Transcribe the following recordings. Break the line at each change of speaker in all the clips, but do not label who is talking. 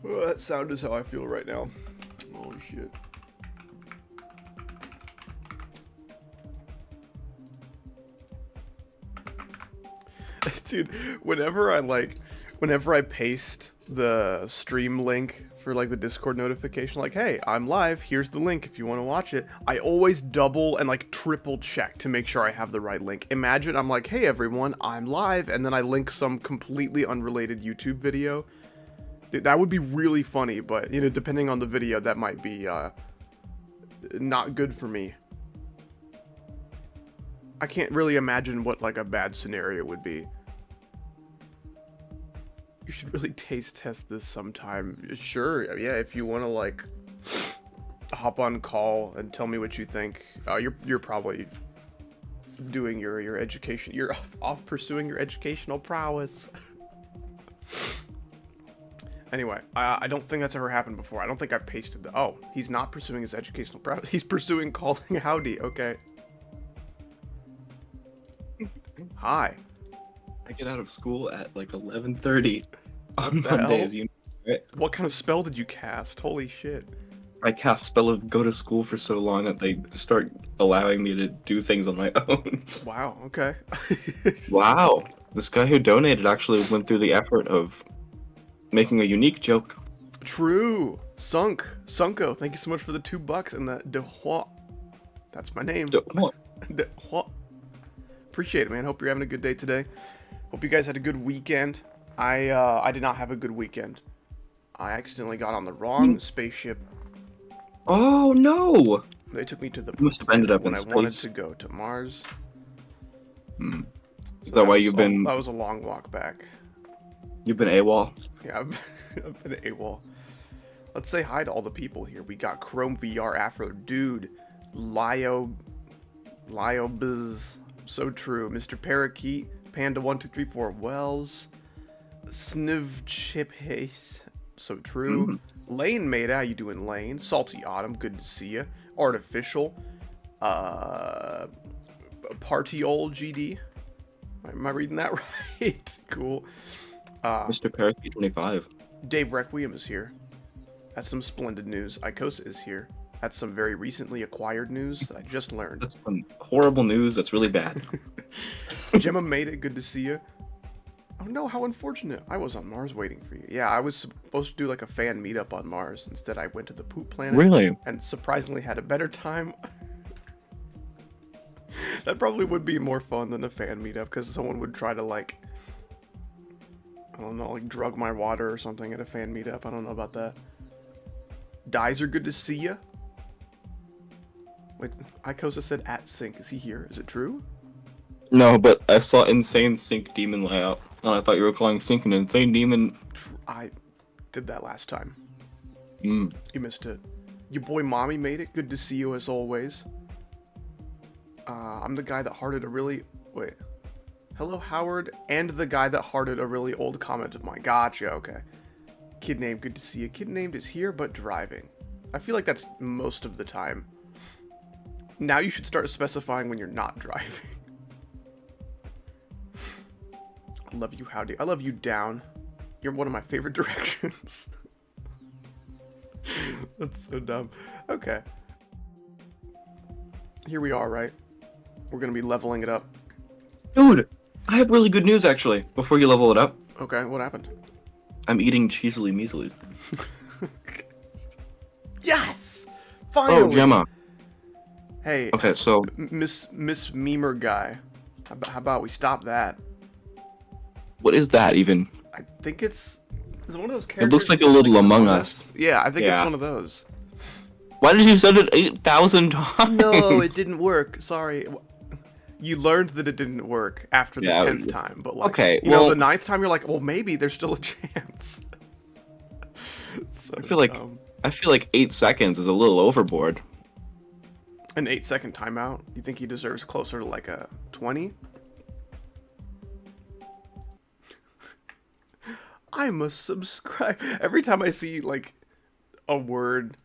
Oh, that sound is how I feel right now. Holy shit. Dude, whenever I paste the stream link for like the Discord notification, like, hey, I'm live, here's the link if you want to watch it, I always double and like triple check to make sure I have the right link. Imagine I'm like, hey everyone, I'm live, and then I link some completely unrelated YouTube video. Dude, that would be really funny, but you know, depending on the video, that might be not good for me. I can't really imagine what like a bad scenario would be. You should really taste test this sometime. Sure, yeah, if you want to like hop on call and tell me what you think. You're probably doing your education. You're off pursuing your educational prowess. Anyway, I don't think that's ever happened before. I don't think I've pasted the. Oh, he's not pursuing his educational prowess. He's pursuing calling howdy. Okay. Hi.
I get out of school at like 11:30 on
What the
Mondays.
hell?
You know, right?
What kind of spell did you cast? Holy shit.
I cast spell of go to school for so long that they start allowing me to do things on my own.
Wow, okay.
Wow, this guy who donated actually went through the effort of making a unique joke.
True. Sunko, thank you so much for the $2 and the de Hua. That's my name.
What?
De Hua. Appreciate it, man. Hope you're having a good day today. Hope you guys had a good weekend. I did not have a good weekend. I accidentally got on the wrong spaceship.
Oh no!
They took me to the
You must have ended up
when
in
I
space.
wanted to go to Mars.
Hmm.
So
Is that why
was
you've
a-
been
That was a long walk back.
AWOL?
Yeah, I've been AWOL. Let's say hi to all the people here. We got Chrome VR Afro Dude, Lio Biz, so true. Mr. Parakeet, Panda1234 Wells, Sniv Chip Haze, so true. Lane Maida, how you doing, Lane? Salty Autumn, good to see you. Artificial, Party Old GD. Am I reading that right? Cool.
Mr. Parakeet 25.
Dave Requiem is here. That's some splendid news. Icosa is here. That's some very recently acquired news that I just learned.
That's some horrible news. That's really bad.
Gemma made it. Good to see you. Oh no, how unfortunate. I was on Mars waiting for you. Yeah, I was supposed to do like a fan meetup on Mars. Instead, I went to the poop planet.
Really?
And surprisingly had a better time. That probably would be more fun than a fan meetup because someone would try to like, I don't know, like drug my water or something at a fan meetup. I don't know about that. Dies are good to see ya. Wait, Icosa said at sync. Is he here? Is it true?
No, but I saw Insane Sync Demon layout, and I thought you were calling Sync an Insane Demon.
I did that last time.
Mm.
You missed it. Your boy Mommy made it. Good to see you as always. I'm the guy that hearted a really... Wait. Hello, Howard, and the guy that hearted a really old comment of mine. Gotcha, okay. Kid named, good to see you. Kid named is here, but driving. I feel like that's most of the time. Now you should start specifying when you're not driving. I love you, howdy. I love you, down. You're one of my favorite directions. That's so dumb. Okay. Here we are, right? We're gonna be leveling it up.
Dude, I have really good news actually. Before you level it up,
Okay, what happened?
I'm eating cheesily measlies.
Yes! Finally!
Oh, Gemma.
Hey,
Okay, so
Miss Memer guy. How about we stop that?
what is that even?
I think it's one of those
It
characters.
looks like a
that's
little Among Us.
Yeah, I think it's
Yeah.
one of those.
Why did you send it 8,000 times?
No, it didn't work. Sorry. You learned that it didn't work after the
Yeah,
10th time, but like,
okay,
you know,
well-
the 9th time you're like, well, maybe there's still a chance. So
I feel like 8 seconds is a little overboard.
an 8-second timeout. You think he deserves closer to like a 20? I must subscribe. Every time I see like a word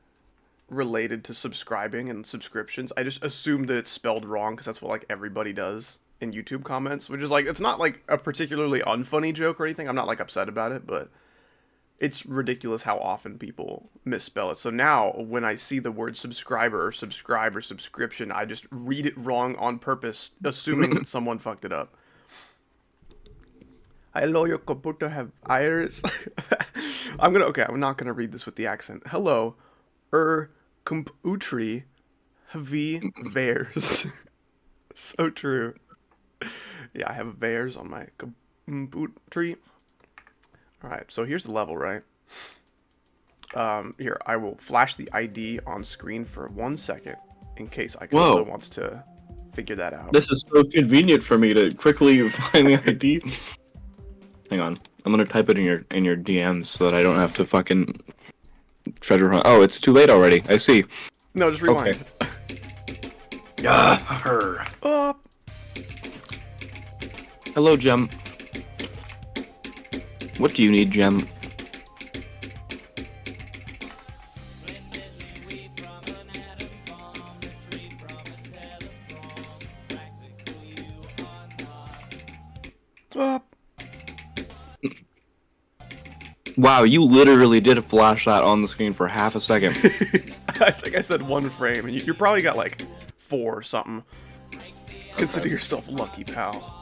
related to subscribing and subscriptions, I just assume that it's spelled wrong because that's what like everybody does in YouTube comments, which is like, it's not like a particularly unfunny joke or anything. I'm not like upset about it, but It's ridiculous how often people misspell it. So now when I see the word subscriber or subscribe or subscription, I just read it wrong on purpose, assuming that someone fucked it up. Hello, your computer have iris. I'm not gonna read this with the accent. Hello, computri have vares. So true. Yeah, I have vares on my computer. Alright, so here's the level, right? Here, I will flash the ID on screen for 1 second in case Ikoso wants to figure that out.
This is so convenient for me to quickly find the ID. Hang on, I'm gonna type it in your DMs so that I don't have to fucking treasure hunt. Oh, it's too late already. I see.
No, just rewind.
Okay. Yeah, her.
Oh.
Hello, Gem. What do you need, Gem? Wow, you literally did flash that on the screen for half a second.
I think I said 1 frame, and you probably got like 4 or something. Okay. Consider yourself lucky, pal.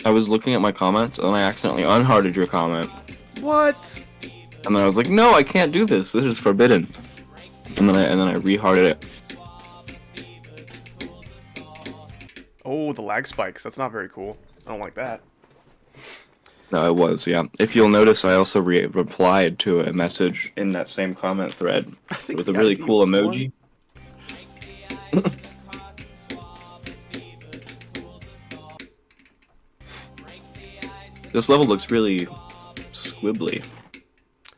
I was looking at my comments, and I accidentally unhearted your comment.
What?
And then I was like, no, I can't do this. This is forbidden. And then I re-hearted it.
Oh, the lag spikes. That's not very cool. I don't like that.
No, it was, yeah. If you'll notice, I also replied to a message in that same comment thread with a really cool emoji. This level looks really squibbly.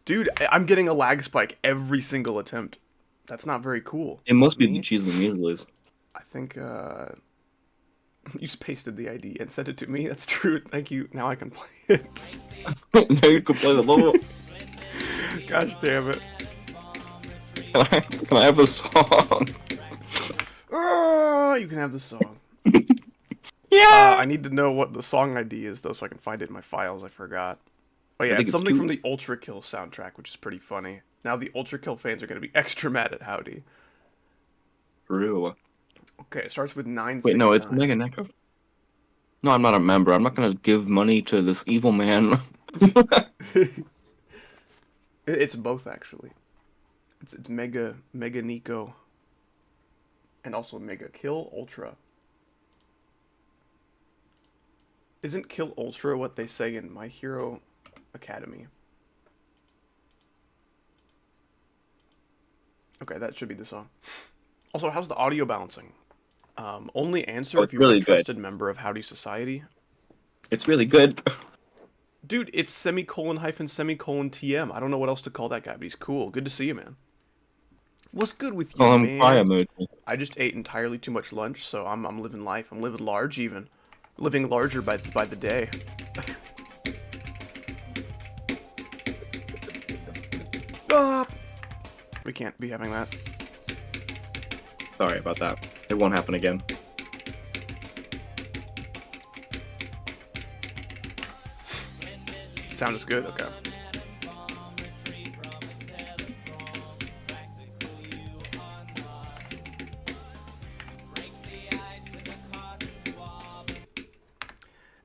Dude, I'm getting a lag spike every single attempt. That's not very cool.
It must be the cheese and measles.
I think, you just pasted the ID and sent it to me. That's true. Thank you. Now I can play it.
Now you can play the level.
Gosh damn it.
Can I have a song?
Oh, you can have the song.
Yeah!
I need to know what the song ID is, though, so I can find it in my files. I forgot. Oh, yeah, it's something from the Ultra Kill soundtrack, which is pretty funny. Now the Ultra Kill fans are going to be extra mad at Howdy.
True.
Okay, it starts with 969.
Wait, no, it's Megahack. No, I'm not a member. I'm not going to give money to this evil man.
It's both, actually. It's Mega Nico. And also Mega Kill Ultra. Isn't Kill Ultra what they say in My Hero Academy? Okay, that should be the song. Also, how's the audio balancing? Only answer if you're really a trusted member of Howdy Society.
It's really good.
Dude, it's __TM. I don't know what else to call that guy, but he's cool. Good to see you, man. What's good with you, man? I just ate entirely too much lunch, so I'm living life. I'm living large, even. Living larger by the day. Ah! We can't be having that.
Sorry about that. It won't happen again.
Sound is good? Okay.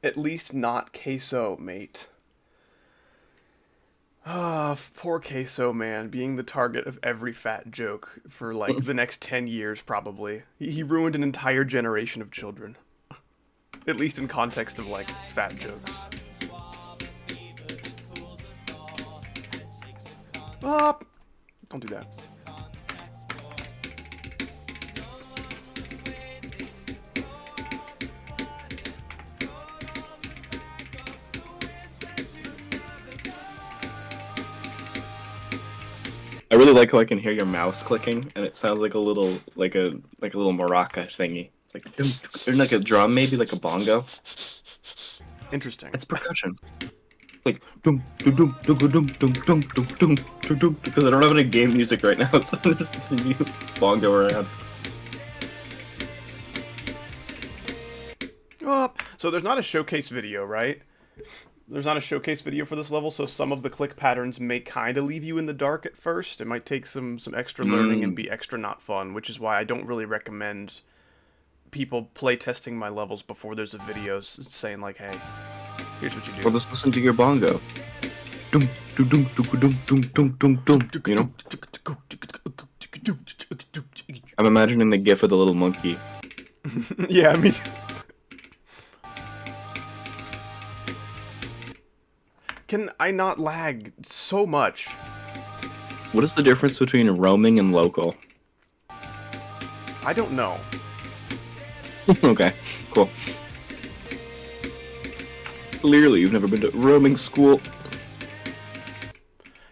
At least not queso, mate. Ah, poor queso, man, being the target of every fat joke for, like, the next 10 years, probably. He ruined an entire generation of children. At least in context of, like, fat jokes. Ah! Don't do that.
I really like how I can hear your mouse clicking, and it sounds like a little maraca thingy. It's like there's like a drum, maybe like a bongo.
Interesting.
It's percussion. Like dum dum dum dum dum dum dum dum dum dum, because I don't have any game music right now, so I'm just listening to bongo around.
Oh, so there's not a showcase video, right? there's not a showcase video for this level, so some of the click patterns may kind of leave you in the dark at first. It might take some extra learning and be extra not fun, which is why I don't really recommend people play testing my levels before there's a video saying like, hey, here's what you do.
Well, just listen to your bongo. Dum, dum, dum, dum, dum, dum, dum, dum, you know? I'm imagining the gif of the little monkey.
Yeah, I mean... Can I not lag so much?
What is the difference between roaming and local?
I don't know.
Okay, cool. Clearly, you've never been to roaming school.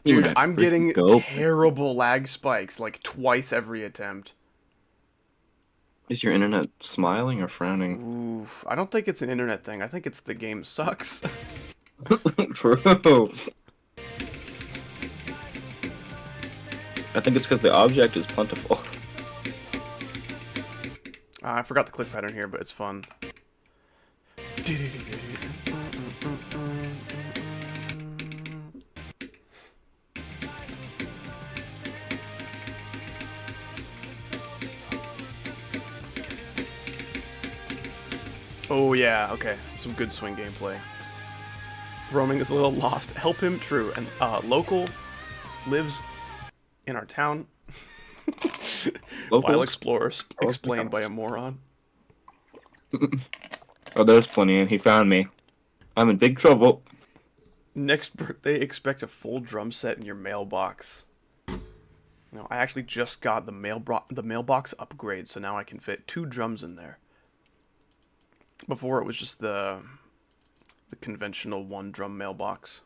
Dude, I'm getting terrible lag spikes, like twice every attempt.
Is your internet smiling or frowning?
Oof, I don't think it's an internet thing. I think it's the game sucks.
True. I think it's because the object is plentiful.
I forgot the click pattern here, but it's fun. Oh yeah, okay. Some good swing gameplay. Roaming is a little lost. Help him, true. And local lives in our town. File Explorers explained by a moron.
Oh, there's plenty, and he found me. I'm in big trouble.
Next birthday, expect a full drum set in your mailbox. No, I actually just got the mailbox upgrade, so now I can fit 2 drums in there. Before it was just the conventional 1 drum mailbox.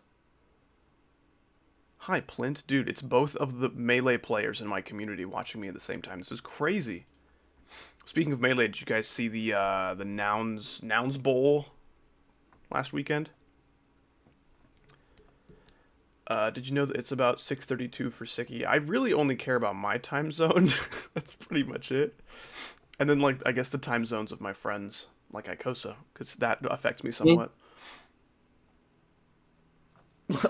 Hi, Plint. Dude, it's both of the Melee players in my community watching me at the same time. This is crazy. Speaking of Melee, did you guys see the Nouns Bowl last weekend? Did you know that it's about 6:32 for Sicky? I really only care about my time zone. That's pretty much it. And then, like, I guess the time zones of my friends, like Ikosa, because that affects me somewhat.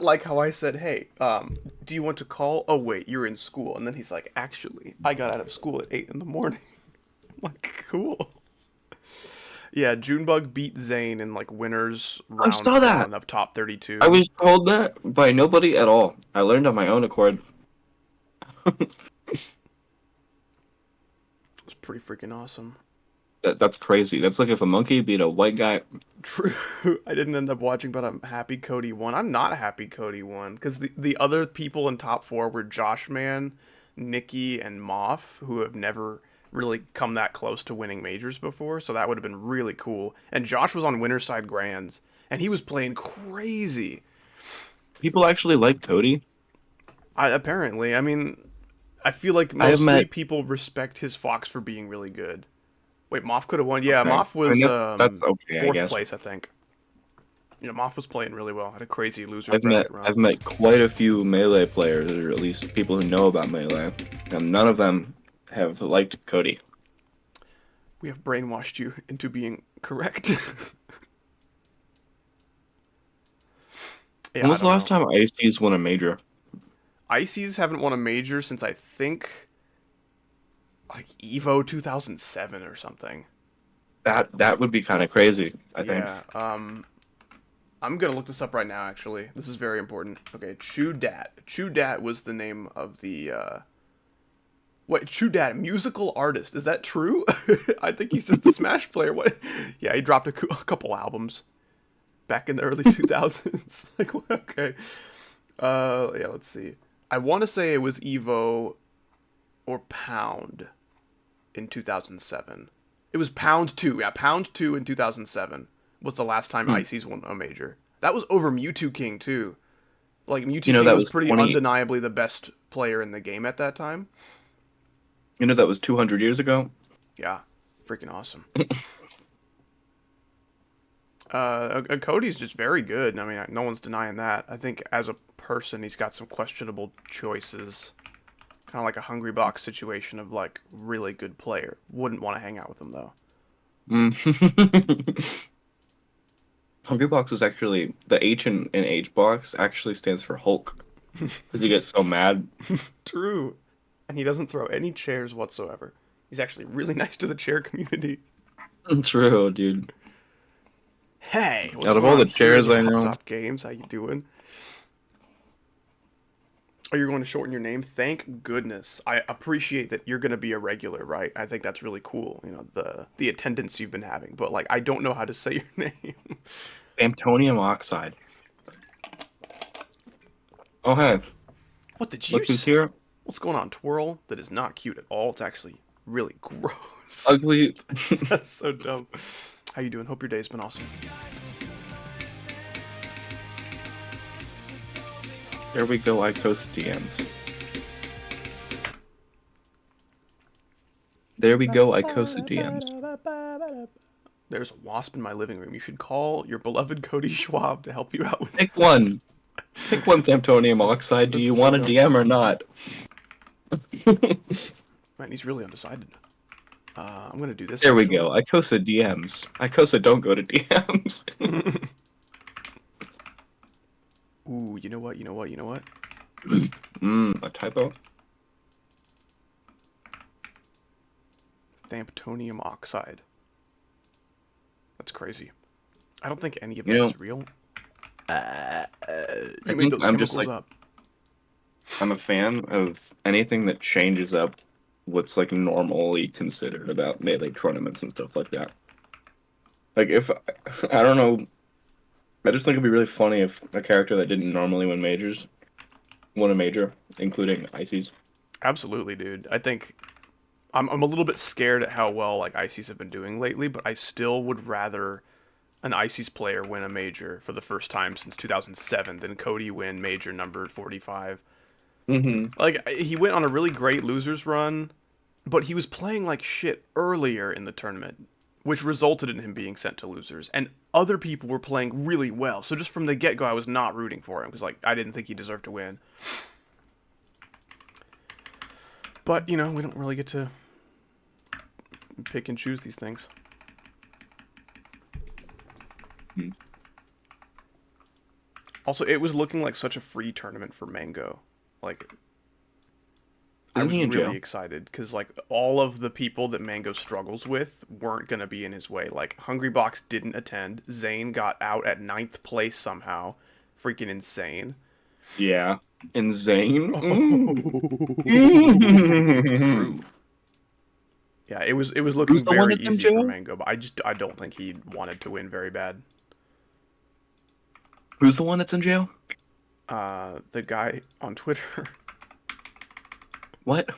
Like how I said, hey, do you want to call? Oh, wait, you're in school. And then he's like, actually, I got out of school at 8 in the morning. I'm like, cool. Yeah, Junebug beat Zane in, like, winners round 1 of top 32.
I was told that by nobody at all. I learned on my own accord.
It's pretty freaking awesome.
That's crazy. That's like if a monkey beat a white guy.
True. I didn't end up watching, but I'm happy Cody won. I'm not happy Cody won, because the other people in top 4 were Joshman, Nikki, and Moff, who have never really come that close to winning majors before, so that would have been really cool. And Josh was on Winterside Grands, and he was playing crazy.
People actually like Cody?
Apparently. I mean, I feel like mostly people respect his Fox for being really good. Wait, Moff could have won. Yeah, okay. Moff was
that's okay,
4th place, I think. You know, Moff was playing really well. Had a crazy loser bracket round.
I've met quite a few Melee players, or at least people who know about Melee, and none of them have liked Cody.
We have brainwashed you into being correct.
When was the last time Ices won a major?
Ices haven't won a major since, I think, like Evo 2007 or something.
That would be kind of crazy, I think.
Yeah. I'm gonna look this up right now. Actually, this is very important. Okay, Chudat. Chudat was the name of the. Wait, Chudat, musical artist. Is that true? I think he's just a Smash player. What? Yeah, he dropped a couple albums back in the early 2000s. Like, okay. Yeah, let's see. I want to say it was Evo or Pound in 2007. It was Pound 2. Yeah, Pound 2 in 2007 was the last time Ices won a major. That was over Mewtwo King, too. Like, Mewtwo King was pretty undeniably the best player in the game at that time.
You know that was 200 years ago?
Yeah. Freaking awesome. Cody's just very good. I mean, no one's denying that. I think as a person, he's got some questionable choices. Kind of like a Hungry Box situation of, like, really good player. Wouldn't want to hang out with him, though.
Hungrybox is actually the H in H box actually stands for Hulk because he gets so mad.
True. And he doesn't throw any chairs whatsoever. He's actually really nice to the chair community.
True, dude.
Hey, what's
Out of
going
all
on
the chairs
here,
I know.
Robtop Games? How you doing? Oh, you're going to shorten your name? Thank goodness. I appreciate that you're going to be a regular, right? I think that's really cool, you know, the attendance you've been having. But, like, I don't know how to say your name.
Antimonium oxide. Oh, hey.
What did you
Look who's
say?
here.
What's going on, Twirl? That is not cute at all. It's actually really gross.
Ugly.
That's so dumb. How you doing? Hope your day's been awesome.
There we go, Icos DMs. There we go, Icosa DMs.
There's a wasp in my living room. You should call your beloved Cody Schwab to help you out with
Pick one. Pick one, Thamtonium oxide. Do you
That's
want a
so
DM or not?
Man, he's really undecided. I'm gonna do this.
There we
actually.
go. Icosa DMs. Icosa, don't go to DMs.
Ooh, you know what?
A typo.
Thamtonium oxide. That's crazy. I don't think any of
You
that
know,
is real.
I
You made
think
those
I'm just
chemicals
like
up.
I'm a fan of anything that changes up what's like normally considered about melee tournaments and stuff like that. Like if I don't know, I just think it'd be really funny if a character that didn't normally win majors won a major, including Ices.
Absolutely, dude. I think I'm a little bit scared at how well like Ices have been doing lately, but I still would rather an Ices player win a major for the first time since 2007 than Cody win major number 45.
Mm-hmm.
Like he went on a really great losers run, but he was playing like shit earlier in the tournament, which resulted in him being sent to losers. And other people were playing really well. So just from the get-go, I was not rooting for him because like I didn't think he deserved to win. But, you know, we don't really get to pick and choose these things. Also, it was looking like such a free tournament for Mango. Like, I
Isn't
was
he in
really
jail?
excited because, like, all of the people that Mango struggles with weren't going to be in his way. Like, Hungrybox didn't attend. Zane got out at 9th place somehow. Freaking insane.
Yeah. Insane.
True. Yeah, it was
Who's
looking
the one
very
that's in
easy for
jail?
Mango, but I don't think he wanted to win very bad.
Who's the one that's in jail?
The guy on Twitter.
What?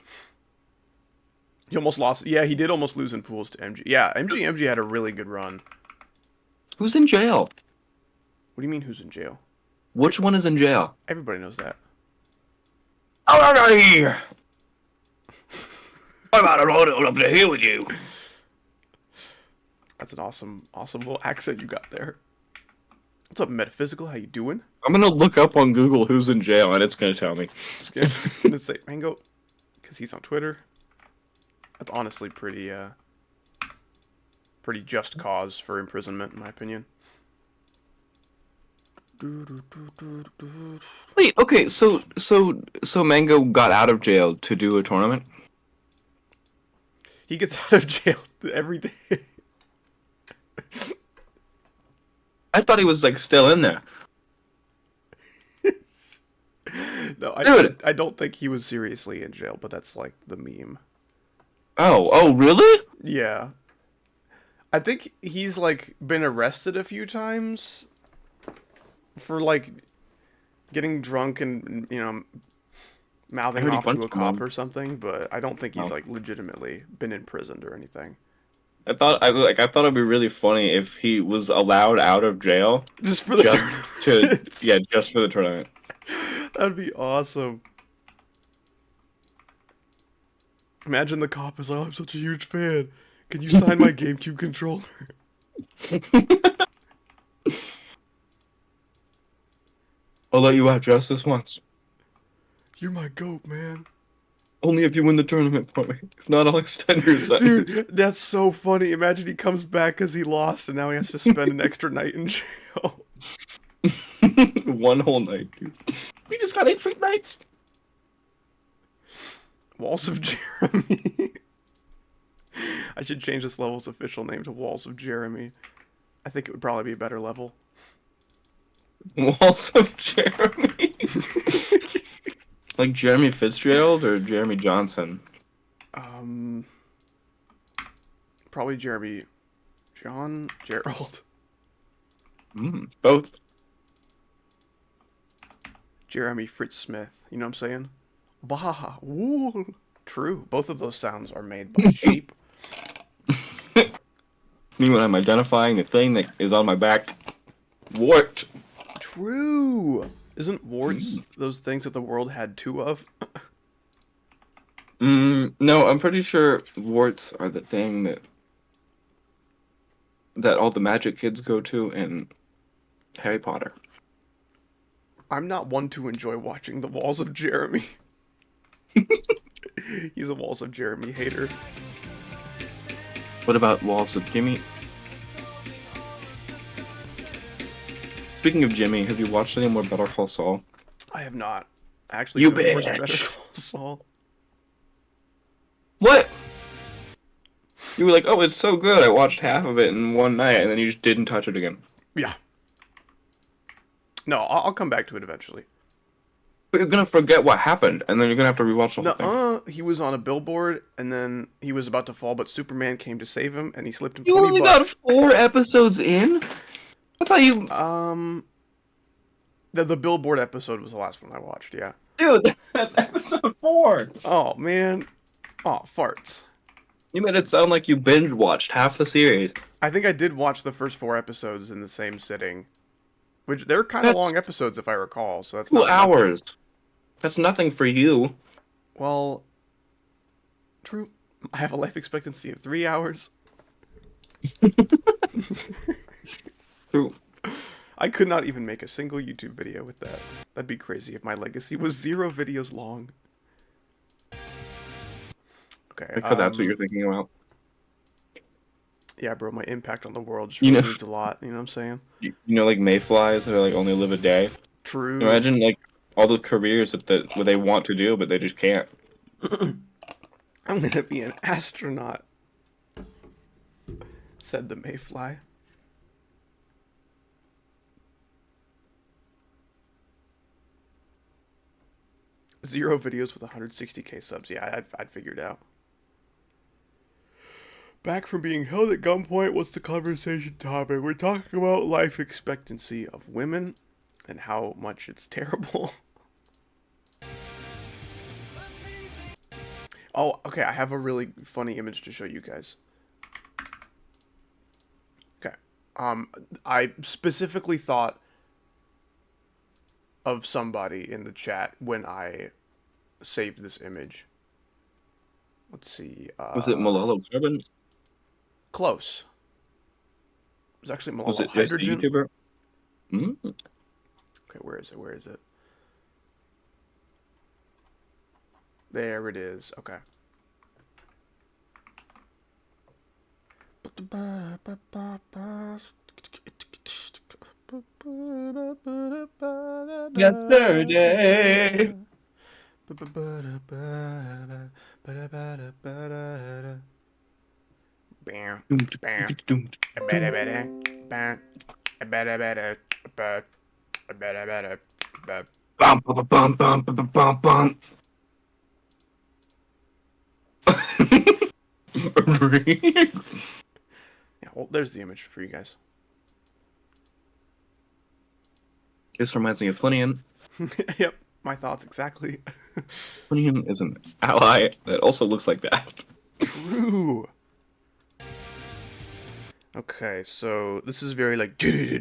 He almost lost. Yeah, he did almost lose in pools to MG. Yeah, MG had a really good run.
Who's in jail?
What do you mean who's in jail?
Which one is in jail?
Everybody knows that.
I'm out of here. I'm out of road up to here with you.
That's an awesome little accent you got there. What's up, Metaphysical? How you doing?
I'm gonna look up on Google who's in jail, and it's gonna tell me.
It's gonna say Mango, because he's on Twitter. That's honestly pretty just cause for imprisonment, in my opinion.
Wait, okay, so Mango got out of jail to do a tournament?
He gets out of jail every day.
I thought he was like still in there.
No,
Dude.
I don't think he was seriously in jail, but that's like the meme.
Oh, really?
Yeah. I think he's like been arrested a few times for like getting drunk and, you know, mouthing
heard he
off to a
punched
cop
someone.
or something, but I don't think he's
Oh.
like legitimately been imprisoned or anything.
I thought it'd be really funny if he was allowed out of jail
Just for the tournament.
just for the tournament.
That'd be awesome. Imagine the cop is like, oh, I'm such a huge fan. Can you sign my GameCube controller?
I'll let you out just this once.
You're my goat, man.
Only if you win the tournament for me. If not, I'll extend your sentence.
Dude, that's so funny. Imagine he comes back because he lost and now he has to spend an extra night in jail.
One whole night, dude. We just got 8 free nights.
Walls of Jeremy. I should change this level's official name to Walls of Jeremy. I think it would probably be a better level.
Walls of Jeremy. Like Jeremy Fitzgerald or Jeremy Johnson?
Probably Jeremy Gerald.
Both.
Jeremy Fritz Smith. You know what I'm saying? Bah, woo. True. Both of those sounds are made by sheep.
Me when I'm identifying the thing that is on my back. Wart.
True. Isn't warts those things that the world had 2 of?
No, I'm pretty sure warts are the thing that all the magic kids go to in Harry Potter.
I'm not one to enjoy watching the Walls of Jeremy. He's a Walls of Jeremy hater.
What about Walls of Jimmy? Speaking of Jimmy, have you watched any more Better Call Saul?
I have not. Actually,
You
Better Call
bitch.
Saul.
What? You were like, oh, it's so good. I watched half of it in one night, and then you just didn't touch it again.
Yeah. No, I'll come back to it eventually.
But you're gonna forget what happened, and then you're gonna have to rewatch the whole thing.
He was on a billboard, and then he was about to fall, but Superman came to save him, and he slipped him
You
20
only
bucks.
got 4 episodes in? I thought you...
The billboard episode was the last one I watched, yeah.
Dude, that's episode 4!
Oh, man. Oh, farts.
You made it sound like you binge-watched half the series.
I think I did watch the first 4 episodes in the same sitting. Which, they're kind of long episodes, if I recall, so that's
2
not
hours. That's nothing for you.
Well, true. I have a life expectancy of 3 hours.
True.
I could not even make a single YouTube video with that. That'd be crazy if my legacy was 0 videos long. Okay.
Because that's what you're thinking about.
Yeah, bro, my impact on the world just really means a lot. You know what I'm saying?
You know, like mayflies that are like only live a day.
True.
Imagine like all the careers that what they want to do, but they just can't.
I'm gonna be an astronaut, said the mayfly. Zero videos with 160k subs. Yeah, I'd figure it out. Back from being held at gunpoint, what's the conversation topic? We're talking about life expectancy of women and how much it's terrible. Oh, okay, I have a really funny image to show you guys. Okay. I specifically thought of somebody in the chat when I saved this image. Let's see.
Was it Malala Carbon?
Close. It was actually
Was
Malala
it just a
Hydrogen.
YouTuber? Mm-hmm.
Okay, where is it? Where is it? There it is. Okay.
Yesterday.
Bam.
Bum, bum, bum, bum, bum, bum, bum.
Yeah, well, there's the image for you guys.
This reminds me of Plinian.
Yep, my thoughts exactly.
Plinian is an ally that also looks like that.
True. Okay, so this is very like, you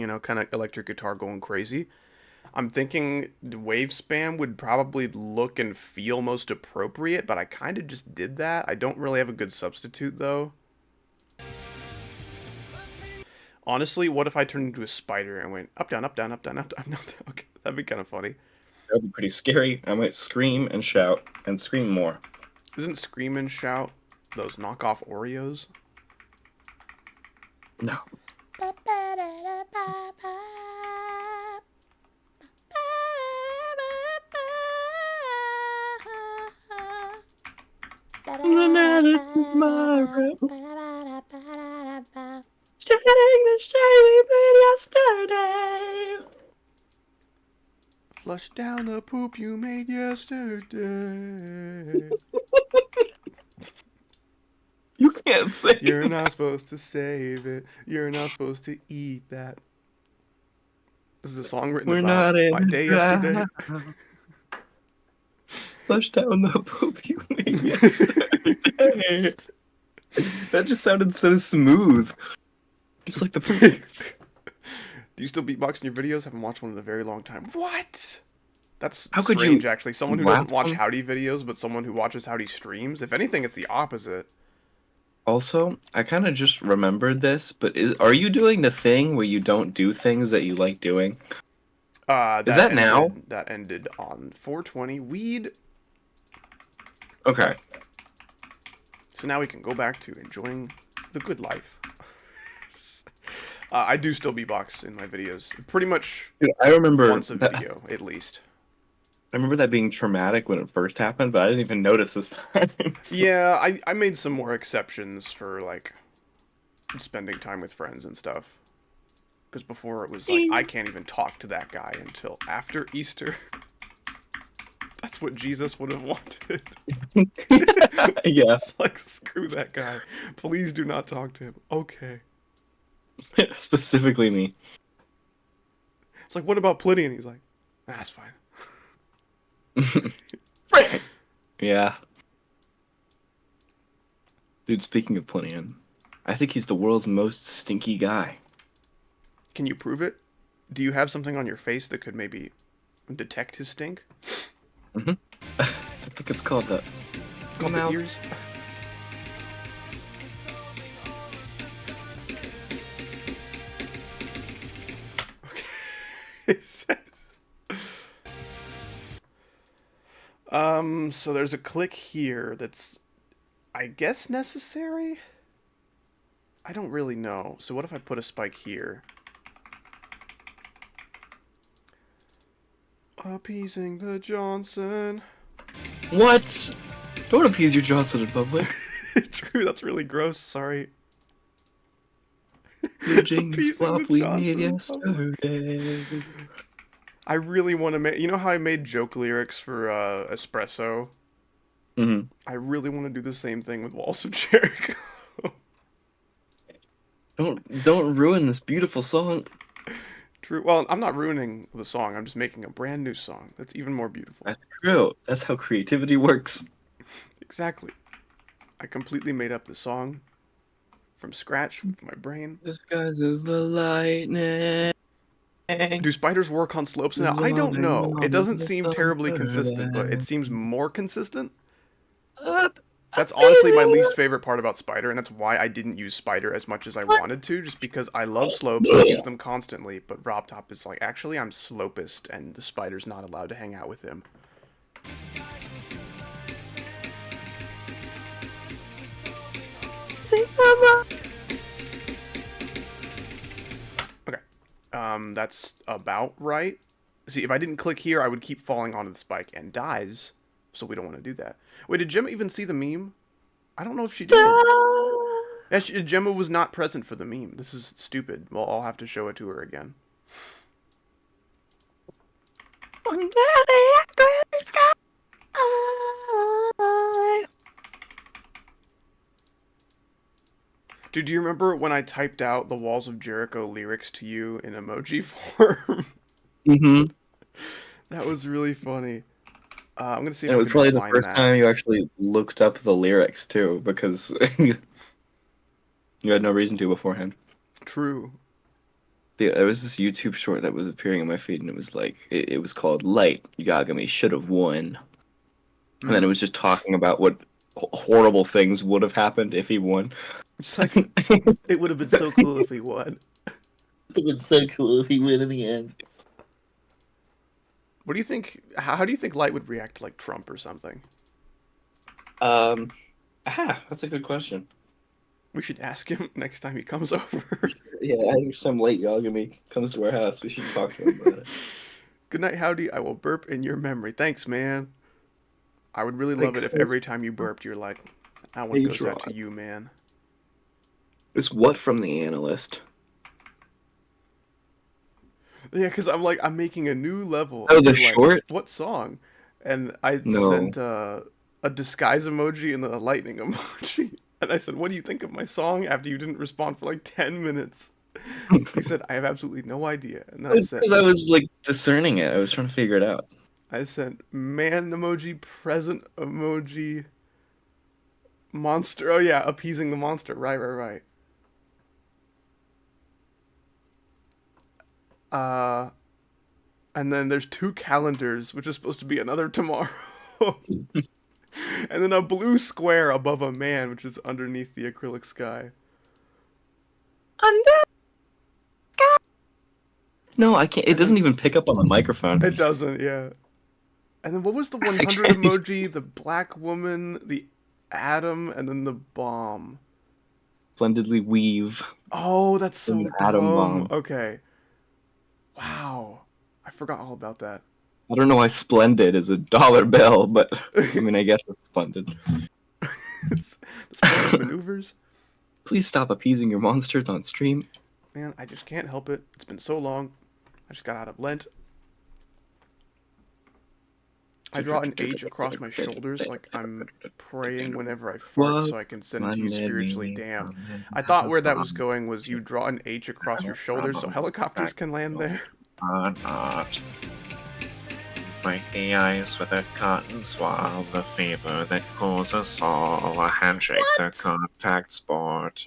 know, kind of electric guitar going crazy. I'm thinking the wave spam would probably look and feel most appropriate, but I kind of just did that. I don't really have a good substitute, though. Honestly, what if I turned into a spider and went up, down, up, down, up, down, up, down, up, down? Okay, that'd be kind of funny.
That would be pretty scary. I might scream and shout and scream more.
Isn't Scream and Shout those knockoff Oreos?
No.
Flush down the poop you made yesterday.
You can't say
You're
that.
not supposed to save it. You're not supposed to eat that. This is a song written
We're
about
not in
my
the
day yesterday.
Flush down the poop you made yesterday. That just sounded so smooth. Just like the poop.
Do you still beatbox in your videos? Haven't watched one in a very long time. What? That's
How could
strange,
you
actually. Someone who
laugh
doesn't watch
on-
Howdy videos, but someone who watches Howdy streams. If anything, it's the opposite.
Also, I kind of just remembered this, but are you doing the thing where you don't do things that you like doing? Is that now?
That ended on 420 weed.
Okay.
So now we can go back to enjoying the good life. I do still beatbox in my videos. Pretty much
Dude, I remember
once a video, at least.
I remember that being traumatic when it first happened, but I didn't even notice this time.
Yeah, I made some more exceptions for, like, spending time with friends and stuff. Because before it was like, I can't even talk to that guy until after Easter. That's what Jesus would have wanted.
Yeah.
It's like, screw that guy. Please do not talk to him. Okay.
Specifically me.
It's like, what about Pliny? And he's like, that's fine.
Yeah. Dude, speaking of Plinian, I think he's the world's most stinky guy.
Can you prove it? Do you have something on your face that could maybe detect his stink?
I think it's called the
Called the ears? Okay. It says... So there's a click here that's, I guess, necessary? I don't really know. So what if I put a spike here? Appeasing the Johnson.
What? Don't appease your Johnson in public.
True, that's really gross. Sorry.
Appeasing
Appeasing
the flop
the
we
Johnson
made
in public.
yesterday.
I really want to make... You know how I made joke lyrics for Espresso?
Mm-hmm.
I really want to do the same thing with Walls of Jericho.
Don't ruin this beautiful song.
True. Well, I'm not ruining the song. I'm just making a brand new song that's even more beautiful.
That's true. That's how creativity works.
Exactly. I completely made up the song from scratch with my brain.
Disguises the lightning.
Do spiders work on slopes now? I don't know. It doesn't seem terribly consistent, but it seems more consistent. That's honestly my least favorite part about Spider, and that's why I didn't use Spider as much as I wanted to, just because I love slopes, I use them constantly, but Robtop is like, actually, I'm slopist, and the Spider's not allowed to hang out with him. Okay. That's about right. See, if I didn't click here, I would keep falling onto the spike and dies, so we don't want to do that. Wait, did Gemma even see the meme? I don't know if she did. Yeah, Gemma was not present for the meme. This is stupid. Well, I'll have to show it to her again. Dude, do you remember when I typed out the Walls of Jericho lyrics to you in emoji form?
Mm-hmm.
That was really funny. I'm gonna see if
And
I
it was
can
probably the
find
first
that.
time you actually looked up the lyrics too, because you had no reason to beforehand.
True.
Yeah, there was this YouTube short that was appearing in my feed, and it was like it was called "Light Yagami Should Have Won," and then it was just talking about what horrible things would have happened if he won.
It's like, it would have been so cool if he won.
It would be so cool if he win in the end.
What do you think? How do you think Light would react to like Trump or something?
That's a good question.
We should ask him next time he comes over.
Yeah, I think some late Yagami comes to our house. We should talk to him about it.
Good night, Howdy. I will burp in your memory. Thanks, man. I would really love
Like,
it if every time you burped, you're like, that one
Hey,
goes out to
Rod.
you, man.
It's what from the analyst?
Yeah, because I'm making a new level.
Oh,
And
the
you're like,
short?
what song? And I
No.
sent a disguise emoji and then a lightning emoji. And I said, what do you think of my song? After you didn't respond for like 10 minutes. You said, I have absolutely no idea. And then
It's because I was like discerning it. I was trying to figure it out.
I sent man emoji, present emoji, monster. Oh yeah, appeasing the monster. Right. And then there's 2 calendars, which is supposed to be another tomorrow. And then a blue square above a man, which is underneath the acrylic sky.
No, I can't. It doesn't even pick up on the microphone.
It doesn't, yeah. And then what was the 100
Okay.
emoji? The black woman, the atom, and then the bomb.
Splendidly weave.
Oh, that's so
An atom
dumb.
bomb.
Okay. Wow. I forgot all about that.
I don't know why splendid is a dollar bill, but I mean, I guess it's splendid.
It's the splendid maneuvers.
Please stop appeasing your monsters on stream.
Man, I just can't help it. It's been so long. I just got out of Lent. I draw an H across my shoulders like I'm praying whenever I fart so I can send it to you spiritually damned. I thought where that was going was you draw an H across your shoulders so helicopters can land there.
Not break the ice with a cotton swab, the fever that cools us all. A handshake's a contact sport.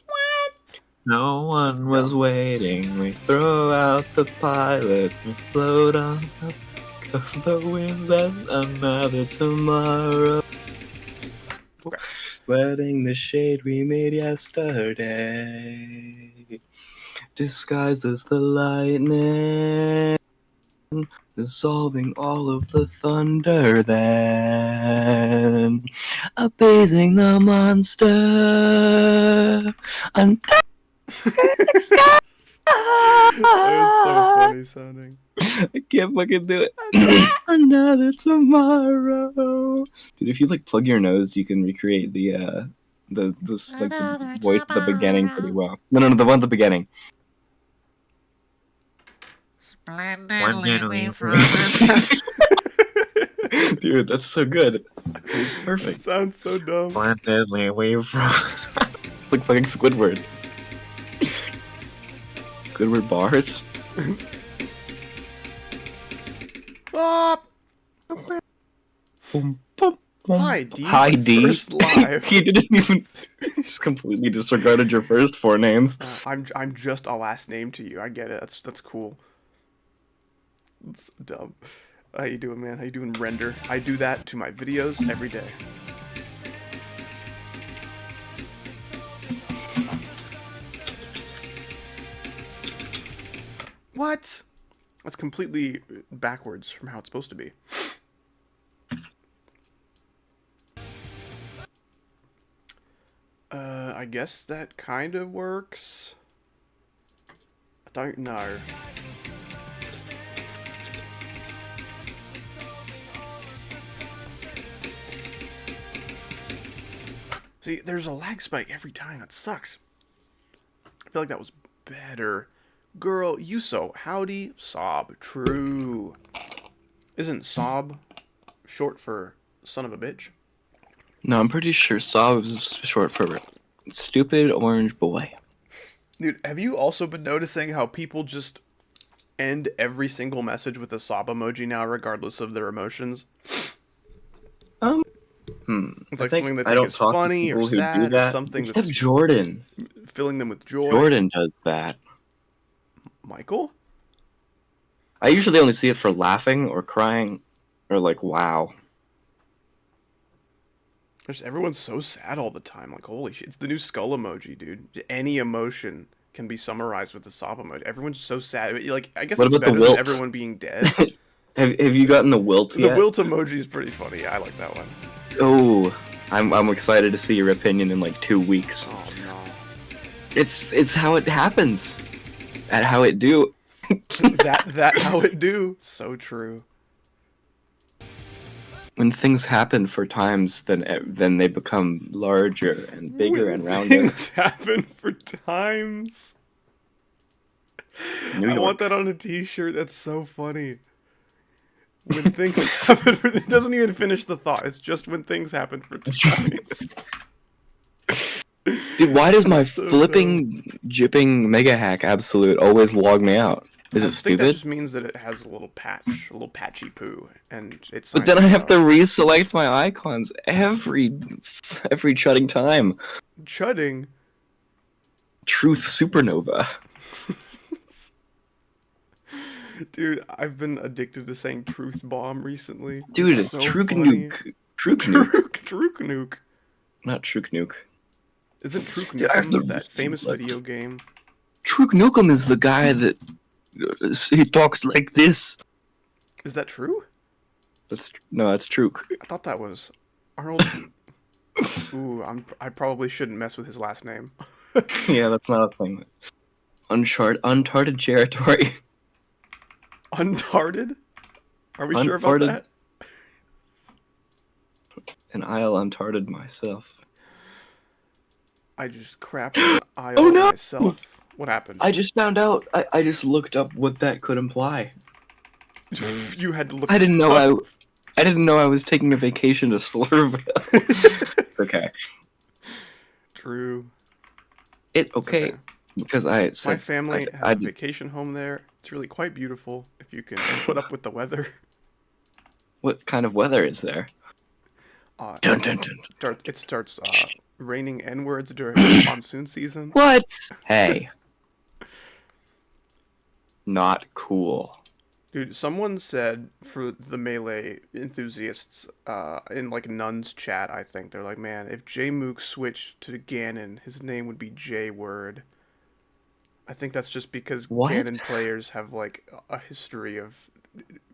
No one was waiting. We throw out the pilot. We float on the peak of the winds and another tomorrow.
Okay.
Sweating the shade we made yesterday, disguised as the lightning, dissolving all of the thunder then, appeasing the monster until
That was so funny sounding.
I can't fucking do it. Another tomorrow. Dude, if you like plug your nose, you can recreate the voice at the beginning pretty well. No, the one at the beginning. Dude, that's so good. It's
It
perfect.
sounds so dumb.
Splendidly we've
It's like fucking Squidward. Squidward bars.
Ah!
Boom, boom, boom.
Hi, D.
Hi, D.
First live.
He didn't even. Just completely disregarded your first 4 names.
I'm just a last name to you. I get it. That's cool. It's dumb. How you doing, man? How you doing, Render? I do that to my videos every day. What? That's completely backwards from how it's supposed to be. I guess that kind of works. I don't know. See, there's a lag spike every time. That sucks. I feel like that was better. Girl, you so howdy, sob. True. Isn't sob short for son of a bitch?
No, I'm pretty sure Sob is short for stupid orange boy.
Dude, have you also been noticing how people just end every single message with a sob emoji now, regardless of their emotions?
It's
It's like something they
I
think
don't
is
talk to
funny or
people who do
sad or
that.
something
Except
that's
Jordan.
filling them with joy.
Jordan does that.
Michael?
I usually only see it for laughing or crying or like wow.
Just everyone's so sad all the time. Like, holy shit. It's the new skull emoji, dude. Any emotion can be summarized with the sob emoji. Everyone's so sad. Like, I guess
What
it's
about the
better than
wilt?
everyone being dead.
Have you gotten the wilt
The
yet?
wilt emoji is pretty funny. I like that one.
Oh, I'm excited to see your opinion in like 2 weeks.
Oh no.
It's how it happens, at how it do.
that how it do. So true.
When things happen for times, then they become larger and bigger
When
and rounder.
things happen for times.
New
I
York.
want that on a t-shirt. That's so funny. When things happen for... It doesn't even finish the thought. It's just when things happen for times.
Dude, why does my
So
flipping, jipping Megahack absolute always log me out? Is
I
it
think that
stupid?
just means that it has a little patch, a little patchy poo, and it's.
But then I have to reselect my icons every chudding time.
chudding.
Truth Supernova.
Dude, I've been addicted to saying truth bomb recently.
Dude,
It's so
Truk
funny.
Nuke. Truk Nuke.
Truk Nuke.
Not Truk Nuke.
Isn't Truk
Dude, I have
Nukem
to
that famous
reselect.
video game?
Truk Nukem is the guy that he talks like this.
Is that true?
That's Truk.
I thought that was Arnold. Ooh, I probably shouldn't mess with his last name.
Yeah, that's not a thing. Uncharted territory.
Uncharted? Are we sure about
Uncharted.
that?
And I'll uncharted myself.
I just crapped an eye
Oh,
on
no!
myself. What happened?
I just found out. I just looked up what that could imply.
You had to look.
I didn't know
up.
I didn't know I was taking a vacation to Slurville. It's okay.
True.
Okay. Because I
My
said
family has
I
a vacation home there. It's really quite beautiful if you can put up with the weather.
what kind of weather is there? Dun, dun, dun.
It starts raining N-words during the monsoon season.
What? Hey. Not cool.
Dude, someone said for the Melee enthusiasts in like Nun's chat, I think they're like, man, if J-Mook switched to Ganon, his name would be J-Word. I think that's just because
What?
Ganon players have like a history of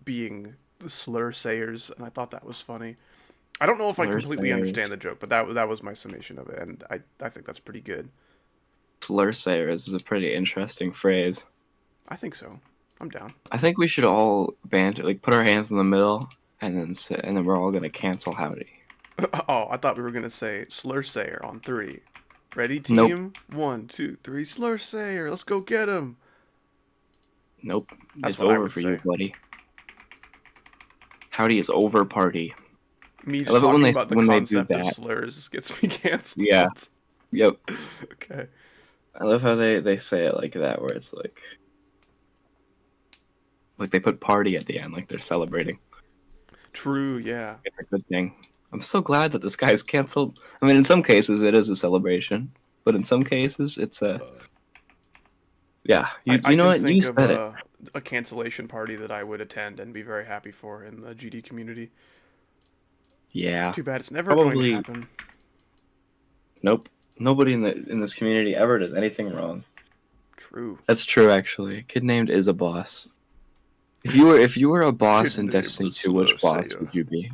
being the slur sayers, and I thought that was funny. I don't know if I
Slur
completely
sayers.
understand the joke, but that was my summation of it, and I think that's pretty good.
Slur sayers is a pretty interesting phrase.
I think so. I'm down.
I think we should all banter, like put our hands in the middle, and then sit, and then we're all gonna cancel howdy.
Oh, I thought we were gonna say slur sayer on 3. Ready,
Nope.
team? 1, 2, 3. Slur sayer. Let's go get him.
Nope.
That's
It's
what I
over
would
for you,
say.
buddy. Howdy is over, party.
Me
I
just
love it
talking
when they-
about the
when they do
concept of
that.
slurs gets me canceled.
Yeah. Yep.
Okay.
I love how they say it like that, where it's like they put party at the end, like they're celebrating.
True. Yeah.
It's a good thing. I'm so glad that this guy's canceled. I mean, in some cases it is a celebration, but in some cases it's a yeah. You
I
know
can
what?
think
You
of
said it.
a cancellation party that I would attend and be very happy for in the GD community.
Yeah.
Too bad it's never going
Probably-
to happen.
Nope. Nobody in this community ever does anything wrong.
True.
That's true, actually. A kid named is a boss. If you were a boss
Kid
in
named
Destiny
is
2, which
Slow
boss
Sayer.
would you be?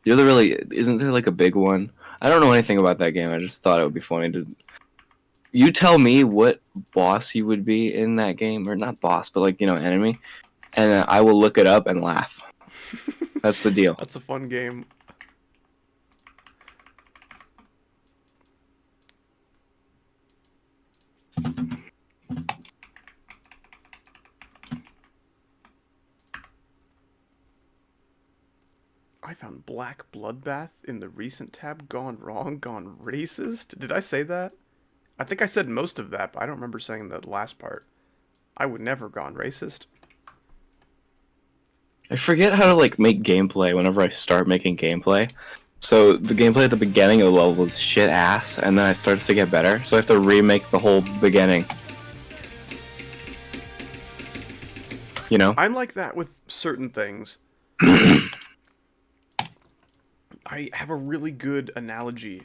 You're the really isn't there like a big one? I don't know anything about that game. I just thought it would be funny to. You tell me what boss you would be in that game, or not boss, but like enemy, and I will look it up and laugh. That's the deal.
That's a fun game. I found Black Bloodbath in the recent tab gone wrong, gone racist. Did I say that? I think I said most of that, but I don't remember saying the last part. I would never gone racist.
I forget how to like make gameplay whenever I start making gameplay. So the gameplay at the beginning of the level is shit ass, and then it starts to get better. So I have to remake the whole beginning. You know?
I'm like that with certain things. I have a really good analogy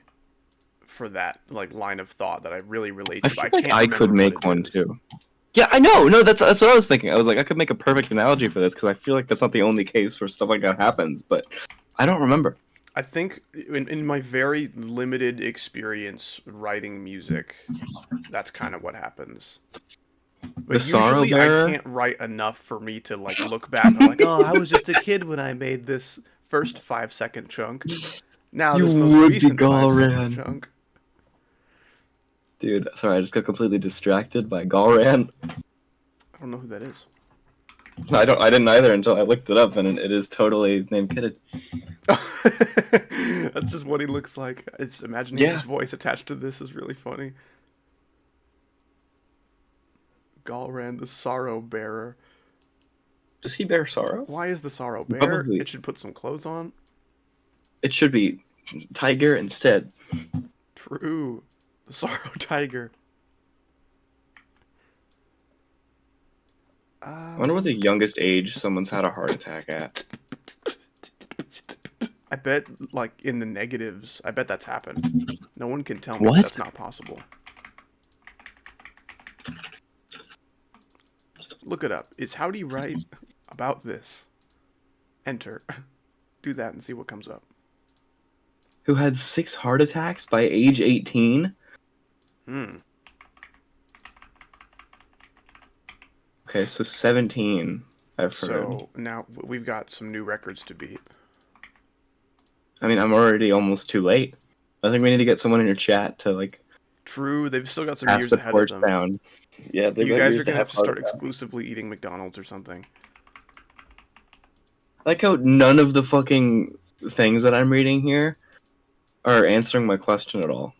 for that like line of thought that I really relate
I
to.
feel
but I
like
can't
I could
remember
make
what it
one
is.
too. Yeah, I know. No, that's what I was thinking. I was like, I could make a perfect analogy for this because I feel like that's not the only case where stuff like that happens, but I don't remember.
I think in my very limited experience writing music, that's kind of what happens. But
The Sorrow
usually I
Bearer?
can't write enough for me to like look back and like, oh, I was just a kid when I made this first 5-second chunk. Now
You
this most
would be
recent 5-second
Galran.
chunk.
Dude, sorry, I just got completely distracted by Galran.
I don't know who that is.
I didn't either until I looked it up, and it is totally named Kitted.
That's just what he looks like. It's imagining
Yeah.
his voice attached to this is really funny. Galran, the Sorrow Bearer.
Does he bear sorrow?
Why is the Sorrow Bear?
Probably.
It should put some clothes on.
It should be Tiger instead.
True. The Sorrow Tiger.
I wonder what the youngest age someone's had a heart attack at.
I bet, like, in the negatives, I bet that's happened. No one can tell me
What?
that's not possible. Look it up. Is how do you write about this? Enter. Do that and see what comes up.
Who had 6 heart attacks by age 18? Okay, so 17, I've heard.
So now we've got some new records to beat.
I mean, I'm already almost too late. I think we need to get someone in your chat to, like,
True, they've still got some
pass
years
the
ahead of
torch
them.
down. Yeah, they've
You
got
guys
years
are gonna have to
heart
start
attacks.
exclusively eating McDonald's or something.
I like how none of the fucking things that I'm reading here are answering my question at all.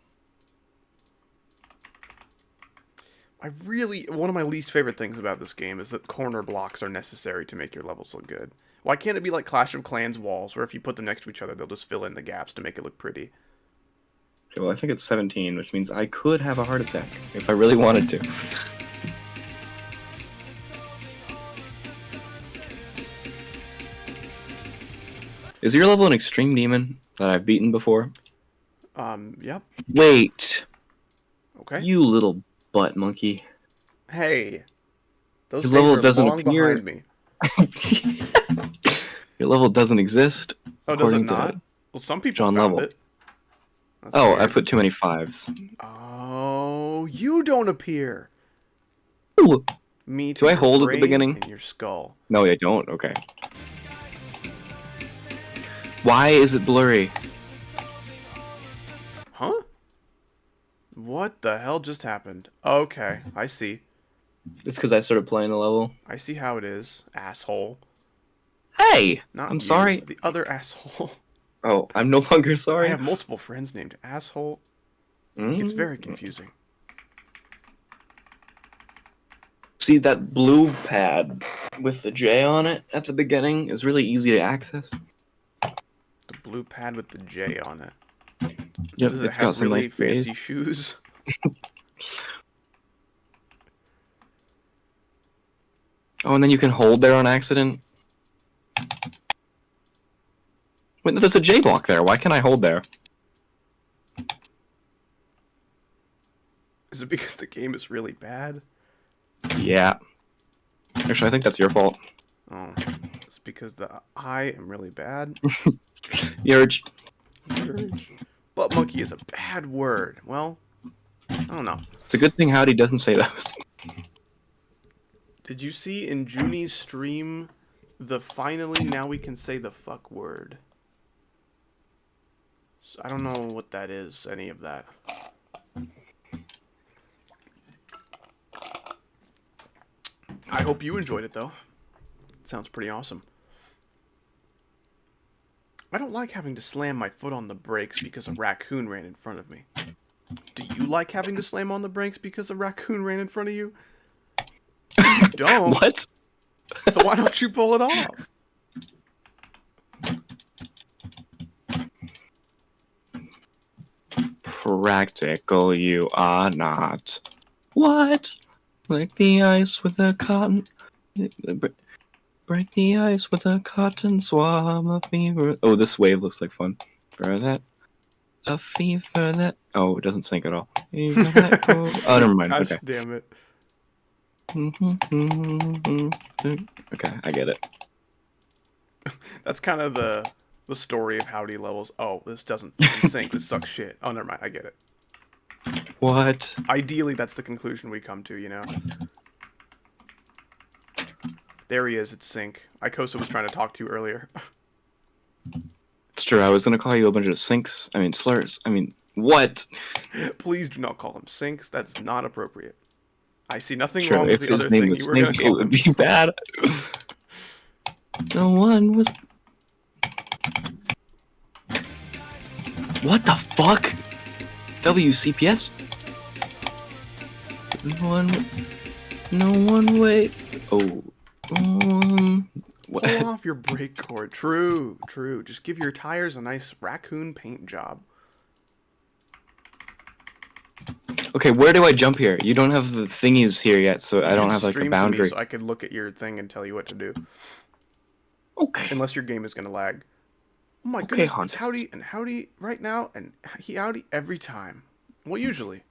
One of my least favorite things about this game is that corner blocks are necessary to make your levels look good. Why can't it be like Clash of Clans walls, where if you put them next to each other, they'll just fill in the gaps to make it look pretty?
Okay, well, I think it's 17, which means I could have a heart attack if I really wanted to. Is your level an extreme demon that I've beaten before?
Yep.
Wait,
Okay.
you little butt monkey.
Hey, those
Your
days
level
are
doesn't
long
appear.
behind me.
Your level doesn't exist.
Oh, does it
according to
not? Well, some people
John
found
Level.
it. That's
Oh,
weird.
I put too many 5s.
Oh, you don't appear.
Ooh.
Me
Do
to
I
your
hold at the
brain
beginning?
and your skull.
No, I don't. Okay. Why is it blurry?
Huh? What the hell just happened? Okay, I see.
It's because I started playing the level.
I see how it is, asshole.
Hey!
Not
I'm
you,
sorry.
the other asshole.
Oh, I'm no longer
I
sorry.
have multiple friends named asshole. It's very confusing.
See, that blue pad with the J on it at the beginning is really easy to access.
The blue pad with the J on it.
Yep,
Does it
it's got
have
some
really
nice
fancy
J's.
shoes?
Oh, and then you can hold there on accident. Wait, there's a J block there. Why can't I hold there?
Is it because the game is really bad?
Yeah. Actually, I think that's your fault.
Oh, it's because I am really bad.
Urge.
Butt monkey is a bad word. Well, I don't know.
It's a good thing Howdy doesn't say those.
Did you see in Junie's stream the finally now we can say the fuck word? So I don't know what that is, any of that. I hope you enjoyed it though. It sounds pretty awesome. I don't like having to slam my foot on the brakes because a raccoon ran in front of me. Do you like having to slam on the brakes because a raccoon ran in front of you? If you don't.
What?
Then why don't you pull it off?
Practical you are not. What? Like the ice with a cotton... Break the ice with a cotton swab of fever... Oh, this wave looks like fun. For that... A fever that... Oh, it doesn't sync at all. Oh, never mind.
Gosh
Okay.
damn it.
Okay, I get it.
That's kind of the story of Howdy levels. Oh, this doesn't fucking sync. This sucks shit. Oh, never mind. I get it.
What?
Ideally, that's the conclusion we come to, you know? There he is. It's sync. Ikosa was trying to talk to you earlier.
It's true. I was gonna call you a bunch of sinks. I mean slurs. I mean what?
Please do not call him sinks. That's not appropriate. I see nothing
Sure,
wrong with
if
the
his
other
name
thing
was
you were going
Snake,
to
it
call
would
him.
be bad. No one was. What the fuck? WCPS? No one wait. Oh. What?
Pull off your brake cord. True, true. Just give your tires a nice raccoon paint job.
Okay, where do I jump here? You don't have the thingies here yet, so I don't have like a
Stream to me
boundary.
so I could look at your thing and tell you what to do.
Okay.
Unless your game is going to lag. Oh my
Okay,
goodness, it's
Hunters.
Howdy and Howdy right now, and Howdy every time. Well, usually.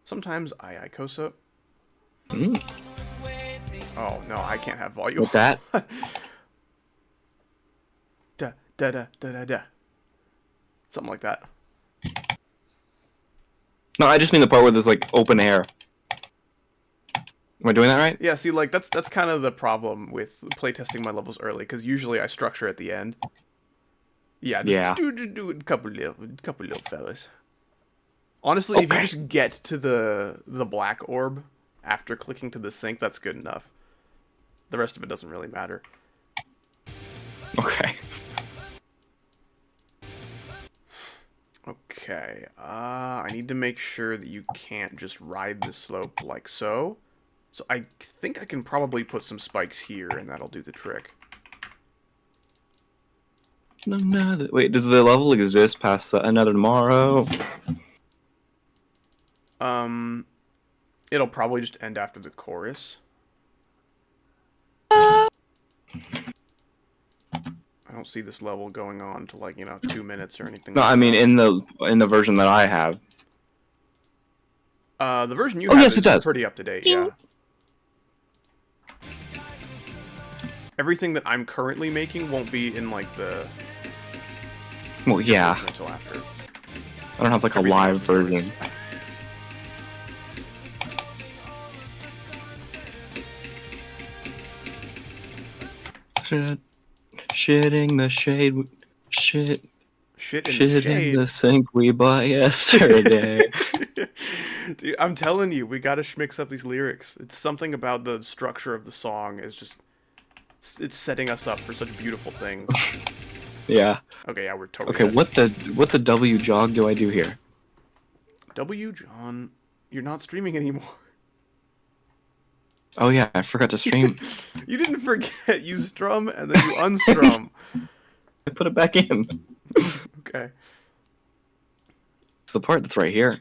Sometimes I Ikosa.
Mm,
Oh, no, I can't have volume.
with that?
Da, da, da, da, da, da. Something like that.
No, I just mean the part where there's like open air. Am I doing that right?
Yeah, see, like, that's kind of the problem with playtesting my levels early, because usually I structure at the end. Yeah,
Yeah.
just do a couple little fellas. Honestly, if you
Okay.
just get to the black orb after clicking to the sync, that's good enough. The rest of it doesn't really matter.
Okay.
Okay, I need to make sure that you can't just ride the slope like so. So I think I can probably put some spikes here, and that'll do the trick.
Wait, does the level exist past another tomorrow?
It'll probably just end after the chorus. I don't see this level going on to like, 2 minutes or anything.
No,
like
I mean
that.
in the version that I have.
The version you
Oh,
have
yes,
is
it does.
pretty up to date, yeah. Everything that I'm currently making won't be in like the
Well, yeah.
version until after.
I don't have like a
Everything
live
else is yours.
version. Shitting the shade.
Shit in the
Shit in
shade.
the sink we bought yesterday.
Dude, I'm telling you, we gotta mix up these lyrics. It's something about the structure of the song is just, it's setting us up for such beautiful things.
Yeah.
Okay, yeah, we're totally
Okay,
dead.
what the W jog do I do here?
W, John, you're not streaming anymore.
Oh yeah, I forgot to stream.
You didn't forget, you strum and then you unstrum.
I put it back in.
Okay.
It's the part that's right here.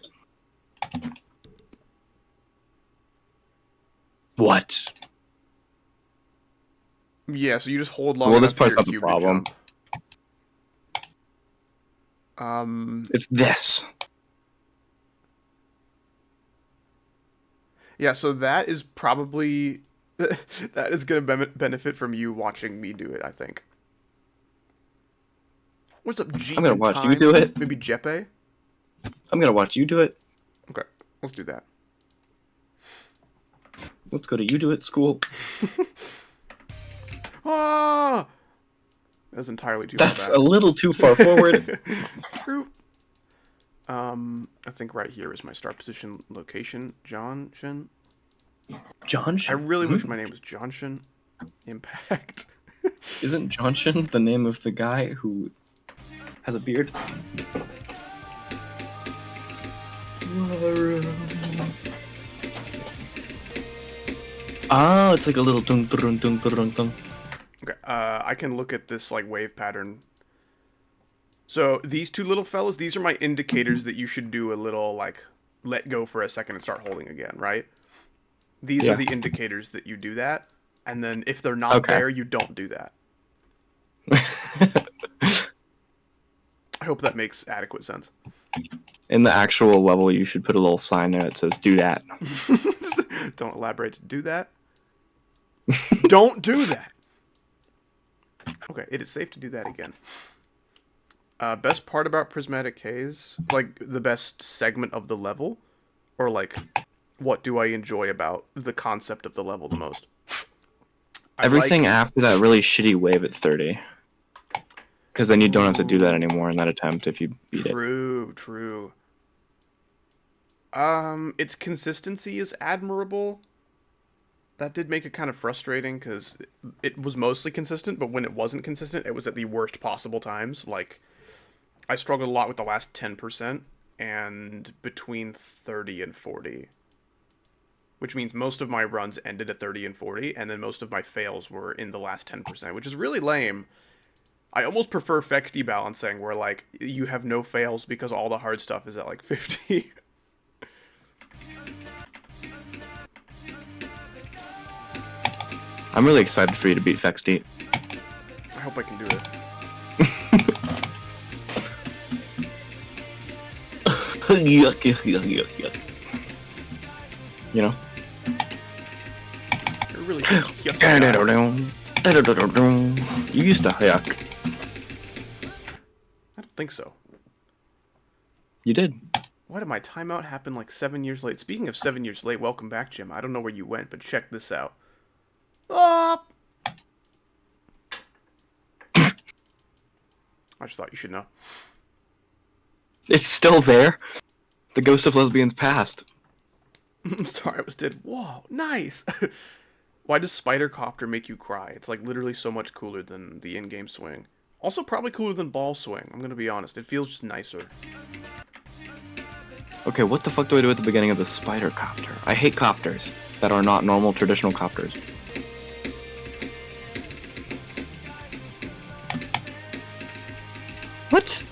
What?
Yeah, so you just hold long
Well,
enough
this part's
for
not the
your cube to
problem.
jump.
It's this.
Yeah, so that is probably that is gonna benefit from you watching me do it, I think. What's up, G?
I'm gonna watch you do it.
Maybe Jeppe?
I'm gonna watch you do it.
Okay, let's do that.
Let's go to you do it school.
Ah! That's entirely too
That's
far
a little too far forward.
back. True. I think right here is my start position location. Johnshin.
John.
I really wish my name was Johnshin. Impact.
Isn't Johnshin the name of the guy who has a beard? Oh, it's like a little dung dung dung dung dung.
Okay, I can look at this like wave pattern. So these two little fellas, these are my indicators that you should do a little like let go for a second and start holding again, right? These
Yeah.
are the indicators that you do that, and then if they're not
Okay.
there, you don't do that. I hope that makes adequate sense.
In the actual level, you should put a little sign there that says "Do that."
Don't elaborate to do that. Don't do that. Okay, it is safe to do that again. Best part about Prismatic Haze, like the best segment of the level, or like what do I enjoy about the concept of the level the most?
Everything after that really shitty wave at 30. Because then you don't have to do that anymore in that attempt if you beat it.
True. Its consistency is admirable. That did make it kind of frustrating because it was mostly consistent, but when it wasn't consistent, it was at the worst possible times. Like, I struggled a lot with the last 10% and between 30 and 40. Which means most of my runs ended at 30 and 40, and then most of my fails were in the last 10%, which is really lame. I almost prefer Fex debalancing, where, like, you have no fails because all the hard stuff is at, like, 50.
I'm really excited for you to beat Fexdeep.
I hope I can do it.
Yuck. You know?
You're really
You used to yuck.
I don't think so.
You did.
Why did my timeout happen like 7 years late? Speaking of 7 years late, welcome back, Jim. I don't know where you went, but check this out. Oh! I just thought you should know.
It's still there. The ghost of lesbians passed.
Sorry, I was dead. Whoa, nice! Why does Spider Copter make you cry? It's like literally so much cooler than the in-game swing. Also probably cooler than ball swing, I'm gonna be honest. It feels just nicer.
Okay, what the fuck do I do at the beginning of the spider copter? I hate copters that are not normal traditional copters. What?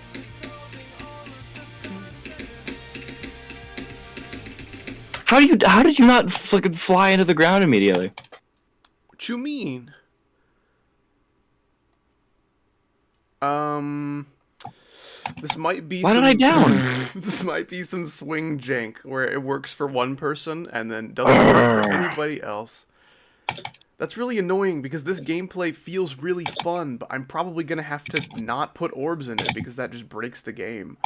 How did you not fucking fly into the ground immediately?
What you mean? This might be
Why did I down?
This might be some swing jank where it works for one person and then doesn't work for anybody else. That's really annoying because this gameplay feels really fun, but I'm probably gonna have to not put orbs in it because that just breaks the game.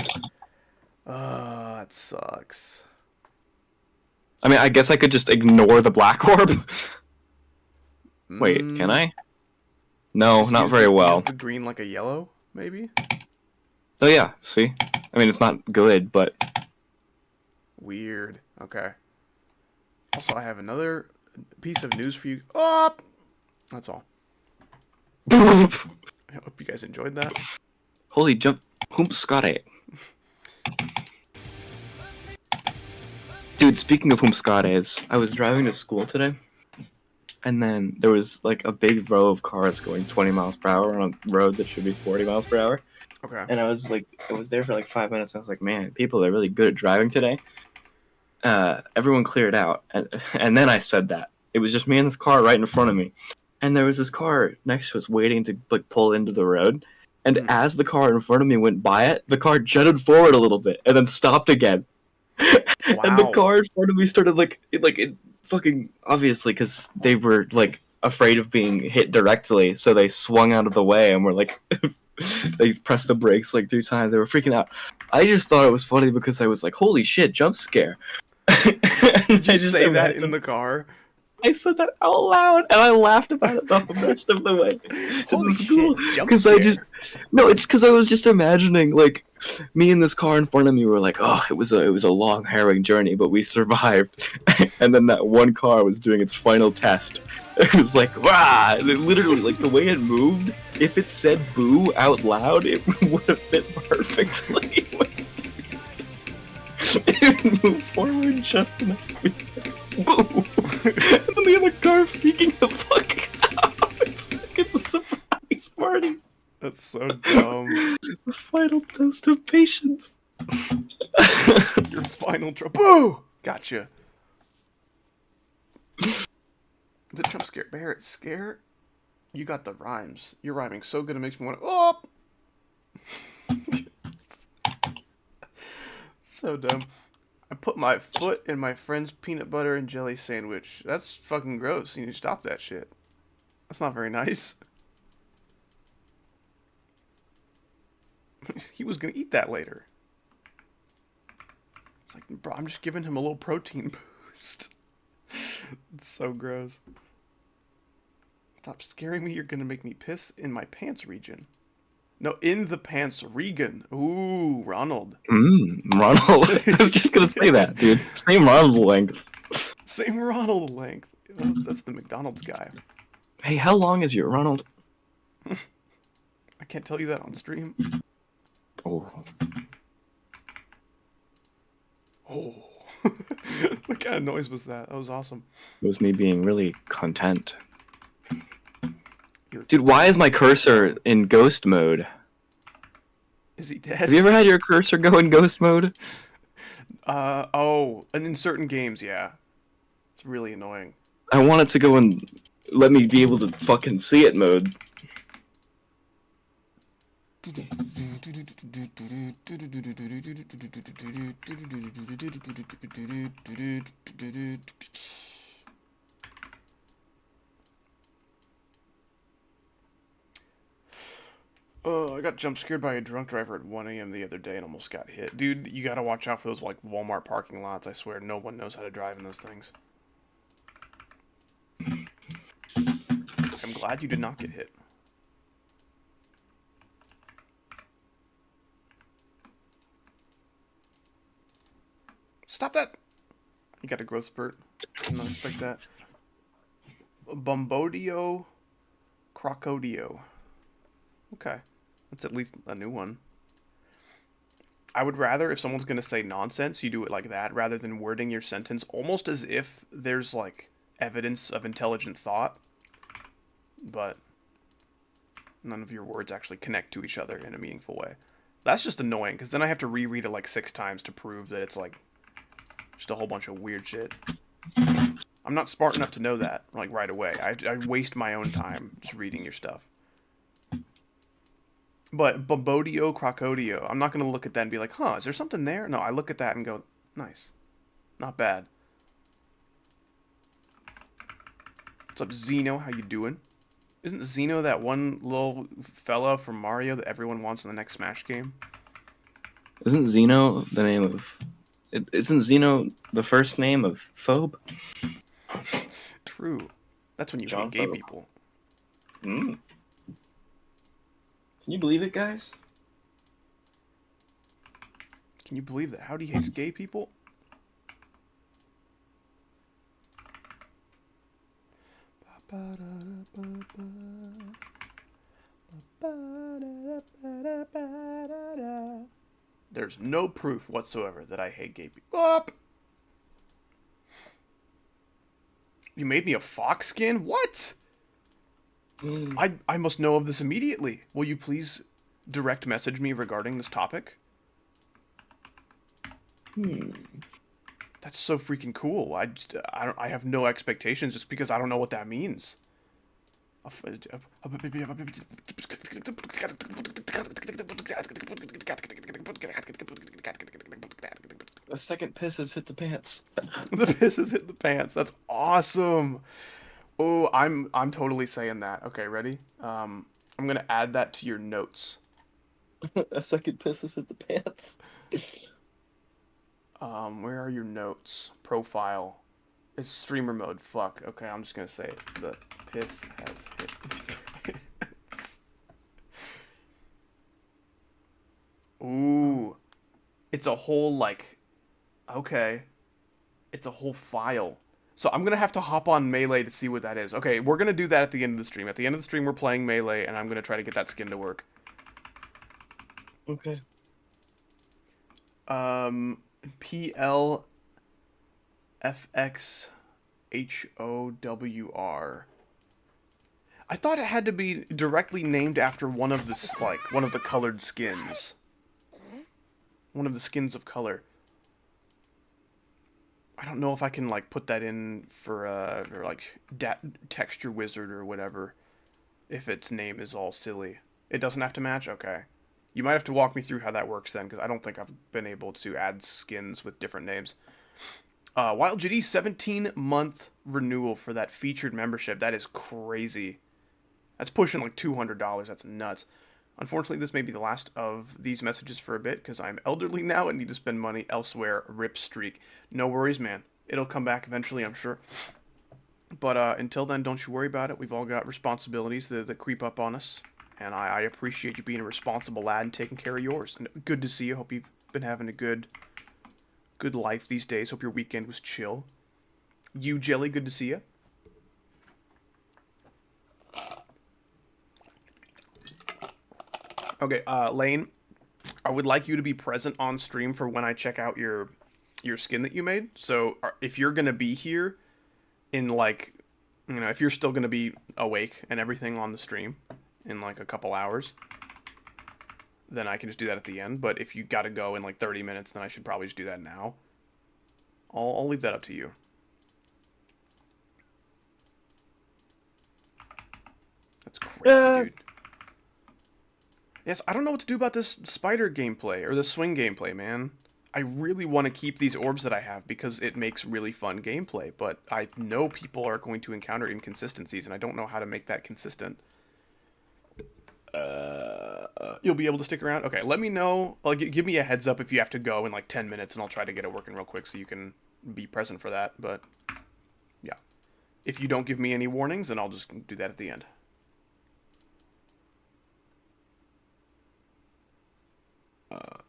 It sucks.
I mean, I guess I could just ignore the black orb. Wait, can I? No,
Just
not
use
very well.
Use the green like a yellow, maybe?
Oh yeah, see? I mean, it's not good, but...
Weird. Okay. Also, I have another piece of news for you. Oh! That's all. I hope you guys enjoyed that.
Holy jump... Humpskare. Dude, speaking of Humpskares, I was driving to school today, and then there was, like, a big row of cars going 20 miles per hour on a road that should be 40 miles per hour.
Okay.
And I was there for like 5 minutes. I was like, man, people are really good at driving today. Everyone cleared out. And then I said that. It was just me and this car right in front of me. And there was this car next to us waiting to like pull into the road. And as the car in front of me went by it, the car jutted forward a little bit and then stopped again.
Wow.
And the car in front of me started it fucking obviously because they were like afraid of being hit directly, so they swung out of the way and were like they pressed the brakes like 3 times. They were freaking out. I just thought it was funny because I was like, holy shit, jump scare.
Did you say that in the car?
I said that out loud, and I laughed about it the rest of the way.
Holy shit, jump
Because it's because I was just imagining, like, me and this car in front of me were like, oh, it was a long, harrowing journey, but we survived. And then that one car was doing its final test. It was like, wow! And it literally, like, the way it moved, if it said boo out loud, it would have fit perfectly. It moved forward just enough. Boo! And then the other car freaking the fuck out. It's like it's a surprise party.
That's so dumb.
The final test of patience.
Your final boo! Gotcha. The jump scare. Barrett, scare? You got the rhymes. You're rhyming so good it makes me want to... Oh! So dumb. I put my foot in my friend's peanut butter and jelly sandwich. That's fucking gross. You need to stop that shit. That's not very nice. He was gonna eat that later. It's like, bro, I'm just giving him a little protein boost. It's so gross. Stop scaring me, you're gonna make me piss in my pants region. No, in the pants region. Ooh, Ronald.
Ronald. I was just gonna say that, dude. Same Ronald length.
Same Ronald length. That's the McDonald's guy.
Hey, how long is your Ronald?
I can't tell you that on stream.
Oh.
Oh. What kind of noise was that? That was awesome.
It was me being really content. Dude, why is my cursor in ghost mode?
Is he dead?
Have you ever had your cursor go in ghost mode?
Oh, and in certain games, yeah. It's really annoying.
I want it to go in let me be able to fucking see it mode.
Oh, I got jump scared by a drunk driver at 1 a.m. the other day and almost got hit. Dude, you gotta watch out for those, like, Walmart parking lots. I swear, no one knows how to drive in those things. I'm glad you did not get hit. Stop that! You got a growth spurt. Did not expect that. Bombodio Crocodio. Okay. That's at least a new one. I would rather, if someone's going to say nonsense, you do it like that, rather than wording your sentence almost as if there's, like, evidence of intelligent thought. But none of your words actually connect to each other in a meaningful way. That's just annoying, because then I have to reread it, like, 6 times to prove that it's, like, just a whole bunch of weird shit. I'm not smart enough to know that, like, right away. I waste my own time just reading your stuff. But Bombodio Crocodio, I'm not going to look at that and be like, huh, is there something there? No, I look at that and go, nice. Not bad. What's up, Zeno? How you doing? Isn't Zeno that one little fella from Mario that everyone wants in the next Smash game?
Isn't Zeno the name of... Isn't Zeno the first name of Phobe?
True. That's when you
John
hate gay
Phobe.
people.
Mm. Can you believe it, guys?
Can you believe that? How do you hate gay people? There's no proof whatsoever that I hate gay people. Up! You made me a fox skin? What? I must know of this immediately. Will you please direct message me regarding this topic? That's so freaking cool. I have no expectations just because I don't know what that means.
The second piss has hit the pants.
The piss has hit the pants. That's awesome. Oh, I'm totally saying that. Okay, ready? I'm gonna add that to your notes.
A second piss has hit the pants.
Where are your notes? Profile. It's streamer mode. Fuck. Okay, I'm just gonna say it. The piss has hit the pants. Ooh. It's a whole, like... Okay. It's a whole file. So I'm going to have to hop on Melee to see what that is. Okay, we're going to do that at the end of the stream. At the end of the stream, we're playing Melee, and I'm going to try to get that skin to work.
Okay.
PLFXHOWR. I thought it had to be directly named after one of the, like, one of the colored skins. One of the skins of color. I don't know if I can, like, put that in for, or, like, texture wizard or whatever, if its name is all silly. It doesn't have to match? Okay. You might have to walk me through how that works then, because I don't think I've been able to add skins with different names. Wild GD, 17-month renewal for that featured membership. That is crazy. That's pushing like $200. That's nuts. Unfortunately, this may be the last of these messages for a bit because I'm elderly now and need to spend money elsewhere. Rip streak. No worries, man. It'll come back eventually, I'm sure. But until then, don't you worry about it. We've all got responsibilities that creep up on us. And I appreciate you being a responsible lad and taking care of yours. And good to see you. Hope you've been having a good life these days. Hope your weekend was chill. You, Jelly, good to see you. Okay, Lane, I would like you to be present on stream for when I check out your skin that you made. So if you're going to be here in like, if you're still going to be awake and everything on the stream in like a couple hours, then I can just do that at the end. But if you got to go in like 30 minutes, then I should probably just do that now. I'll leave that up to you. That's crazy, dude. Yes, I don't know what to do about this spider gameplay, or the swing gameplay, man. I really want to keep these orbs that I have because it makes really fun gameplay, but I know people are going to encounter inconsistencies, and I don't know how to make that consistent. You'll be able to stick around? Okay, let me know. Give me a heads up if you have to go in like 10 minutes, and I'll try to get it working real quick so you can be present for that, but yeah. If you don't give me any warnings, then I'll just do that at the end.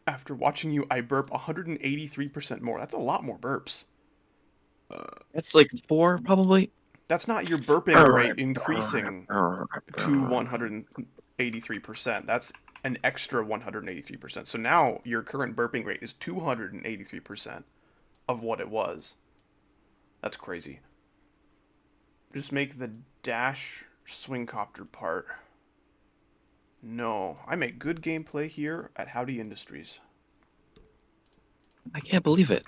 After watching you, I burp 183% more. That's a lot more burps.
That's like 4, probably.
That's not your burping rate increasing to 183%. That's an extra 183%. So now your current burping rate is 283% of what it was. That's crazy. Just make the dash swing copter part. No, I make good gameplay here at Howdy Industries.
I can't believe it.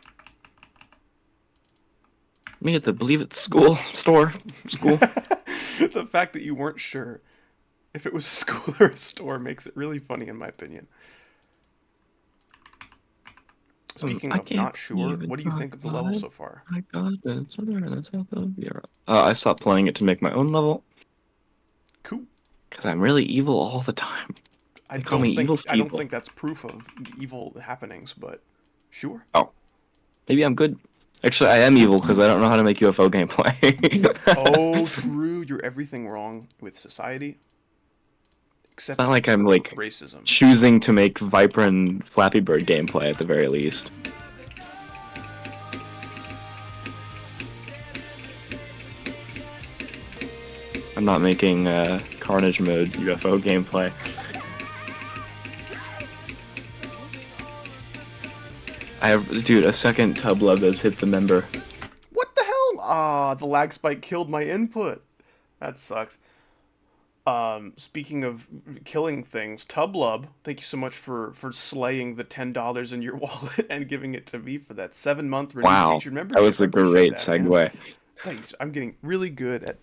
I mean, at the Believe It school.
The fact that you weren't sure if it was a school or a store makes it really funny, in my opinion. Speaking of not sure, what do you think of the level so far?
I stopped playing it to make my own level.
Cool.
Because I'm really evil all the time.
I don't think that's proof of evil happenings, but sure.
Oh. Maybe I'm good. Actually, I am evil because I don't know how to make UFO gameplay.
Oh, true. You're everything wrong with society. Except
it's not like I'm like
racism.
Choosing to make Viper and Flappy Bird gameplay at the very least. I'm not making Carnage Mode UFO gameplay. Dude, a second tub love has hit the member.
What the hell? Ah, the lag spike killed my input. That sucks. Speaking of killing things, Tublub, thank you so much for slaying the $10 in your wallet and giving it to me for that 7-month renewed featured membership.
That was a great segue. Man.
Thanks. I'm getting really good at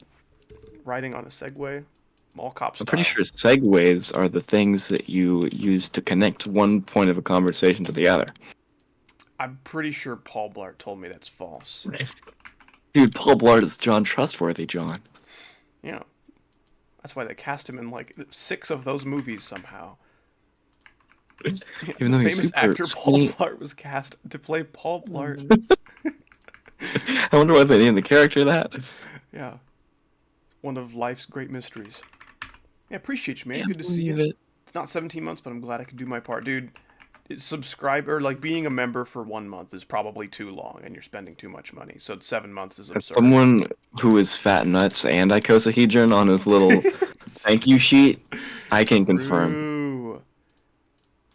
riding on a Segway. Mall cop style.
I'm pretty sure segues are the things that you use to connect one point of a conversation to the other.
I'm pretty sure Paul Blart told me that's false.
Dude, Paul Blart is John Trustworthy, John.
Yeah. That's why they cast him in like 6 of those movies somehow.
Even though
the
he's
famous
super
actor
skinny.
Paul Blart was cast to play Paul Blart.
I wonder why they named the character that.
Yeah. One of life's great mysteries. Yeah, appreciate you, man.
Can't
Good to see you.
believe it.
It's not 17 months, but I'm glad I could do my part. Dude, being a member for 1 month is probably too long, and you're spending too much money. So 7 months is
As
absurd.
someone who is fat nuts and icosahedron on his little thank you sheet, I can confirm.
True.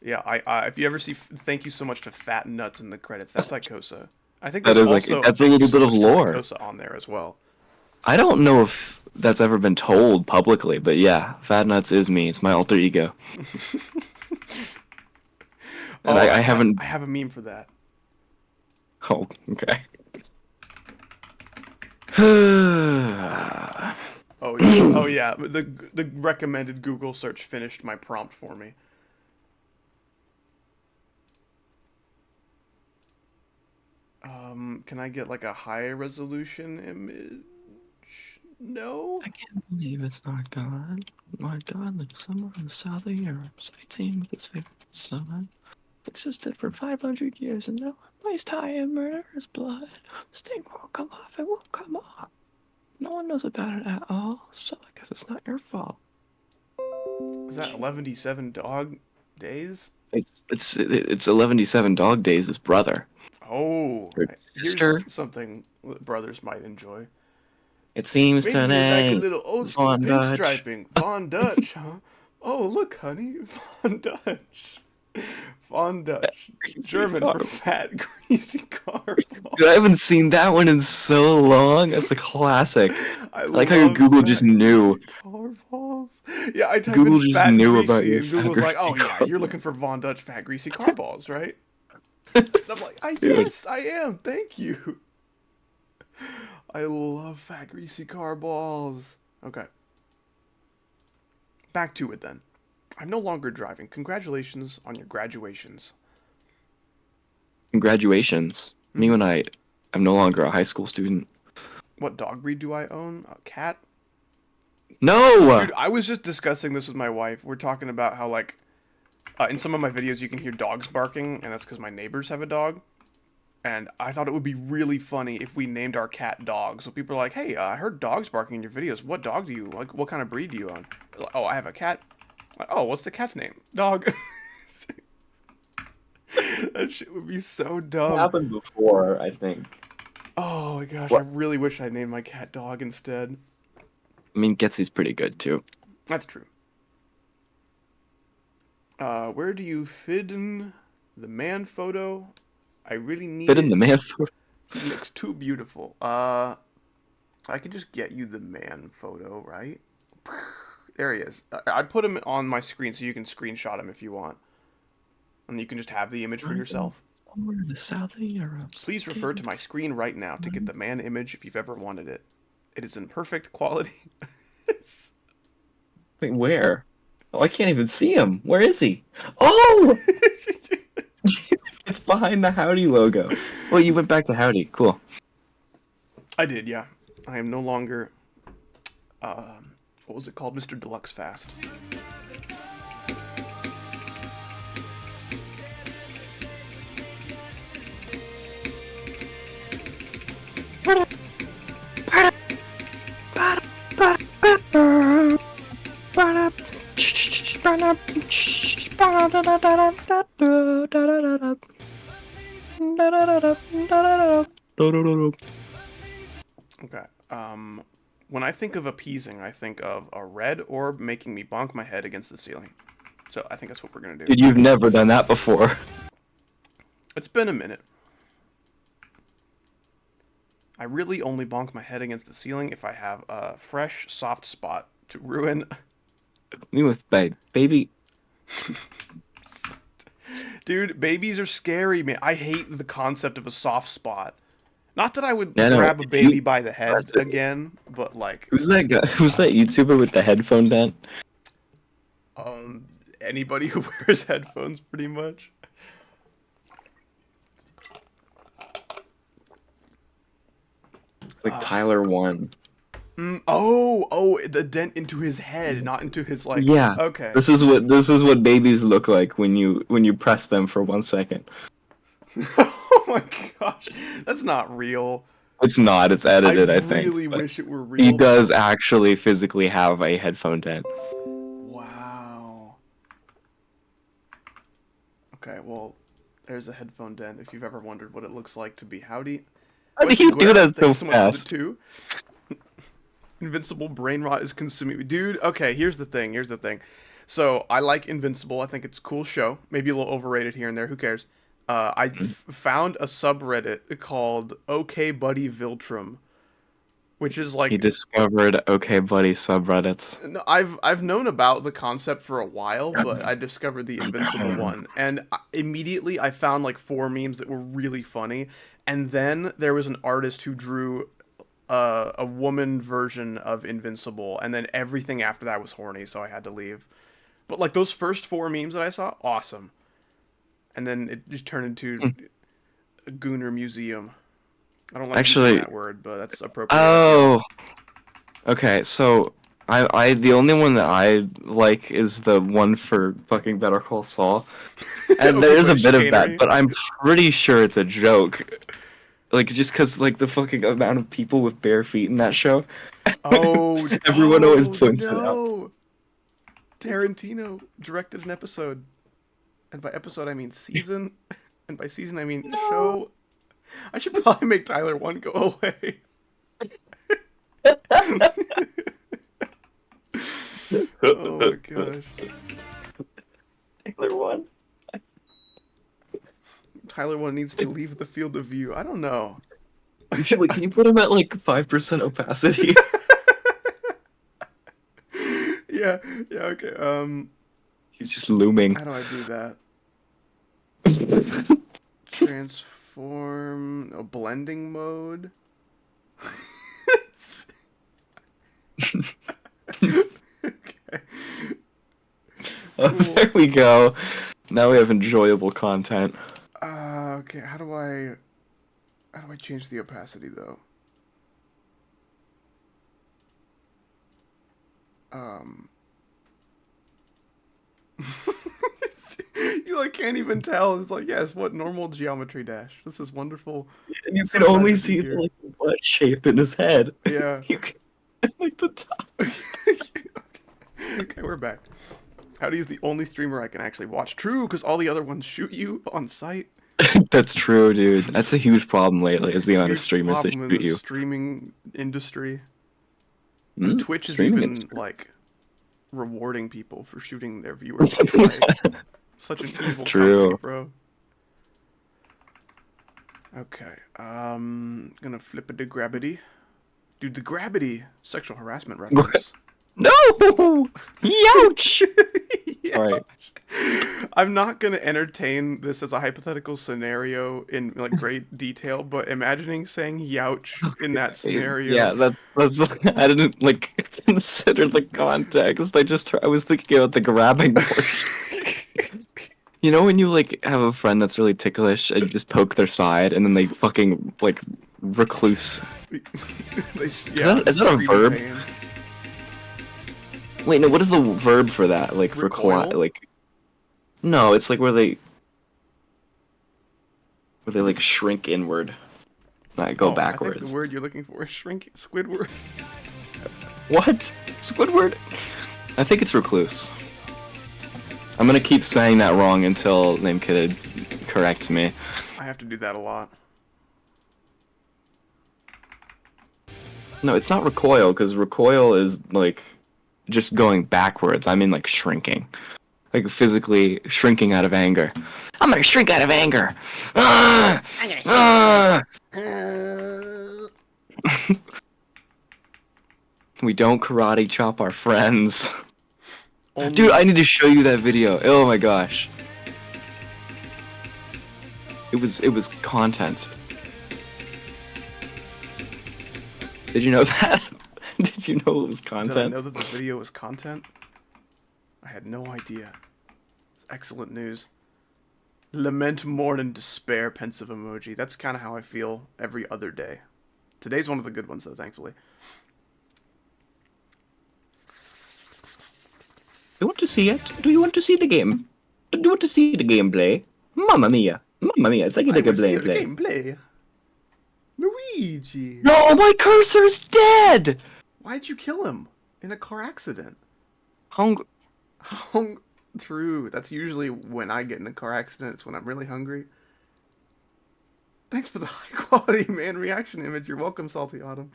Yeah, I if you ever see thank you so much to Fat Nuts in the credits, that's Icosa. I think
That
there's
is like
also
that's a
thank you
little
so
bit of
much to
lore.
Icosa on there as well.
I don't know if that's ever been told publicly, but yeah, Fat Nuts is me. It's my alter ego. And I haven't.
I have a meme for that.
Oh, okay.
Oh yeah, oh yeah. The recommended Google search finished my prompt for me. Can I get like a high resolution image? No.
I can't believe it's not God. My God lives somewhere in the south of Europe, sightseeing with his favorite son. Existed for 500 years and now placed high in murderous blood. Sting won't come off, it won't come off. No one knows about it at all, so I guess it's not your fault.
Is that 11 dog days?
It's 11 Dog Days' his brother.
Oh,
Her
here's
sister.
something that brothers might enjoy.
It seems
Maybe you
today.
like a little old school
Von Dutch.
pinstriping. Von Dutch, huh? Oh, look, honey. Von Dutch. Von Dutch. German for fat, greasy car balls.
Dude, I haven't seen that one in so long. It's a classic.
I
like how your
love
Google
fat,
just knew.
greasy car balls. Yeah, I type
Google
in
just
fat,
knew
greasy,
about your
and
fat,
Google's like, oh,
greasy
yeah,
car
you're looking for Von Dutch fat, greasy car balls, right? And I'm like,
Dude.
yes, I am. Thank you. I love fat, greasy car balls. Okay. Back to it then. I'm no longer driving. Congratulations on your graduations.
Congratulations. Me when I'm no longer a high school student.
What dog breed do I own? A cat?
No!
Dude, I was just discussing this with my wife. We're talking about how, like, in some of my videos you can hear dogs barking, and that's because my neighbors have a dog. And I thought it would be really funny if we named our cat Dog. So people are like, hey, I heard dogs barking in your videos. What dog do you, like, what kind of breed do you own? Like, oh, I have a cat. Like, oh, what's the cat's name? Dog. That shit would be so
It
dumb.
happened before, I think.
Oh my gosh,
What?
I really wish I named my cat Dog instead.
I mean, Getsy's pretty good too.
That's true. Where do you fit in the man photo? I really need
Fit in
it.
the man photo.
He looks too beautiful. I could just get you the man photo, right? There he is. I put him on my screen so you can screenshot him if you want. And you can just have the image for yourself.
Somewhere in the south of Europe.
Please refer to my screen right now to get the man image if you've ever wanted it. It is in perfect quality.
Wait, where? Oh, I can't even see him. Where is he? Oh! It's behind the Howdy logo.
Well, you went back to Howdy. Cool.
I did, yeah. I am no longer, what was it called? Mr. Deluxe Fast. Okay. When I think of appeasing, I think of a red orb making me bonk my head against the ceiling. So I think that's what we're gonna do.
Dude, you've never done that before.
It's been a minute. I really only bonk my head against the ceiling if I have a fresh, soft spot to ruin.
Me with baby.
Dude, babies are scary, man. I hate the concept of a soft spot. Not that I would
Yeah, no,
grab a
if
baby
you-
by the head
That's it.
again, but like,
Who's that guy? Who's that YouTuber with the headphone dent?
anybody who wears headphones, pretty much.
It's like Tyler 1.
Oh, the dent into his head, not into his like.
Yeah.
Okay.
This is what babies look like when you press them for 1 second.
Oh my gosh, that's not real.
It's not. It's edited, I think.
really
but
wish it were real.
He does actually physically have a headphone dent.
Wow. Okay, well, there's a headphone dent. If you've ever wondered what it looks like to be Howdy.
How do you do that so
Thanks much for the
fast?
2. Invincible brain rot is consuming me. Dude, okay, here's the thing. So, I like Invincible. I think it's a cool show. Maybe a little overrated here and there. Who cares? I found a subreddit called OK Buddy Viltrum, which is like
He discovered OK Buddy subreddits.
no, I've known about the concept for a while, but I discovered the Invincible one, and immediately I found like 4 memes that were really funny, and then there was an artist who drew a woman version of Invincible, and then everything after that was horny, so I had to leave. But like those first 4 memes that I saw, awesome, and then it just turned into a Gooner museum. I don't like
Actually-
using that word, but that's appropriate.
Oh, Okay, so I the only one that I like is the one for fucking Better Call Saul, and there is a bit of that,
Chicanery.
but I'm pretty sure it's a joke. Like just because like the fucking amount of people with bare feet in that show,
Oh,
everyone always points it out.
no. Tarantino directed an episode. And by episode, I mean season. And by season, I mean show. I should probably make Tyler 1 go away. Oh my gosh.
Tyler 1.
Tyler 1 needs to leave the field of view. I don't know.
Wait, can you put him at like 5% opacity?
Yeah, okay.
He's just looming.
How do I do that? Transform. Oh, blending mode. Okay.
Oh, there we go. Now we have enjoyable content.
Okay. How do I change the opacity though? You like can't even tell. It's like, yes, what normal geometry dash. This is wonderful.
And you
So
can only
glad to be
see
here.
the like butt shape in his head.
Yeah.
You can, like the top.
Okay, we're back. Howdy is the only streamer I can actually watch. True, because all the other ones shoot you on sight.
That's true, dude. That's a huge problem lately. Is the amount of
Huge
streamers that
problem in
shoot
the
you.
streaming industry.
Mm,
Twitch is
streaming
even
industry.
like rewarding people for shooting their viewers on sight. Such an evil
True.
company, bro. Okay, gonna flip it to gravity. Dude, the gravity sexual harassment reference.
No! Youch!
Yeah.
Alright.
I'm not gonna entertain this as a hypothetical scenario in like great detail, but imagining saying "youch" in that scenario.
Yeah, that's I didn't like consider the context. I was thinking about the grabbing portion. You know when you like have a friend that's really ticklish and you just poke their side and then they fucking like recluse. Is that a
scream in
verb?
pain.
Wait, no, what is the verb for that? Like
Recoil?
like no, it's like where they like shrink inward. Not go
Oh, I
backwards.
think the word you're looking for is shrink. Squidward.
What? Squidward? I think it's recluse. I'm gonna keep saying that wrong until Namekid corrects me.
I have to do that a lot.
No, it's not recoil, because recoil is, like, just going backwards. I mean, like, shrinking. Like, physically shrinking out of anger. I'm gonna shrink out of anger! Ah!
I'm gonna
Ah! We don't karate chop our friends.
Only-
Dude, I need to show you that video. Oh my gosh. It was content. Did you know that? Did you know it was
Did I
content?
know that the video was content? I had no idea. It's excellent news. Lament, mourn, and despair, pensive emoji. That's kind of how I feel every other day. Today's one of the good ones, though, thankfully.
Do you want to see it? Do you want to see the game? Do you want to see the gameplay? Mamma mia! Mamma mia! It's like a
I will see
gameplay.
the gameplay. Luigi!
No, my cursor's dead!
Why'd you kill him? In a car accident.
Hung.
True. That's usually when I get in a car accident. It's when I'm really hungry. Thanks for the high quality man reaction image. You're welcome, Salty Autumn.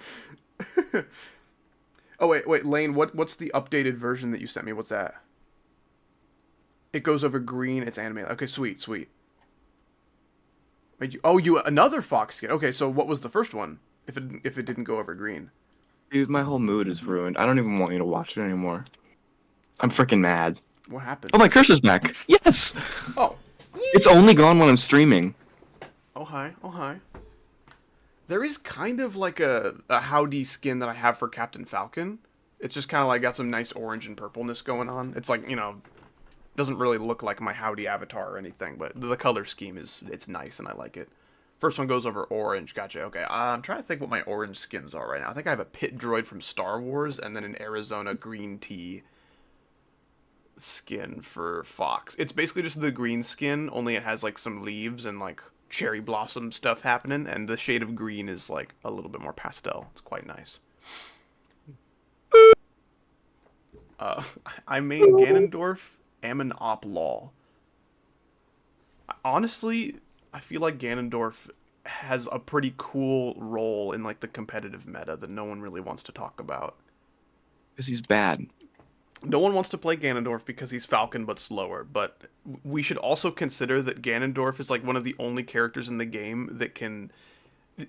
Oh wait, Lane. What's the updated version that you sent me? What's that? It goes over green. It's animated. Okay, sweet. You another fox skin. Okay, so what was the first one? If it didn't go over green.
Dude, my whole mood is ruined. I don't even want you to watch it anymore. I'm freaking mad.
What happened?
Oh, my cursor's back. Yes!
Oh.
It's only gone when I'm streaming.
Oh hi. There is kind of like a howdy skin that I have for Captain Falcon. It's just kind of like got some nice orange and purpleness going on. It's like, doesn't really look like my howdy avatar or anything, but the color scheme it's nice and I like it. First one goes over orange. Gotcha. Okay. I'm trying to think what my orange skins are right now. I think I have a pit droid from Star Wars and then an Arizona green tea skin for Fox. It's basically just the green skin, only it has like some leaves and like cherry blossom stuff happening, and the shade of green is like a little bit more pastel. It's quite nice. I main Ganondorf, Ammon Op Law. Honestly, I feel like Ganondorf has a pretty cool role in like the competitive meta that no one really wants to talk about.
Because he's bad.
No one wants to play Ganondorf because he's Falcon but slower, but we should also consider that Ganondorf is like one of the only characters in the game that can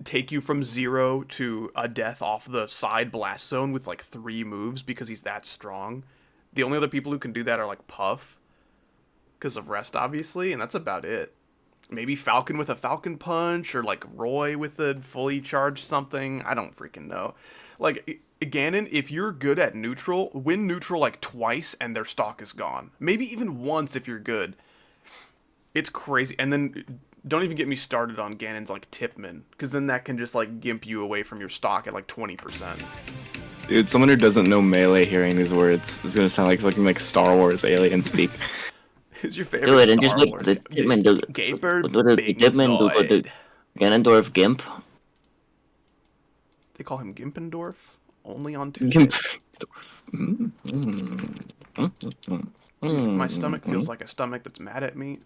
take you from 0 to a death off the side blast zone with like 3 moves because he's that strong. The only other people who can do that are like Puff, because of rest obviously, and that's about it. Maybe Falcon with a Falcon Punch, or like Roy with a fully charged something. I don't freaking know. Like, Ganon, if you're good at neutral, win neutral like twice and their stock is gone. Maybe even once if you're good. It's crazy. And then don't even get me started on Ganon's like Tipman, because then that can just like gimp you away from your stock at like 20%.
Dude, someone who doesn't know melee hearing these words is gonna sound like fucking like Star Wars alien speak.
Who's your favorite
Do it and
Star
just
Wars?
look at the Tipman do
Gaper
the
Big
Tipman do the
Zoid.
Ganondorf Gimp.
They call him Gimpendorf? Only on Tuesday.
Gimp.
My stomach feels like a stomach that's mad at me.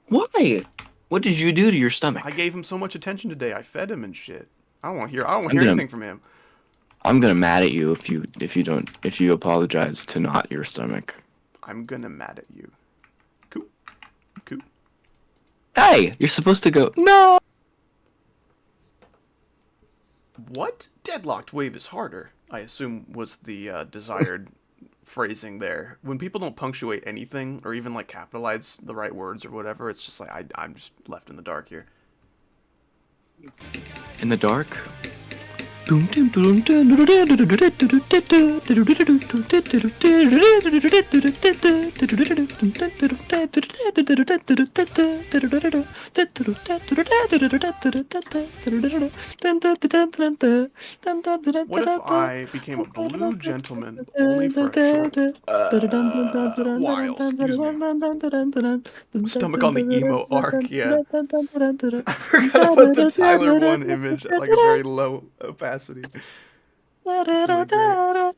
Why? What did you do to your stomach?
I gave him so much attention today. I fed him and shit. I don't want to hear
gonna-
anything from him.
I'm gonna mad at you if you apologize to not your stomach.
I'm gonna mad at you. Cool. Cool.
Hey, you're supposed to go no.
What? Deadlocked wave is harder, I assume was the desired phrasing there. When people don't punctuate anything or even like capitalize the right words or whatever, it's just like I'm just left in the dark here.
In the dark.
What if I became a blue gentleman only for a short while? Excuse me. Stomach on the emo arc, yeah. I forgot to put the Tyler 1 image at like a very low opacity. That's really great.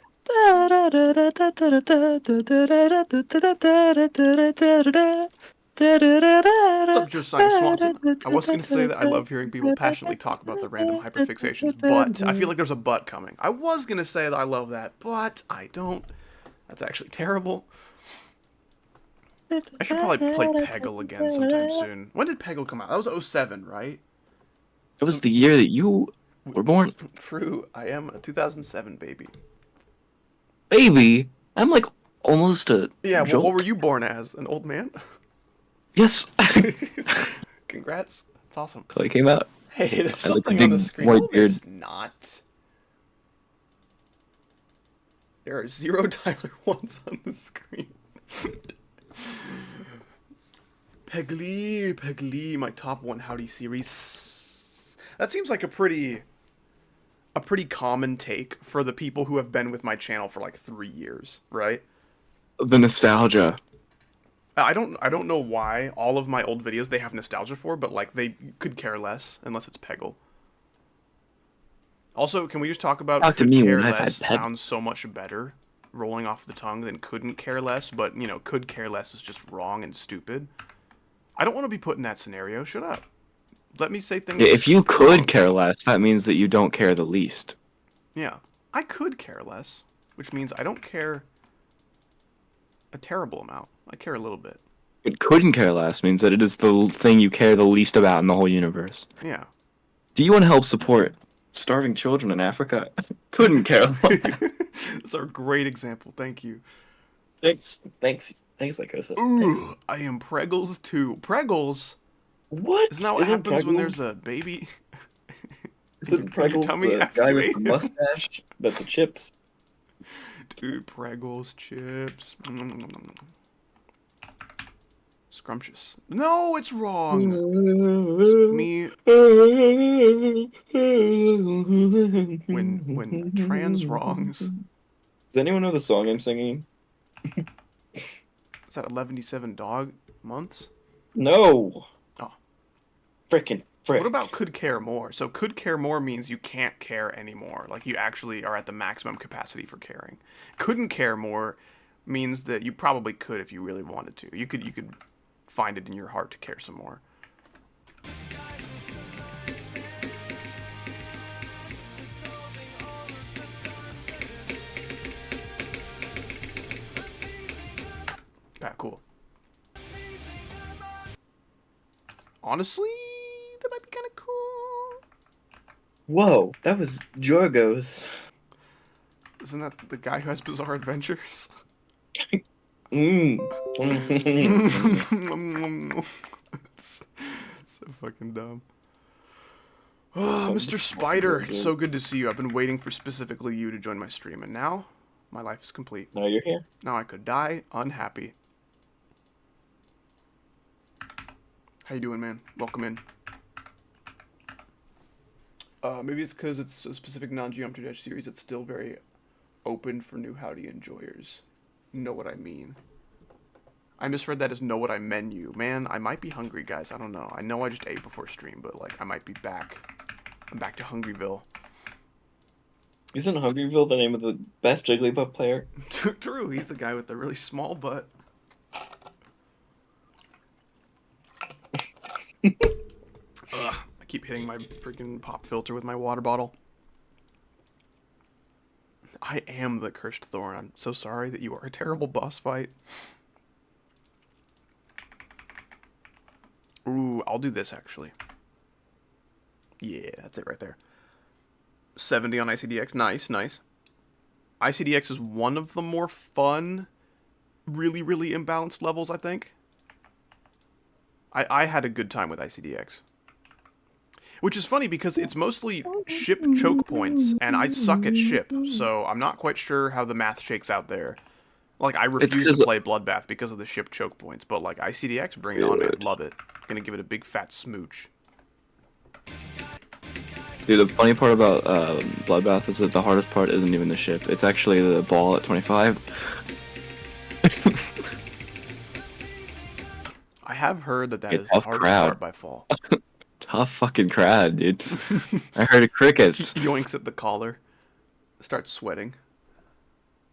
What's up, Josiah Swanson? I was going to say that I love hearing people passionately talk about their random hyperfixations, but I feel like there's a but coming. I was going to say that I love that, but I don't. That's actually terrible. I should probably play Peggle again sometime soon. When did Peggle come out? That was 07, right?
It was the year that you were born.
True, I am a 2007 baby.
Baby, I'm like almost a
Yeah, well,
jolt.
what were you born as? An old man?
Yes.
Congrats. That's awesome.
Clay came out.
Hey, there's
I like the
something on the
big
screen.
white
No,
beard.
there's not. There are 0 Tyler 1s on the screen. Pegly, my top 1 Howdy series. That seems like a pretty common take for the people who have been with my channel for like 3 years, right?
The nostalgia.
I don't know why all of my old videos they have nostalgia for, but like they could care less unless it's Peggle. Also, can we just talk about
Talk to
could
me
care
when I've
less
had Peg-
sounds so much better rolling off the tongue than couldn't care less, but you know, could care less is just wrong and stupid. I don't want to be put in that scenario. Shut up. Let me say things.
Yeah, if you
wrong.
could care less, that means that you don't care the least.
Yeah, I could care less, which means I don't care a terrible amount. I care a little bit.
It couldn't care less means that it is the thing you care the least about in the whole universe.
Yeah.
Do you want to help support starving children in Africa? Couldn't care less.
That's a great example. Thank you.
Thanks, Lycosa.
Ooh, I am Preggles too. Preggles?
What?
Isn't that what happens when there's a baby?
Isn't
your
Preggles
tummy
the
after
guy with
you?
the mustache? That's the chips.
Dude, Preggles, chips. Scrumptious. No, it's wrong. Me when trans wrongs.
Does anyone know the song I'm singing?
Is that 11 dog months?
No.
Oh.
Frickin' frick.
What about could care more? So could care more means you can't care anymore. Like you actually are at the maximum capacity for caring. Couldn't care more means that you probably could if you really wanted to. You could find it in your heart to care some more. Okay, cool. Honestly, that might be kind of cool.
Whoa, that was Jorgo's.
Isn't that the guy who has bizarre adventures?
Mm.
So fucking dumb. Oh, Mr. Spider, it's so good to see you. I've been waiting for specifically you to join my stream, and now my life is complete.
Now you're here.
Now I could die unhappy. How you doing, man? Welcome in. Maybe it's because it's a specific non-Geometry Dash series. It's still very open for new howdy enjoyers. Know what I mean? I misread that as know what I menu. Man, I might be hungry, guys. I don't know. I know I just ate before stream, but like I might be back. I'm back to Hungryville.
Isn't Hungryville the name of the best Jigglypuff player?
True, he's the guy with the really small butt. Ugh, I keep hitting my freaking pop filter with my water bottle. I am the cursed thorn. I'm so sorry that you are a terrible boss fight. Ooh, I'll do this actually. Yeah, that's it right there. 70 on ICDX. Nice, nice. ICDX is one of the more fun, really, really imbalanced levels, I think. I had a good time with ICDX. Which is funny because it's mostly ship choke points, and I suck at ship, so I'm not quite sure how the math shakes out there. Like, I refuse to play Bloodbath because of the ship choke points, but like, ICDX, bring it on, man. Love it. Gonna give it a big fat smooch.
Dude, the funny part about Bloodbath is that the hardest part isn't even the ship. It's actually the ball at 25.
I have heard that
It's
is the
tough
hardest
crowd.
part by fall.
Tough fucking crowd, dude. I heard of crickets.
Yoinks at the collar. Starts sweating.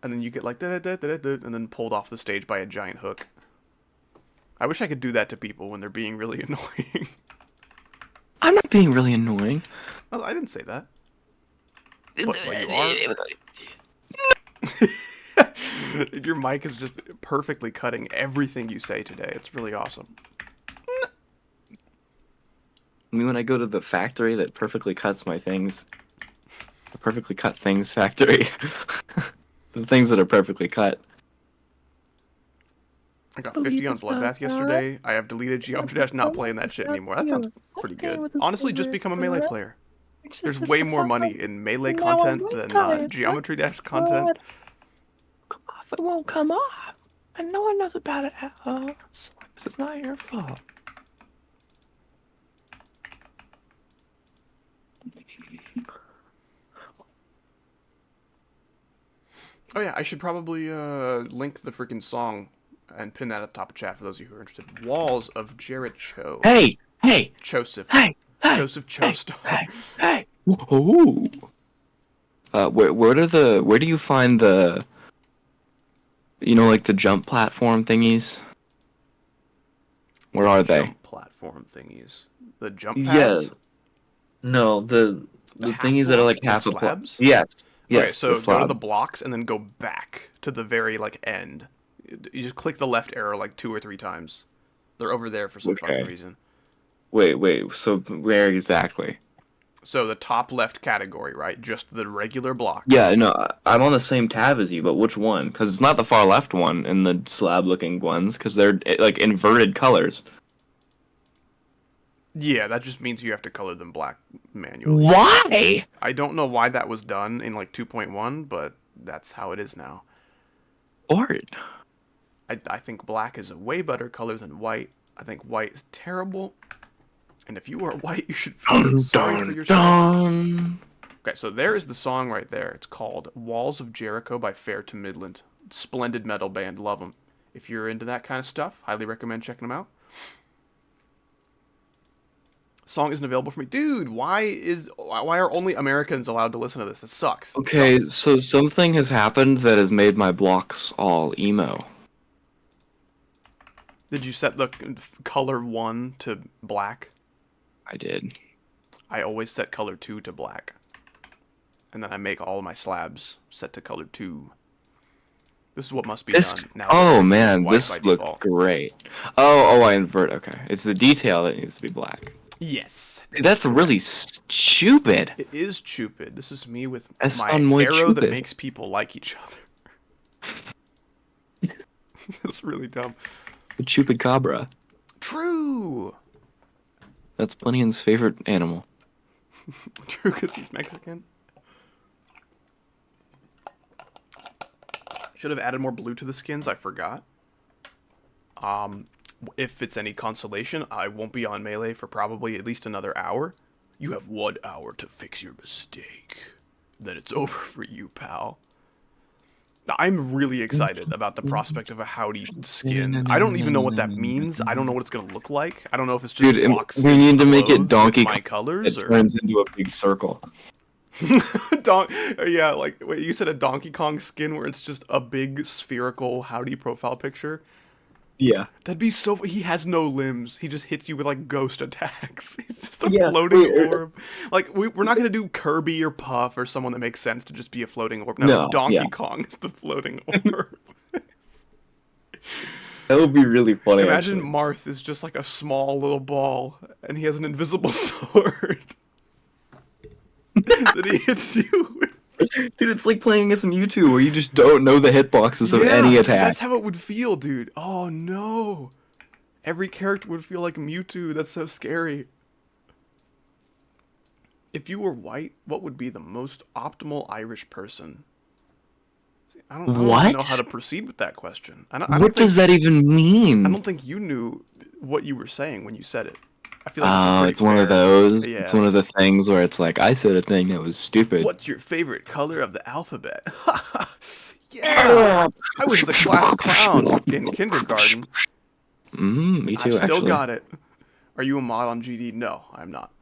And then you get like, da-da-da-da-da, and then pulled off the stage by a giant hook. I wish I could do that to people when they're being really annoying.
I'm not being really annoying.
Well, I didn't say that. But you are. Your mic is just perfectly cutting everything you say today. It's really awesome.
I mean, when I go to the factory that perfectly cuts my things, the perfectly cut things factory, the things that are perfectly cut.
I got 50 on Bloodbath yesterday. I have deleted Geometry Dash, not playing that shit anymore. That sounds pretty good. Honestly, just become a Melee player. There's way more money in Melee content than Geometry Dash content.
It won't come off. And no one knows about it at all. So it's not your fault.
Oh yeah, I should probably link the freaking song and pin that at the top of chat for those of you who are interested. Walls of Jericho.
Hey!
Joseph.
Hey!
Joseph Chostar.
Hey! Whoa! Where do you find the, you know, like the jump platform thingies? Where are they?
Jump platform thingies. The jump pads?
Yeah. No, the thingies that are like half a
slabs?
Yes. Yes.
Okay, so go to the blocks and then go back to the very like end. You just click the left arrow like 2 or 3 times. They're over there for some fucking reason.
Wait. So where exactly?
So the top left category, right? Just the regular block.
Yeah, no, I'm on the same tab as you, but which one? Because it's not the far left one and the slab-looking ones, because they're like inverted colors.
Yeah, that just means you have to color them black manually.
Why?
I don't know why that was done in like 2.1, but that's how it is now.
Art.
I think black is a way better color than white. I think white is terrible. And if you are white, you should feel sorry for yourself.
Dun.
Okay, so there is the song right there. It's called Walls of Jericho by Fair to Midland. Splendid metal band. Love them. If you're into that kind of stuff, highly recommend checking them out. Song isn't available for me. Dude, why are only Americans allowed to listen to this? It sucks. It
Okay,
sucks.
so something has happened that has made my blocks all emo.
Did you set the color 1 to black?
I did.
I always set color 2 to black. And then I make all of my slabs set to color 2. This is what must be
This.
done. Now
Oh
everything's
man,
white
this
by
looked
default.
great. Oh, I invert. Okay, it's the detail that needs to be black.
Yes.
That's really stupid.
It is stupid. This is me with
Es
my
son muy
arrow that
stupid.
makes people like each other. That's really dumb.
The chupacabra.
True.
That's Bunyan's favorite animal.
True, because he's Mexican. Should have added more blue to the skins. I forgot. If it's any consolation, I won't be on Melee for probably at least another hour. You have 1 hour to fix your mistake. Then it's over for you, pal. Now, I'm really excited about the prospect of a howdy skin. I don't even know what that means. I don't know what it's gonna look like. I don't know if it's just
Dude,
foxes
we need to make it
clothes
Donkey
with my
Kong.
colors,
It
or
turns into a big circle.
yeah, like wait, you said a Donkey Kong skin where it's just a big spherical howdy profile picture.
Yeah.
That'd be so. He has no limbs. He just hits you with like ghost attacks. He's just a
Yeah,
floating
wait,
orb. Like we're not gonna do Kirby or Puff or someone that makes sense to just be a floating orb. No,
No,
Donkey
yeah.
Kong is the floating orb.
That would be really funny.
Imagine
actually.
Marth is just like a small little ball, and he has an invisible sword that he hits you with.
Dude, it's like playing against Mewtwo where you just don't know the hitboxes of any attack.
That's how it would feel, dude. Oh no. Every character would feel like Mewtwo. That's so scary. If you were white, what would be the most optimal Irish person? I don't even
What?
know how to proceed with that question. I don't
What does that even mean?
I don't think you knew what you were saying when you said it. I feel like
Oh,
pretty
it's one of
fair.
those.
Yeah.
It's one of the things where it's like I said a thing that was stupid.
What's your favorite color of the alphabet? Yeah, I was the class clown in kindergarten.
Me
I
too.
still
Actually,
got it. Are you a mod on GD? No, I'm not.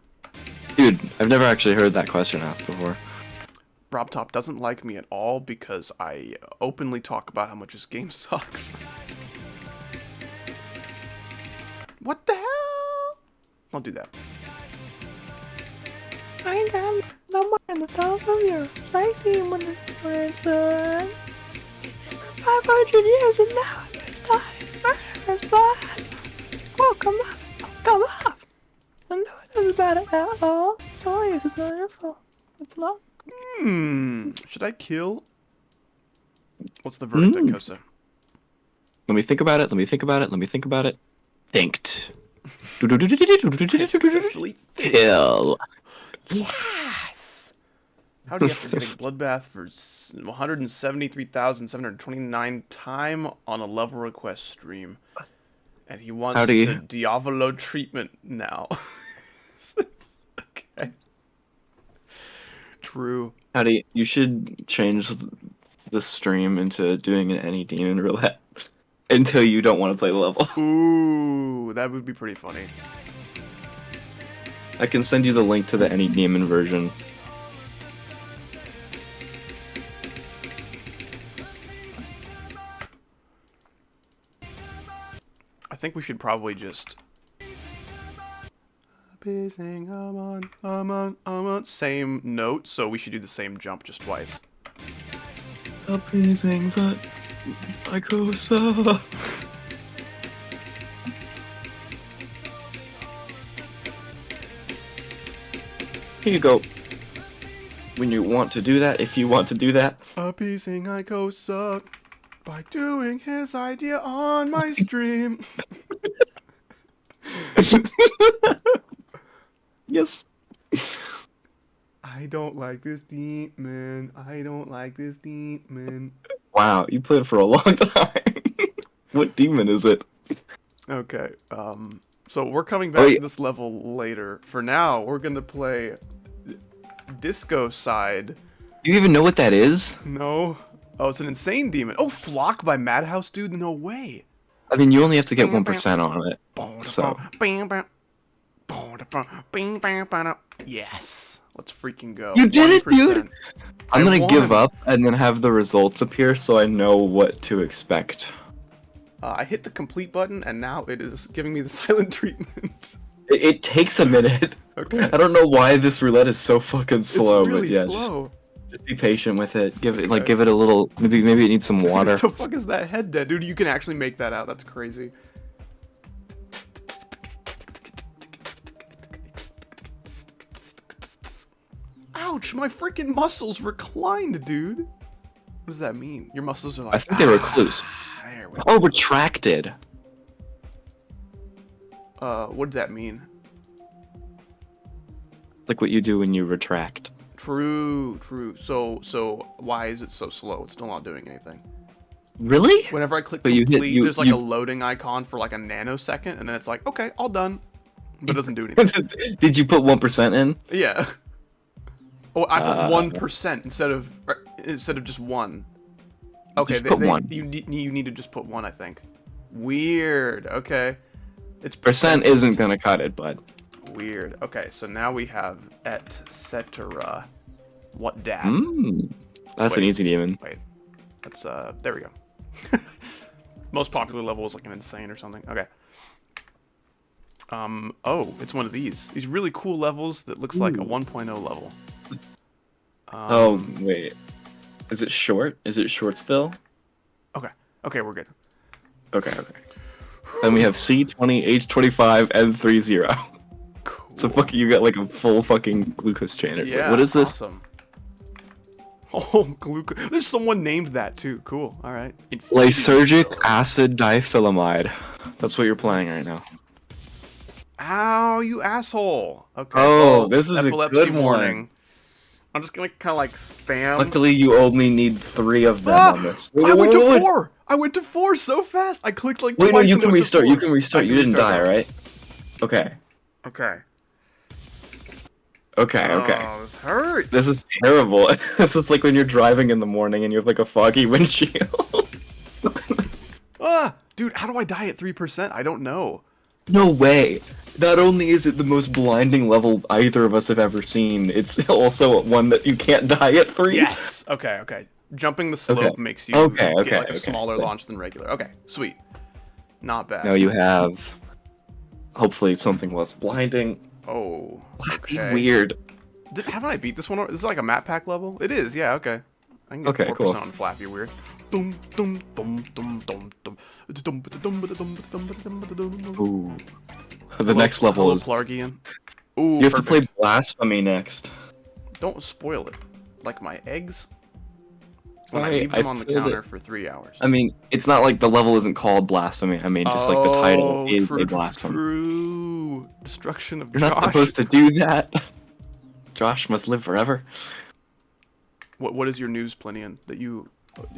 dude, I've never actually heard that question asked before.
Robtop doesn't like me at all because I openly talk about how much his game sucks. What the hell? Don't do that.
I got the one on the top of your sightseeing when it's done. 500 years and now it's time. Murder's blood. Well, come on. Come on. I know it isn't bad at all. Sorry, it's not your fault. It's not.
Should I kill? What's the verdict at Kosa?
Let me think about it. Let me think about it. Let me think about it. Thinked.
Successfully
Kill.
Yes! How do you after getting Bloodbath for 173,729 time on a level request stream? And he wants
Howdy.
to Diavolo treatment now. Okay. True.
Howdy, you should change the stream into doing an any demon roulette until you don't want to play the level.
Ooh, that would be pretty funny.
I can send you the link to the any demon version.
I think we should probably just... Same note, so we should do the same jump just twice.
Amazing, but I go so. Here you go. When you want to do that, if you want to do that.
Appeasing Ikosa by doing his idea on my stream.
Yes.
I don't like this demon. I don't like this demon.
Wow, you played for a long time.
What demon is it?
Okay. So we're coming back to this level later. For now, we're gonna play Disco Side.
You even know what that is?
No. Oh, it's an insane demon. Oh, Flock by Madhouse, dude. No way.
I mean, you only have to get 1% on it. So.
Yes. Let's freaking go.
You did it, dude!
1%.
I'm gonna give
won.
up and then have the results appear so I know what to expect.
I hit the complete button, and now it is giving me the silent treatment.
It takes a minute.
Okay.
I don't know why this roulette is so fucking slow,
it's really
but yeah,
slow.
just be patient with it. Give it give it a little. Maybe it needs some water.
What the fuck is that head dead? Dude, you can actually make that out. That's crazy. Ouch, my freaking muscles reclined, dude. What does that mean? Your muscles are like...
I think they were close.
There we go.
Oh, retracted.
What does that mean?
Like what you do when you retract.
True, true. So why is it so slow? It's still not doing anything.
Really?
Whenever I click
But you hit-
complete,
you-
there's like
you-
a loading icon for like a nanosecond, and then it's like, okay, all done. But it doesn't do anything.
Did you put 1% in?
Yeah. Oh, I put 1% instead of just 1. Okay,
Just put 1.
You need to just put 1, I think. Weird. Okay. It's
Percent isn't gonna cut it, but
weird. Okay, so now we have et cetera. What dat?
That's an
Wait.
easy demon.
Wait. That's there we go. Most popular level is like an insane or something. Okay. Oh, it's one of these really cool levels that looks like a 1.0 level.
Oh wait, is it short? Is it Shortsville?
Okay, we're good.
Okay.
Then we have C20, H25, N30.
Cool.
So fuck, you got like a full fucking glucose chain.
Yeah.
What is this?
Awesome. Oh, glucose. There's someone named that too. Cool. All right.
Lysergic acid diphthalamide. That's what you're playing right now.
Ow, you asshole. Okay.
Oh, this is a
epilepsy
good one.
warning. I'm just gonna kind of like spam.
Luckily, you only need 3 of them on this.
I went to
wait.
4. I went to 4 so fast. I clicked like
Wait,
twice.
no, you
and
can
went to
restart.
4.
You can restart.
I
You didn't die,
restart
right? Okay.
Okay.
Okay.
Oh, this hurts.
This is terrible. This is like when you're driving in the morning and you have like a foggy windshield.
Dude, how do I die at 3%? I don't know.
No way. Not only is it the most blinding level either of us have ever seen, it's also one that you can't die at 3.
Yes. Okay. Jumping the slope makes you
Okay,
get like a smaller launch than regular. Okay, sweet. Not bad.
Now you have, hopefully, something less blinding.
Oh,
That'd be
okay.
weird.
Haven't I beat this one? This is like a map pack level? It is, yeah, okay. I can get
Okay,
4%
cool.
on Flappy Weird. Dum, dum, dum, dum, dum, dum.
Ooh. The next level
Hello,
is.
Plargian. Ooh,
You have to play
perfect.
Blasphemy next.
Don't spoil it. Like my eggs? When I
Sorry,
leave them on the
spoiled
counter
it.
for 3 hours.
I mean, it's not like the level isn't called Blasphemy. I mean, just like the title is
true,
a blasphemy.
True. Destruction of
You're
Josh.
not supposed to do that. Josh must live forever.
What is your news, Plinian, that you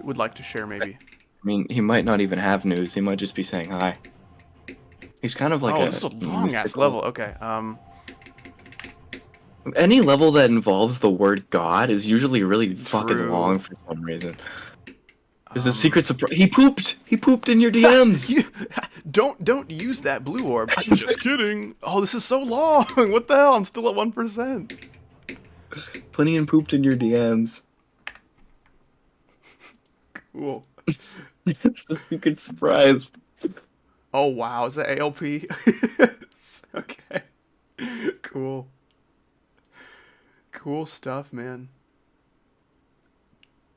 would like to share, maybe?
I mean, he might not even have news. He might just be saying hi. He's kind of like
This is a long-ass
mystical-
level. Okay,
Any level that involves the word God is usually really fucking
True.
long for some reason. There's a secret surprise. He pooped! He pooped in your DMs!
You, don't use that blue orb. Just kidding. Oh, this is so long. What the hell? I'm still at 1%.
Plinian pooped in your DMs.
Cool.
It's a secret surprise.
Oh wow, is that ALP? Okay. Cool. Cool stuff, man.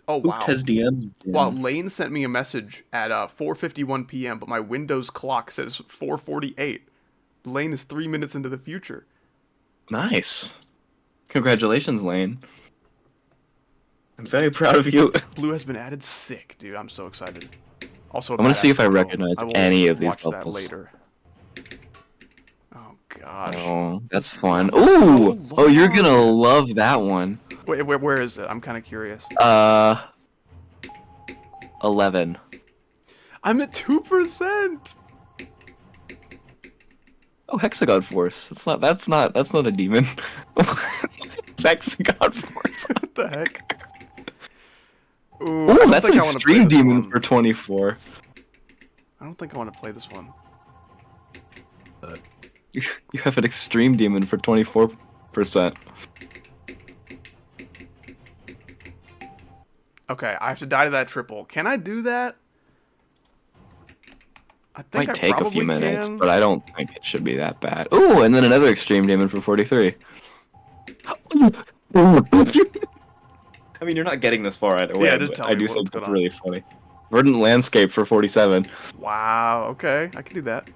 Oh wow.
Pooped has DMs.
Wow, Lane sent me a message at 4:51 p.m., but my Windows clock says 4:48. Lane is 3 minutes into the future.
Nice. Congratulations, Lane. I'm very proud of you.
Blue has been added. Sick, dude. I'm so excited. Also,
I'm gonna see if I
badass photo.
recognize
will
any of these
watch that
levels.
later. Oh gosh.
Oh, that's fun.
So
Ooh! Oh, you're
long.
gonna love that one.
Wait, where is it? I'm kind of curious.
11.
I'm at 2%.
Oh, Hexagon Force. That's not a demon. It's Hexagon Force.
What the heck? Ooh, I
Ooh,
don't
that's
think
an
I wanna play
extreme
this
demon
one.
for 24.
I don't think I want to play this one.
You have an extreme demon for 24%.
Okay, I have to die to that triple. Can I do that? I think
Might
I
take a
probably
few minutes,
can.
but I don't think it should be that bad. Ooh, and then another extreme demon for 43.
I mean, you're not getting this far either way.
Yeah, just
but
tell
I
me
do
what's
think
going
that's
on.
really funny.
Verdant Landscape for 47.
Wow. Okay, I can do that.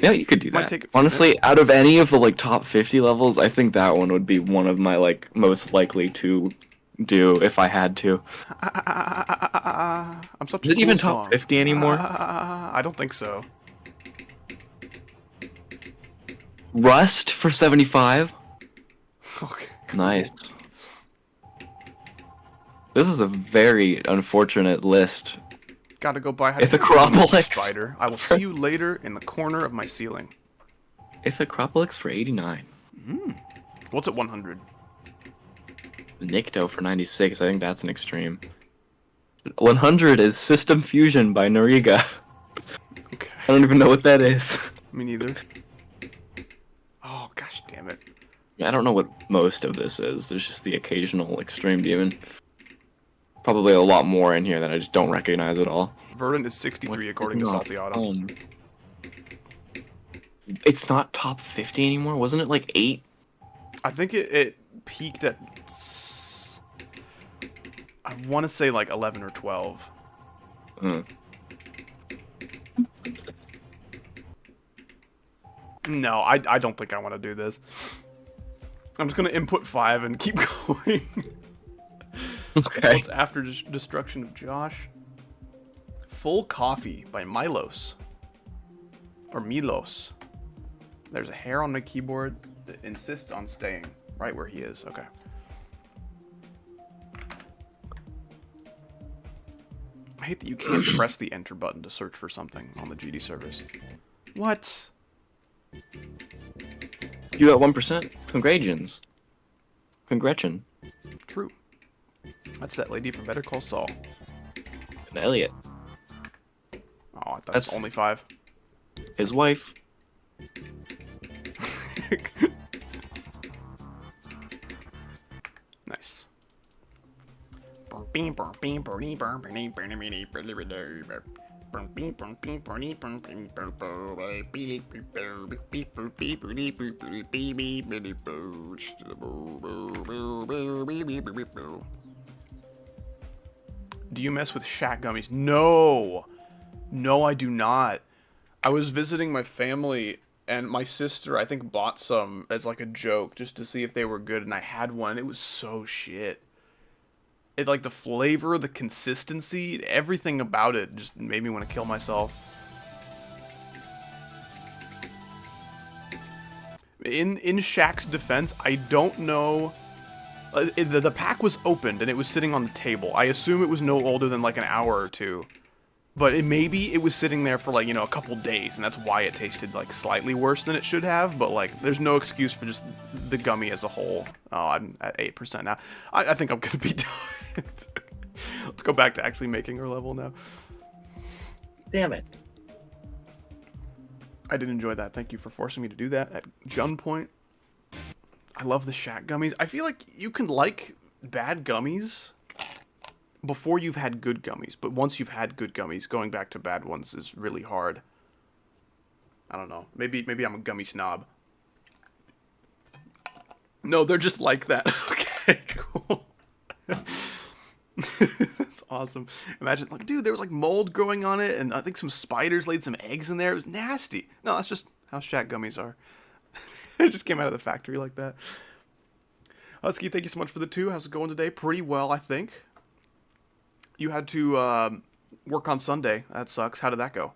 Yeah, you could do
Might
that.
take a few
Honestly,
minutes.
out of any of the like top 50 levels, I think that one would be one of my like most likely to do if I had to.
I'm such a
Is it
cool
even
song.
top 50 anymore?
I don't think so.
Rust for 75.
Okay.
Nice. This is a very unfortunate list.
Gotta go buy
It's Acropolis.
Spider. I will see you later in the corner of my ceiling.
It's Acropolis for 89.
What's at 100?
Nikto for 96. I think that's an extreme. 100 is System Fusion by Noriga.
Okay.
I don't even know what that is.
Me neither. Oh, gosh damn it.
I don't know what most of this is. There's just the occasional extreme demon. Probably a lot more in here that I just don't recognize at all.
Verdant is 63 according to Salty Auto.
It's not top 50 anymore. Wasn't it like 8?
I think it peaked at... I want to say like 11 or 12. No, I don't think I want to do this. I'm just going to input 5 and keep going.
Okay.
What's after Destruction of Josh? Full Coffee by Milos. Or Milos. There's a hair on my keyboard that insists on staying right where he is. Okay. I hate that you can't press the enter button to search for something on the GD service. What?
You got 1%. Congratulations. Congratulations.
True. That's that lady from Better Call Saul.
And Elliot.
Oh, I thought
That's-
it's only 5.
His wife.
Nice. Do you mess with Shaq gummies? No! No, I do not. I was visiting my family, and my sister, I think, bought some as like a joke just to see if they were good, and I had one. It was so shit. It, like, the flavor, the consistency, everything about it just made me want to kill myself. In Shaq's defense, I don't know... the pack was opened, and it was sitting on the table. I assume it was no older than, like, an hour or two. But maybe it was sitting there for, like, you know, a couple days, and that's why it tasted, like, slightly worse than it should have. But, like, there's no excuse for just the gummy as a whole. Oh, I'm at 8% now. I think I'm gonna be done. Let's go back to actually making our level now.
Damn it.
I did enjoy that. Thank you for forcing me to do that at gunpoint. I love the Shaq gummies. I feel like you can like bad gummies before you've had good gummies, but once you've had good gummies, going back to bad ones is really hard. I don't know. Maybe I'm a gummy snob. No, they're just like that. Okay, cool. That's awesome. Imagine, like, dude, there was like mold growing on it, and I think some spiders laid some eggs in there. It was nasty. No, that's just how Shaq gummies are. It just came out of the factory like that. Husky, thank you so much for the 2. How's it going today? Pretty well, I think. You had to work on Sunday. That sucks. How did that go?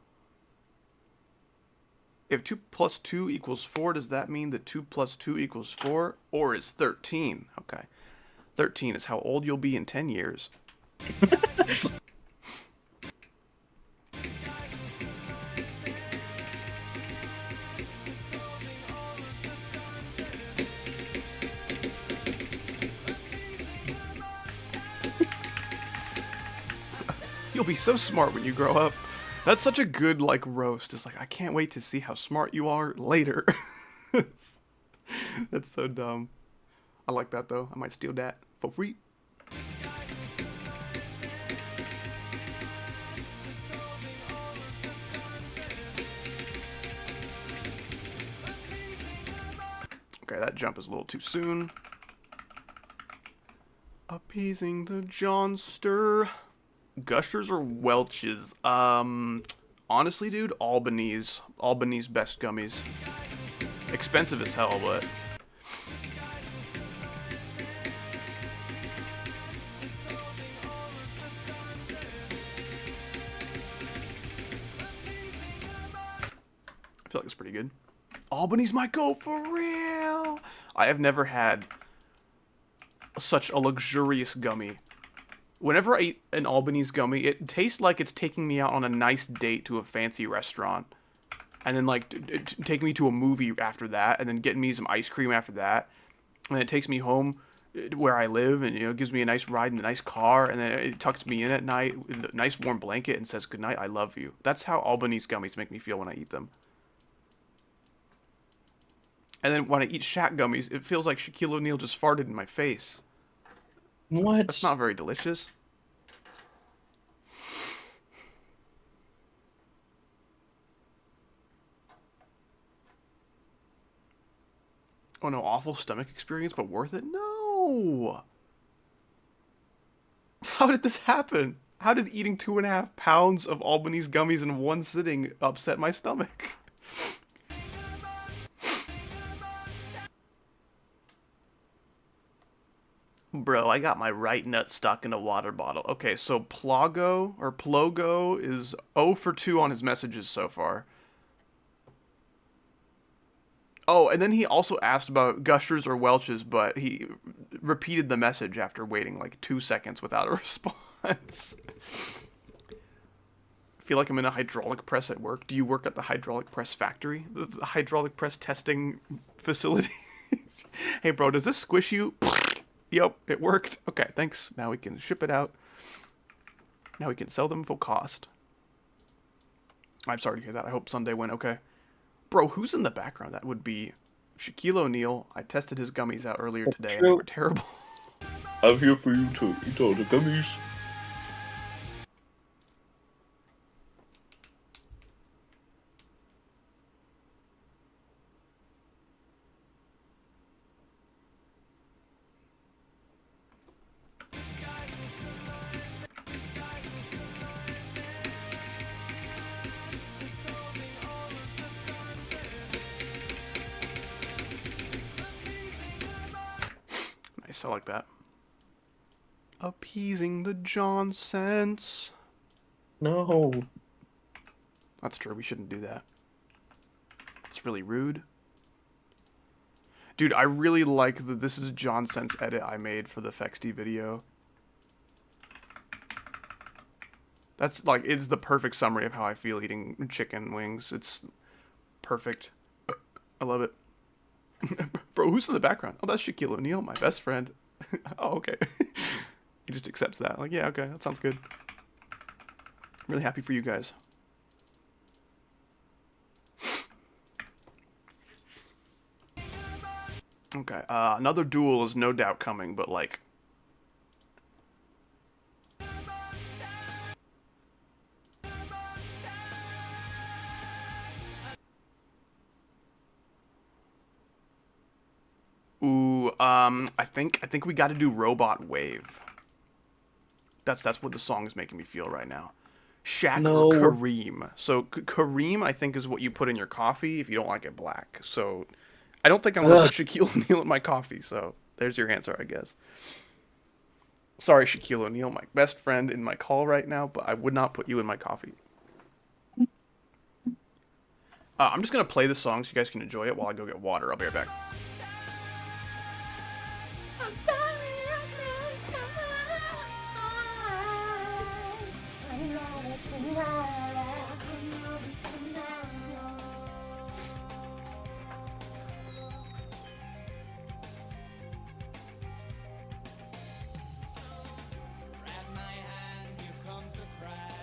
If 2 plus 2 equals 4, does that mean that 2 plus 2 equals 4? Or is 13? Okay. 13 is how old you'll be in 10 years. You'll be so smart when you grow up. That's such a good, like, roast. It's like, I can't wait to see how smart you are later. That's so dumb. I like that, though. I might steal that for free. Okay, that jump is a little too soon. Appeasing the Johnster. Gushers or Welch's? Honestly, dude, Albany's. Albany's best gummies. Expensive as hell, but... I feel like it's pretty good. Albany's my go for real! I have never had such a luxurious gummy. Whenever I eat an Albany's gummy, it tastes like it's taking me out on a nice date to a fancy restaurant. And then, like, taking me to a movie after that, and then getting me some ice cream after that. And it takes me home where I live, and, you know, gives me a nice ride in a nice car, and then it tucks me in at night with a nice warm blanket and says, "Good night, I love you." That's how Albany's gummies make me feel when I eat them. And then when I eat Shaq gummies, it feels like Shaquille O'Neal just farted in my face.
What?
That's not very delicious. Oh no, awful stomach experience, but worth it? No! How did this happen? How did eating 2.5 pounds of Albany's gummies in one sitting upset my stomach? Bro, I got my right nut stuck in a water bottle. Okay, so Plogo is 0 for 2 on his messages so far. Oh, and then he also asked about Gushers or Welch's, but he repeated the message after waiting like 2 seconds without a response. I feel like I'm in a hydraulic press at work. Do you work at the hydraulic press factory? The hydraulic press testing facility? Hey, bro, does this squish you? Yep, it worked. Okay, thanks. Now we can ship it out. Now we can sell them full cost. I'm sorry to hear that. I hope Sunday went okay. Bro, who's in the background? That would be Shaquille O'Neal. I tested his gummies out earlier today, and they were terrible.
I'm here for you to eat all the gummies.
I like that. Appeasing the Johnsons.
No.
That's true. We shouldn't do that. It's really rude. Dude, I really like the This Is Johnson's edit I made for the Fexty video. That's like, it's the perfect summary of how I feel eating chicken wings. It's perfect. I love it. Bro, who's in the background? Oh, that's Shaquille O'Neal, my best friend. Oh, okay. He just accepts that. Like, yeah, okay, that sounds good. I'm really happy for you guys. Okay, another duel is no doubt coming, but like... Ooh, I think we got to do Robot Wave. That's what the song is making me feel right now. Shaq or Kareem. So Kareem, I think, is what you put in your coffee if you don't like it black. So I don't think I'm gonna put Shaquille O'Neal in my coffee. So there's your answer, I guess. Sorry, Shaquille O'Neal, my best friend in my call right now, but I would not put you in my coffee. I'm just gonna play the song so you guys can enjoy it while I go get water. I'll be right back.
Grab my hand, here comes the crash.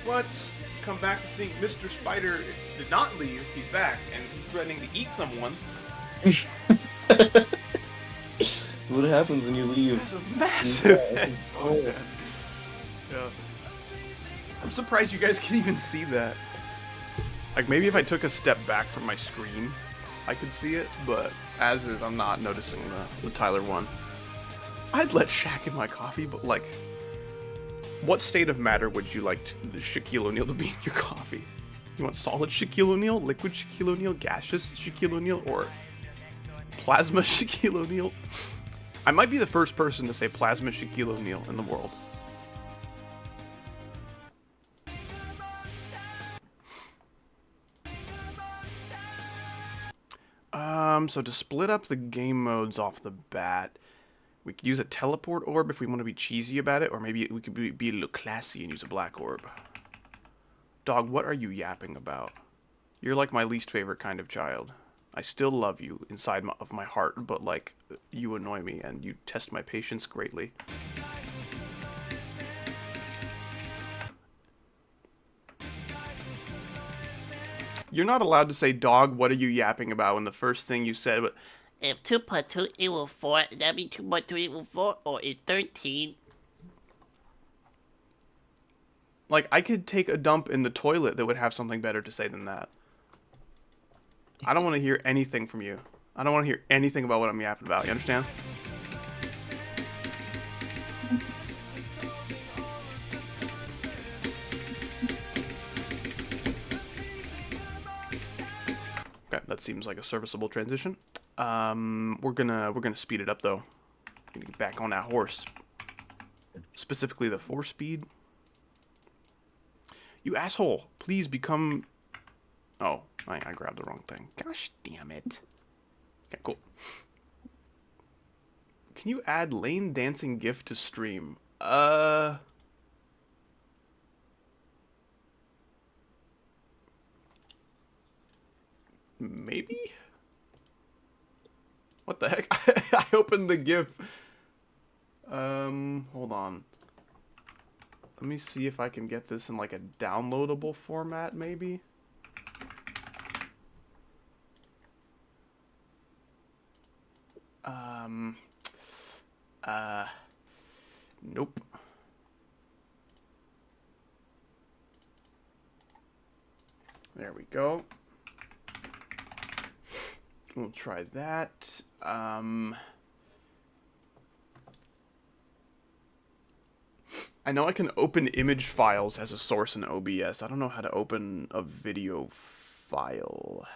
What? Come back to seeing Mr. Spider did not leave. He's back, and he's threatening to eat someone.
What happens when you leave?
That's a massive head. Oh, man. Yeah. I'm surprised you guys can even see that. Like, maybe if I took a step back from my screen, I could see it, but as is, I'm not noticing the Tyler one. I'd let Shaq in my coffee, but, like, what state of matter would you like Shaquille O'Neal to be in your coffee? You want solid Shaquille O'Neal, liquid Shaquille O'Neal, gaseous Shaquille O'Neal, or plasma Shaquille O'Neal? I might be the first person to say plasma Shaquille O'Neal in the world. So to split up the game modes off the bat, we could use a teleport orb if we want to be cheesy about it, or maybe we could be a little classy and use a black orb. Dog, what are you yapping about? You're like my least favorite kind of child. I still love you inside of my heart, but, like, you annoy me and you test my patience greatly. You're not allowed to say, dog, what are you yapping about, when the first thing you said was,
if 2 plus 2 equals 4, that means 2 plus 2 equals 4, or is 13.
like, I could take a dump in the toilet that would have something better to say than that. I don't want to hear anything from you. I don't want to hear anything about what I'm yapping about, you understand? Okay, that seems like a serviceable transition. We're gonna speed it up though. Gonna get back on that horse. Specifically the 4-speed. You asshole! Please become. Oh, I grabbed the wrong thing. Gosh damn it. Okay, cool. Can you add lane dancing GIF to stream? Maybe? What the heck? I opened the GIF. Hold on. Let me see if I can get this in like a downloadable format, maybe. Nope. There we go. We'll try that. I know I can open image files as a source in OBS. I don't know how to open a video file.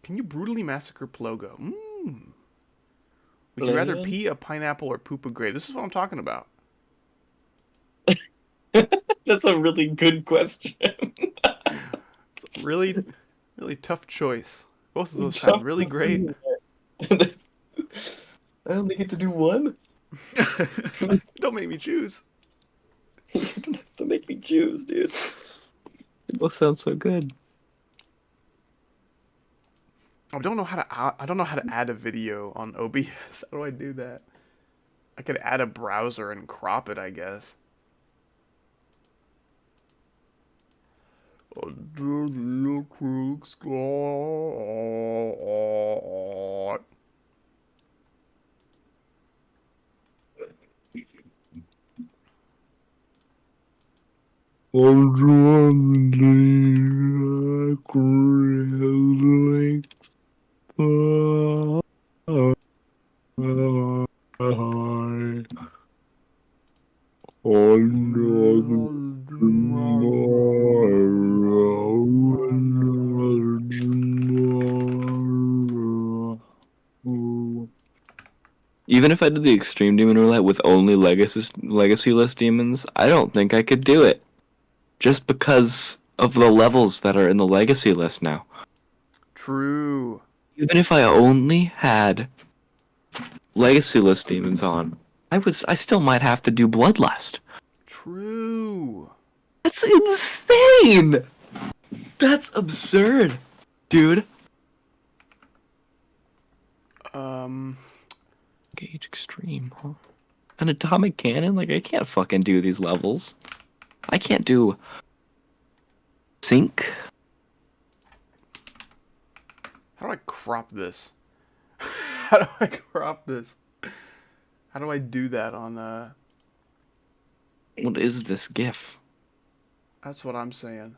Can you brutally massacre Plogo? Would you rather pee a pineapple or poop a grape? This is what I'm talking about.
That's a really good question.
It's a really, really tough choice. Both of those sound really great.
I only get to do one?
Don't make me choose.
You don't have to make me choose, dude.
They both sound so good.
I don't know how to add a video on OBS. How do I do that? I could add a browser and crop it, I guess. Under the acrylic sky. Under the acrylic
Even if I did the extreme demon roulette with only legacy list demons, I don't think I could do it. Just because of the levels that are in the legacy list now.
True.
Even if I only had Legacy List demons on, I still might have to do Bloodlust.
True.
That's insane! That's absurd, dude. Gauge Extreme, huh? An atomic cannon? Like, I can't fucking do these levels. I can't do sync.
How do I crop this? How do I crop this? How do I do that on
What is this GIF?
That's what I'm saying.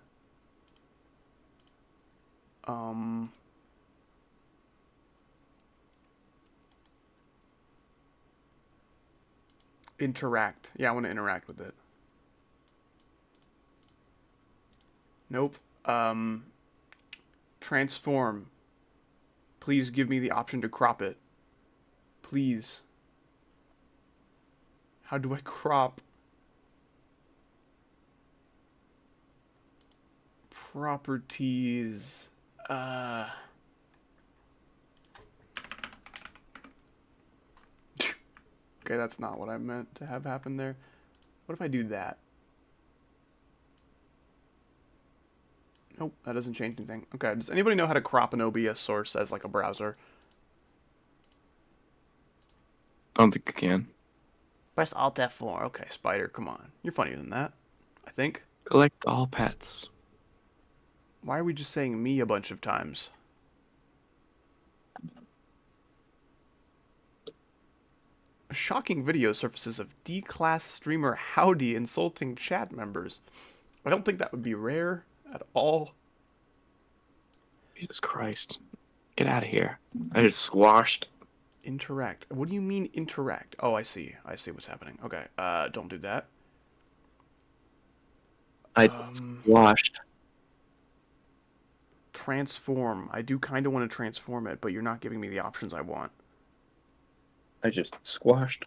Interact. Yeah, I want to interact with it. Nope. Transform. Please give me the option to crop it. Please. How do I crop? Properties. Okay, that's not what I meant to have happen there. What if I do that? Nope, that doesn't change anything. Okay, does anybody know how to crop an OBS source as like a browser?
I don't think I can.
Press Alt F4.
Okay, Spider, come on. You're funnier than that, I think.
Collect all pets.
Why are we just saying me a bunch of times? A shocking video surfaces of D-class streamer Howdy insulting chat members. I don't think that would be rare at all.
Jesus Christ. Get out of here. I just squashed.
Interact. What do you mean interact? Oh, I see. I see what's happening. Okay, don't do that.
I squashed.
Transform. I do kind of want to transform it, but you're not giving me the options I want.
I just squashed.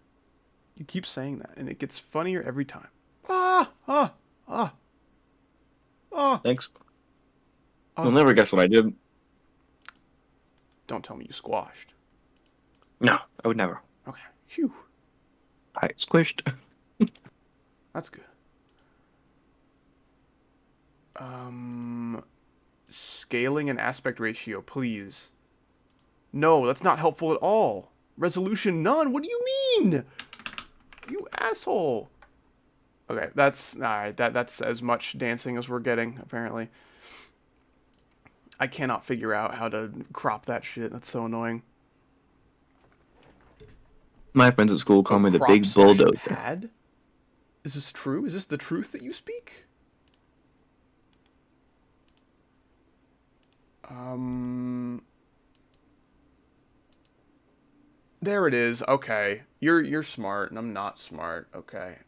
You keep saying that, and it gets funnier every time. Ah! Ah! Ah! Ah!
Thanks.
Ah.
You'll never guess what I did.
Don't tell me you squashed.
No, I would never.
Okay. Phew.
I squished.
That's good. Scaling and aspect ratio, please. No, that's not helpful at all. Resolution none? What do you mean? You asshole. Okay, that's alright. That's as much dancing as we're getting, apparently. I cannot figure out how to crop that shit. That's so annoying.
My friends at school call me the
Crop
big
slash
bulldozer.
pad? Is this true? Is this the truth that you speak? There it is. Okay. You're smart and I'm not smart. Okay.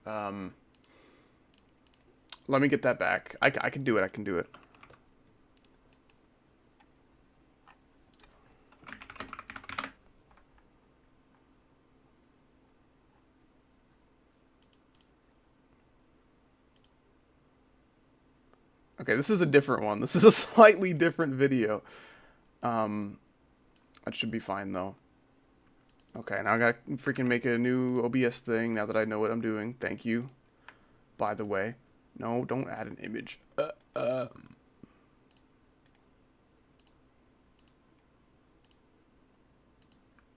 Let me get that back. I can do it. I can do it. Okay, this is a different one. This is a slightly different video. That should be fine, though. Okay, now I gotta freaking make a new OBS thing now that I know what I'm doing. Thank you. By the way. No, don't add an image.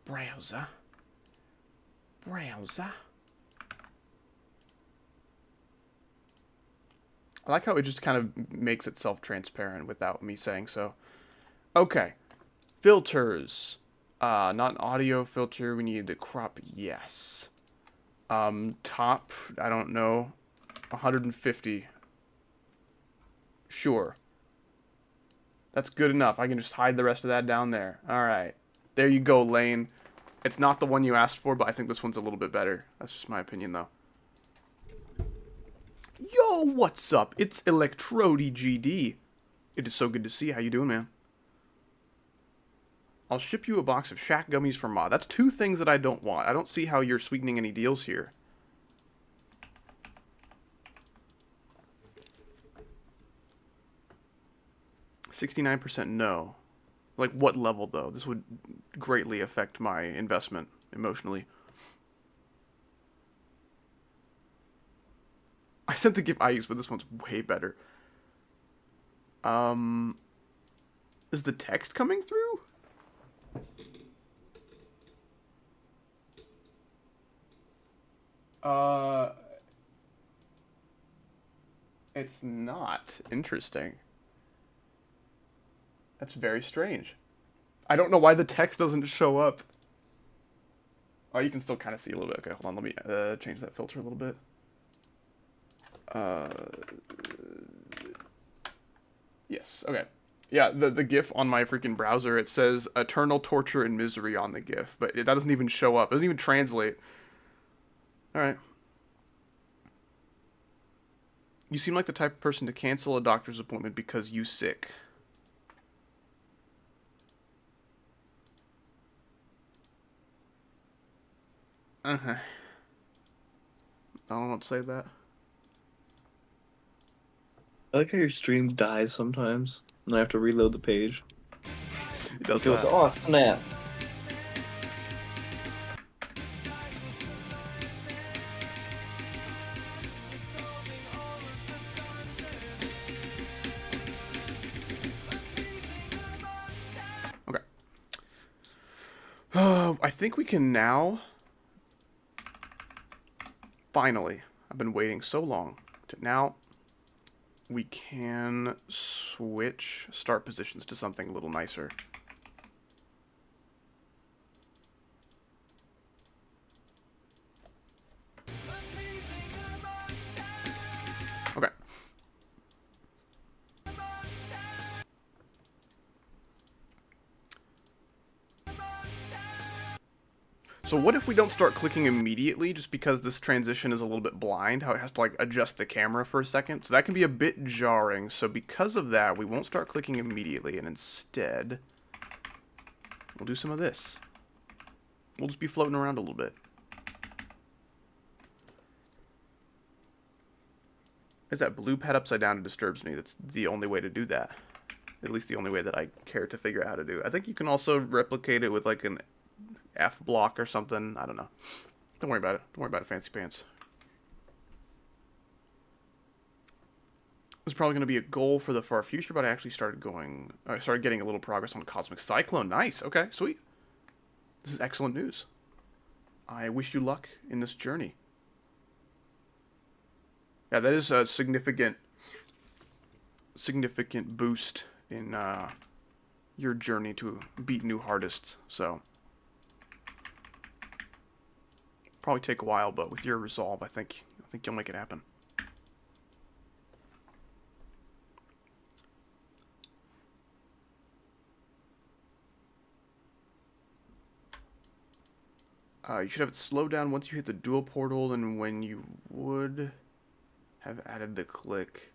Browser. Browser. I like how it just kind of makes itself transparent without me saying so. Okay. Filters. Not an audio filter. We need to crop. Yes. Top. I don't know. 150. Sure. That's good enough. I can just hide the rest of that down there. Alright. There you go, Lane. It's not the one you asked for, but I think this one's a little bit better. That's just my opinion, though. Yo, what's up? It's Electrody GD. It is so good to see you. How you doing, man? I'll ship you a box of Shack gummies for Ma. That's two things that I don't want. I don't see how you're sweetening any deals here. $69% no. Like, what level, though? This would greatly affect my investment emotionally. I sent the GIF I used, but this one's way better. Is the text coming through? It's not. Interesting. That's very strange. I don't know why the text doesn't show up. Oh, you can still kind of see a little bit. Okay, hold on. Let me change that filter a little bit. Yes, okay. Yeah, the GIF on my freaking browser, it says eternal torture and misery on the GIF, but that doesn't even show up. It doesn't even translate. Alright. You seem like the type of person to cancel a doctor's appointment because you sick. Uh-huh. I don't know what to say to that.
I like how your stream dies sometimes, and I have to reload the page.
It does
It goes,
that.
oh snap.
Okay. I think we can now... Finally. I've been waiting so long. Now, we can switch start positions to something a little nicer. Okay. So what if we don't start clicking immediately just because this transition is a little bit blind, how it has to like adjust the camera for a second? So that can be a bit jarring. So because of that, we won't start clicking immediately, and instead we'll do some of this. We'll just be floating around a little bit. Is that blue pad upside down? It disturbs me. That's the only way to do that. At least the only way that I care to figure out how to do. I think you can also replicate it with like an F block or something. I don't know. Don't worry about it. Don't worry about it, fancy pants. This is probably going to be a goal for the far future, but I actually started getting a little progress on Cosmic Cyclone. Nice. Okay, sweet. This is excellent news. I wish you luck in this journey. Yeah, that is a significant boost in your journey to beat new hardest. So probably take a while, but with your resolve, I think you'll make it happen. You should have it slow down once you hit the dual portal, and when you would have added the click,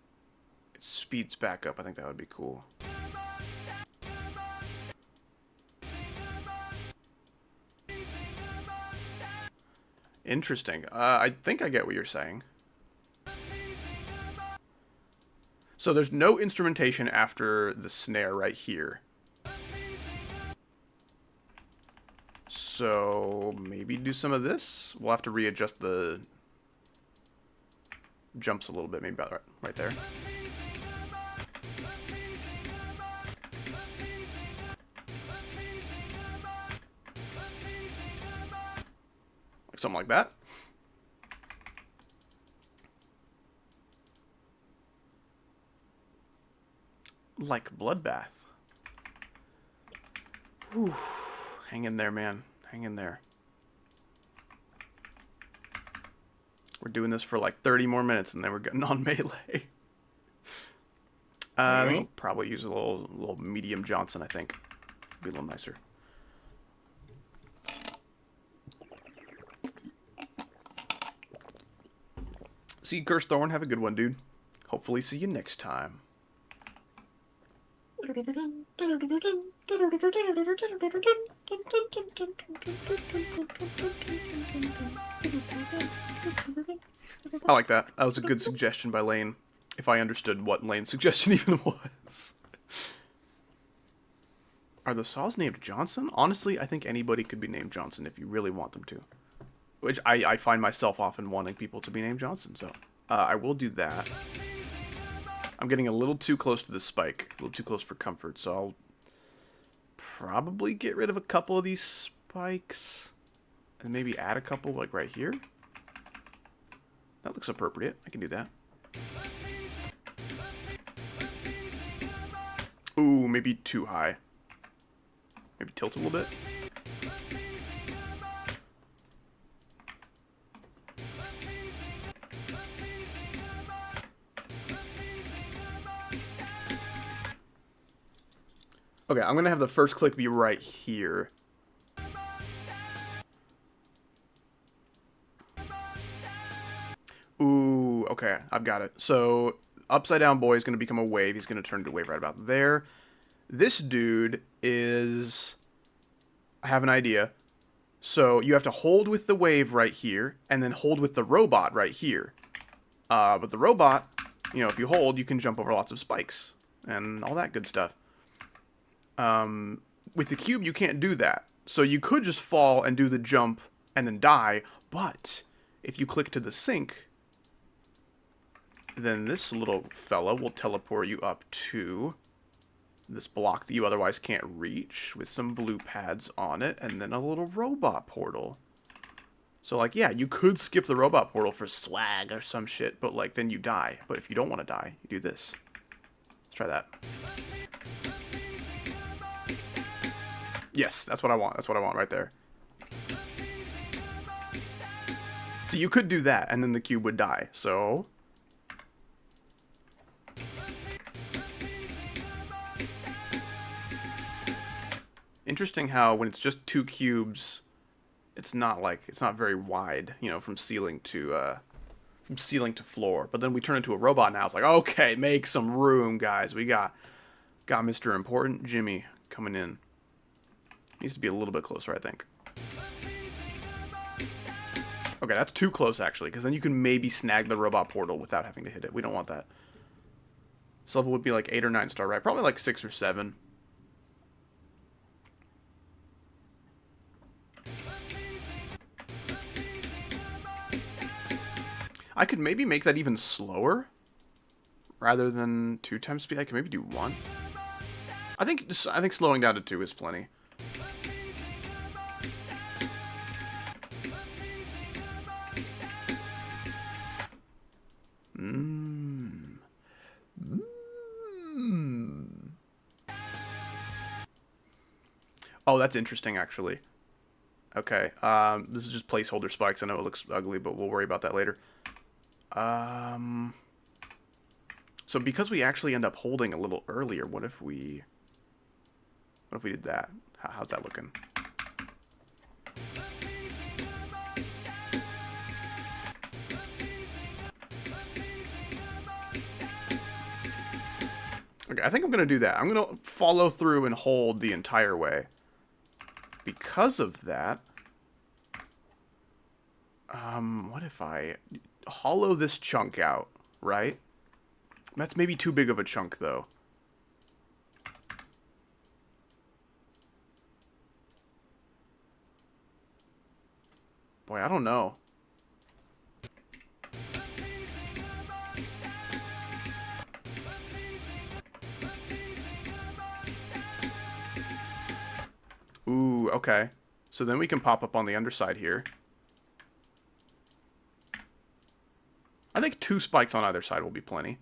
it speeds back up. I think that would be cool. Interesting. I think I get what you're saying. So there's no instrumentation after the snare right here. So maybe do some of this. We'll have to readjust the jumps a little bit, maybe about right there. Like something like that. Like Bloodbath. Whew. Hang in there, man. Hang in there. We're doing this for like 30 more minutes, and then we're getting on melee. We'll probably use a little medium Johnson, I think. Be a little nicer. See you, Cursed Thorn. Have a good one, dude. Hopefully see you next time. I like that. That was a good suggestion by Lane, if I understood what Lane's suggestion even was. Are the saws named Johnson? Honestly, I think anybody could be named Johnson if you really want them to. Which I find myself often wanting people to be named Johnson, so I will do that. I'm getting a little too close to this spike. A little too close for comfort, so I'll probably get rid of a couple of these spikes. And maybe add a couple, like, right here. That looks appropriate. I can do that. Ooh, maybe too high. Maybe tilt a little bit. Okay, I'm gonna have the first click be right here. Ooh, okay, I've got it. So, Upside Down Boy is gonna become a wave. He's gonna turn into a wave right about there. This dude is... I have an idea. So, you have to hold with the wave right here, and then hold with the robot right here. But the robot, you know, if you hold, you can jump over lots of spikes, and all that good stuff. With the cube, you can't do that. So you could just fall and do the jump and then die, but if you click to the sync, then this little fella will teleport you up to this block that you otherwise can't reach with some blue pads on it, and then a little robot portal. So, like, yeah, you could skip the robot portal for swag or some shit, but, like, then you die. But if you don't want to die, you do this. Let's try that. Yes, that's what I want. That's what I want right there. So you could do that, and then the cube would die. So... interesting how when it's just two cubes, it's not very wide, you know, from ceiling to floor. But then we turn into a robot now. It's like, okay, make some room, guys. We got Mr. Important Jimmy coming in. Needs to be a little bit closer, I think. Okay, that's too close, actually, because then you can maybe snag the robot portal without having to hit it. We don't want that. This level would be like 8 or 9 star, right? Probably like 6 or 7. I could maybe make that even slower. Rather than 2 times speed, I could maybe do 1. I think slowing down to 2 is plenty. Oh, that's interesting, actually. Okay, this is just placeholder spikes. I know it looks ugly, but we'll worry about that later. So because we actually end up holding a little earlier, what if we did that? How's that looking? Okay, I think I'm gonna do that. I'm gonna follow through and hold the entire way. Because of that, what if I hollow this chunk out, right? That's maybe too big of a chunk, though. Boy, I don't know. Ooh, okay. So then we can pop up on the underside here. I think 2 spikes on either side will be plenty.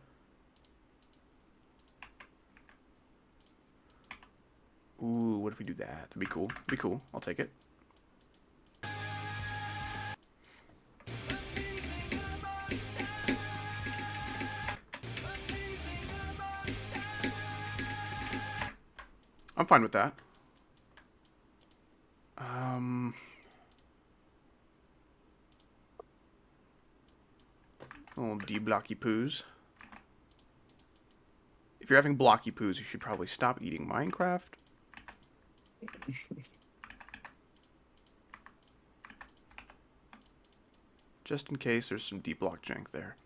Ooh, what if we do that? That'd be cool. Be cool. I'll take it. I'm fine with that. Little D-blocky poos. If you're having blocky poos, you should probably stop eating Minecraft. Just in case there's some D-block jank there.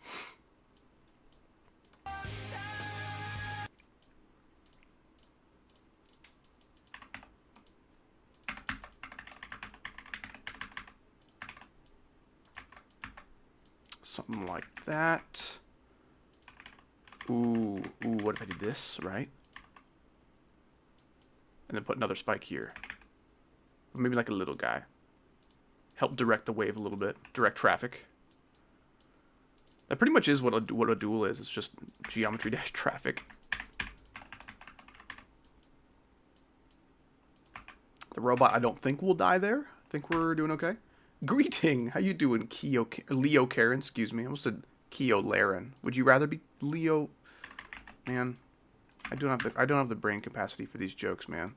something like that. Ooh, what if I did this, right? And then put another spike here. Or maybe like a little guy. Help direct the wave a little bit. Direct traffic. That pretty much is what a duel is. It's just geometry dash traffic. The robot, I don't think will die there. I think we're doing okay. Greeting! How you doing, Leo Karen? Excuse me. I almost said Keo Laren. Would you rather be Leo? Man, I don't have the brain capacity for these jokes, man.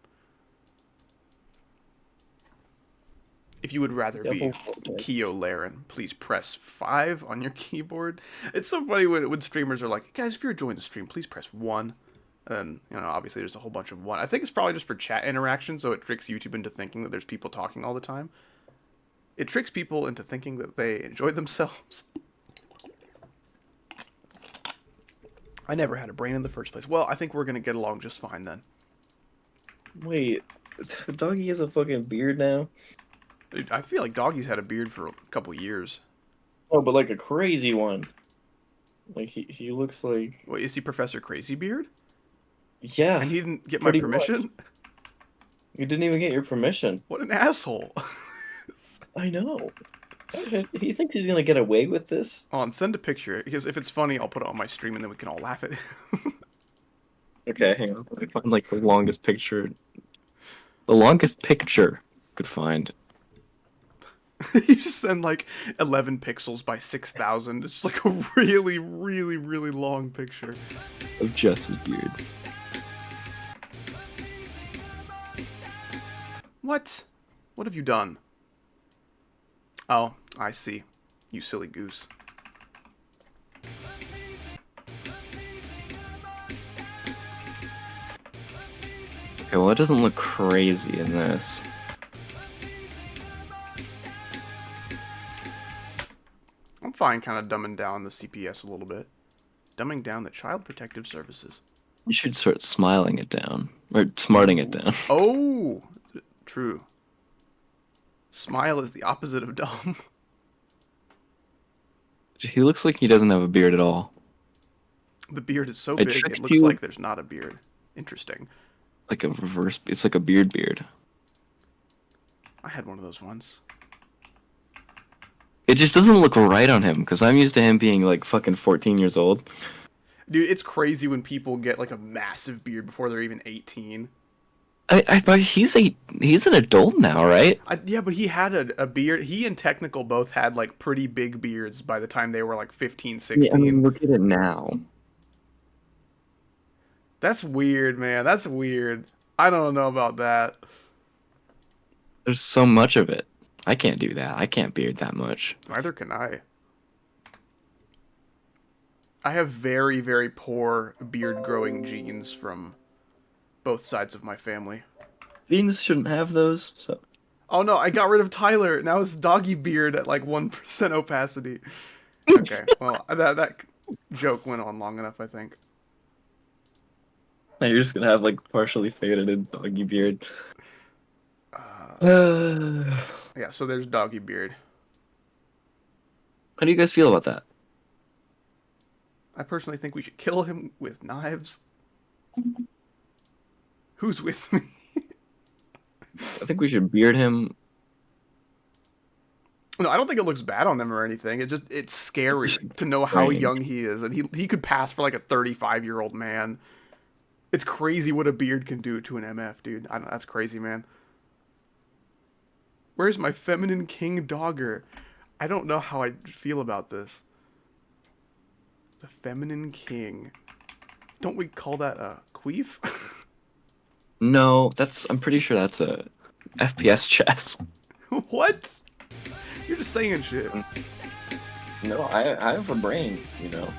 If you would rather be Keo Laren, please press 5 on your keyboard. It's so funny when streamers are like, guys, if you're enjoying the stream, please press 1. And, you know, obviously there's a whole bunch of 1. I think it's probably just for chat interaction, so it tricks YouTube into thinking that there's people talking all the time. It tricks people into thinking that they enjoy themselves. I never had a brain in the first place. Well, I think we're going to get along just fine then.
Wait, Doggy has a fucking beard now?
Dude, I feel like Doggy's had a beard for a couple years.
Oh, but like a crazy one. Like, he looks like...
Wait, is he Professor Crazy Beard?
Yeah.
And he didn't get my
pretty
permission?
much. You didn't even get your permission.
What an asshole.
I know. He thinks he's gonna get away with this?
On, send a picture, because if it's funny, I'll put it on my stream and then we can all laugh at it.
Okay, hang on.
I find like the longest picture. The longest picture could find.
You just send like 11 pixels by 6,000. It's just like a really, really, really long picture.
Of just his beard.
What? What have you done? Oh, I see. You silly goose.
Okay, well, it doesn't look crazy in this.
I'm fine kind of dumbing down the CPS a little bit. Dumbing down the Child Protective Services.
You should start smiling it down. Or smarting it down.
Oh! True. Smile is the opposite of dumb.
He looks like he doesn't have a beard at all.
The beard is so
I
big, it
tricked
looks
you.
like there's not a beard. Interesting.
Like a reverse, it's like a beard.
I had one of those once.
It just doesn't look right on him, because I'm used to him being like fucking 14 years old.
Dude, it's crazy when people get like a massive beard before they're even 18.
But he's an adult now, right?
Yeah, but he had a beard. He and Technical both had like pretty big beards by the time they were like 15, 16.
Yeah, I mean, look at it now.
That's weird, man. That's weird. I don't know about that.
There's so much of it. I can't do that. I can't beard that much.
Neither can I. I have very, very poor beard growing genes from both sides of my family.
Beans shouldn't have those, so...
Oh no, I got rid of Tyler. Now it's Doggy Beard at like 1% opacity. Okay, well, that joke went on long enough, I think.
Now you're just gonna have like partially faded Doggy beard.
Yeah, so there's Doggy Beard.
How do you guys feel about that?
I personally think we should kill him with knives. Who's with me?
I think we should beard him.
No, I don't think it looks bad on him or anything. It's scary to know how
Strange.
young he is, and he could pass for like a 35-year-old man. It's crazy what a beard can do to an MF, dude. That's crazy, man. Where's my feminine king dogger? I don't know how I feel about this. The feminine king. Don't we call that a queef?
No, I'm pretty sure that's a FPS chess.
What? You're just saying shit.
No, I have a brain, you know.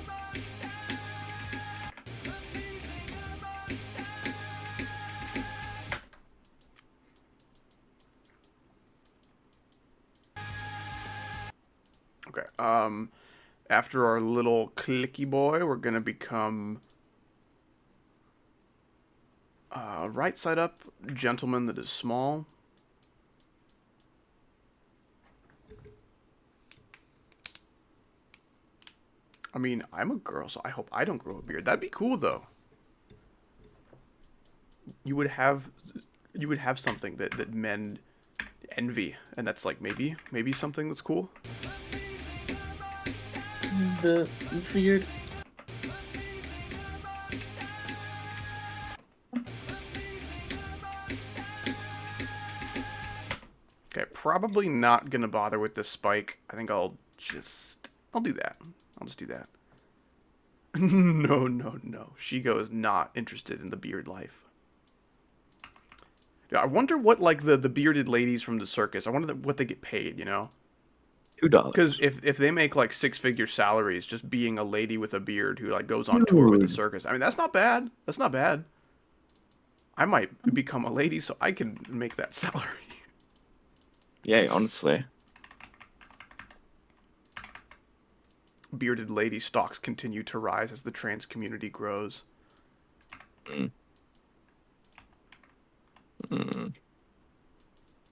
Okay, after our little clicky boy, we're gonna become right side up gentleman that is small. I mean, I'm a girl, so I hope I don't grow a beard. That'd be cool, though. You would have something that men envy, and that's like maybe something that's cool.
The beard.
Okay, probably not gonna bother with this spike. I think I'll do that. I'll just do that. No. Shigo is not interested in the beard life. Yeah, I wonder what like the bearded ladies from the circus. I wonder what they get paid. You know,
$2.
because if they make like 6-figure salaries just being a lady with a beard who like goes on tour with the circus, I mean that's not bad. That's not bad. I might become a lady so I can make that salary.
Yeah, honestly.
Bearded lady stocks continue to rise as the trans community grows.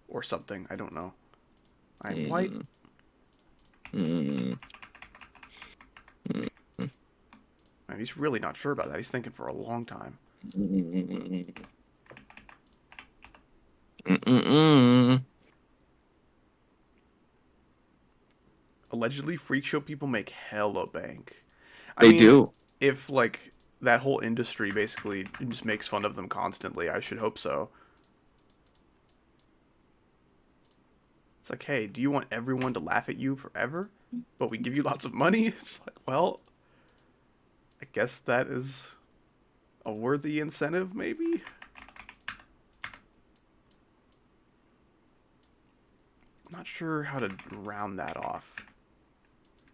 Or something, I don't know. I'm white. Man, he's really not sure about that. He's thinking for a long time. Allegedly, freak show people make hella bank.
They do.
If, like, that whole industry basically just makes fun of them constantly, I should hope so. It's like, hey, do you want everyone to laugh at you forever? But we give you lots of money? It's like, well, I guess that is a worthy incentive, maybe? I'm not sure how to round that off.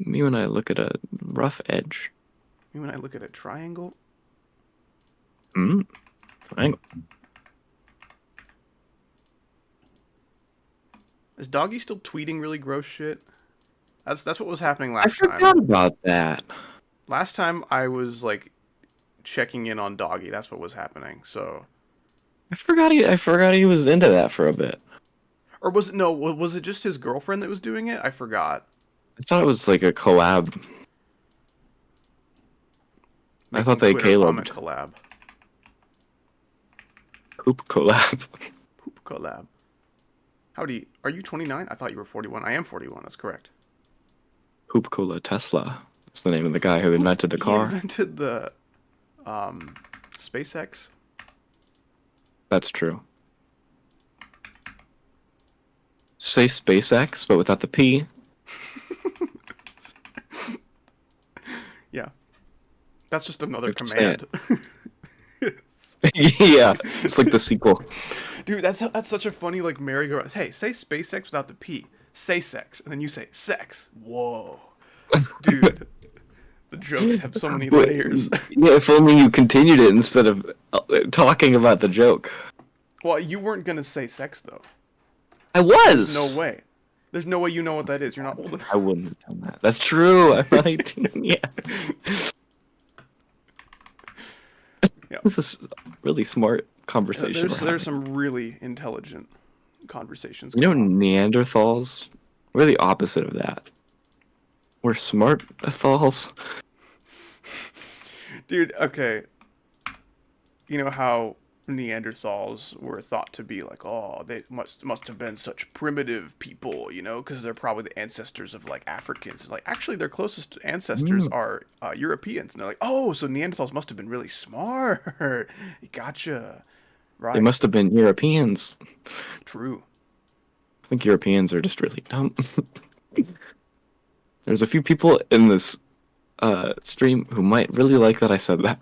Me when I look at a rough edge.
Me when I look at a triangle?
Triangle.
Is Doggy still tweeting really gross shit? That's what was happening last
I forgot
time.
about that.
Last time I was like checking in on Doggy. That's what was happening. So,
I forgot he was into that for a bit.
or was it was it just his girlfriend that was doing it? I forgot.
I thought it was like a collab. I thought they
Twitter comment
Caleb'd.
collab.
Poop collab.
Poop collab. Howdy, are you 29? I thought you were 41. I am 41. That's correct.
Poop Cola Tesla. That's the name of the guy who invented the car.
He invented the SpaceX.
That's true. Say SpaceX, but without the P.
Yeah. That's just another
Have to say
command.
Yeah, it's like the sequel.
Dude, that's such a funny like merry-go-round. Hey, say SpaceX without the P. Say sex, and then you say sex. Whoa, dude, the jokes have so many layers.
Yeah, if only you continued it instead of talking about the joke.
Well, you weren't gonna say sex though.
I was.
No way. There's no way you know what that is. You're not old enough.
I wouldn't have done that. That's true. I'm 19. Yeah.
Yeah.
This is a really smart conversation.
There's some really intelligent conversations.
You know,
going on.
Neanderthals? We're the opposite of that. We're smart Neanderthals.
Dude, okay. You know how Neanderthals were thought to be like, oh, they must have been such primitive people, you know, because they're probably the ancestors of like Africans. Like, actually, their closest ancestors are Europeans, and they're like, oh, so Neanderthals must have been really smart. Gotcha. Right.
They must have been Europeans.
True.
I think Europeans are just really dumb. There's a few people in this stream who might really like that I said that.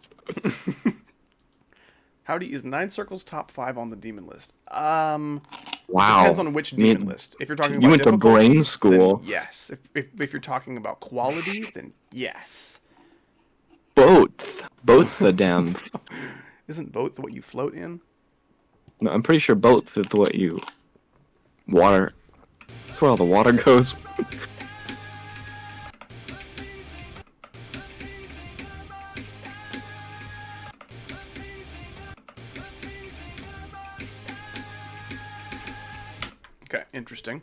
Howdy, is 9 Circles top 5 on the demon list?
Wow.
Depends on which demon list. If you're talking about
you went to
difficulty,
brain school.
then yes. If you're talking about quality, then yes.
Both the damn.
Isn't both what you float in?
No, I'm pretty sure both is what you water. That's where all the water goes.
Okay, interesting.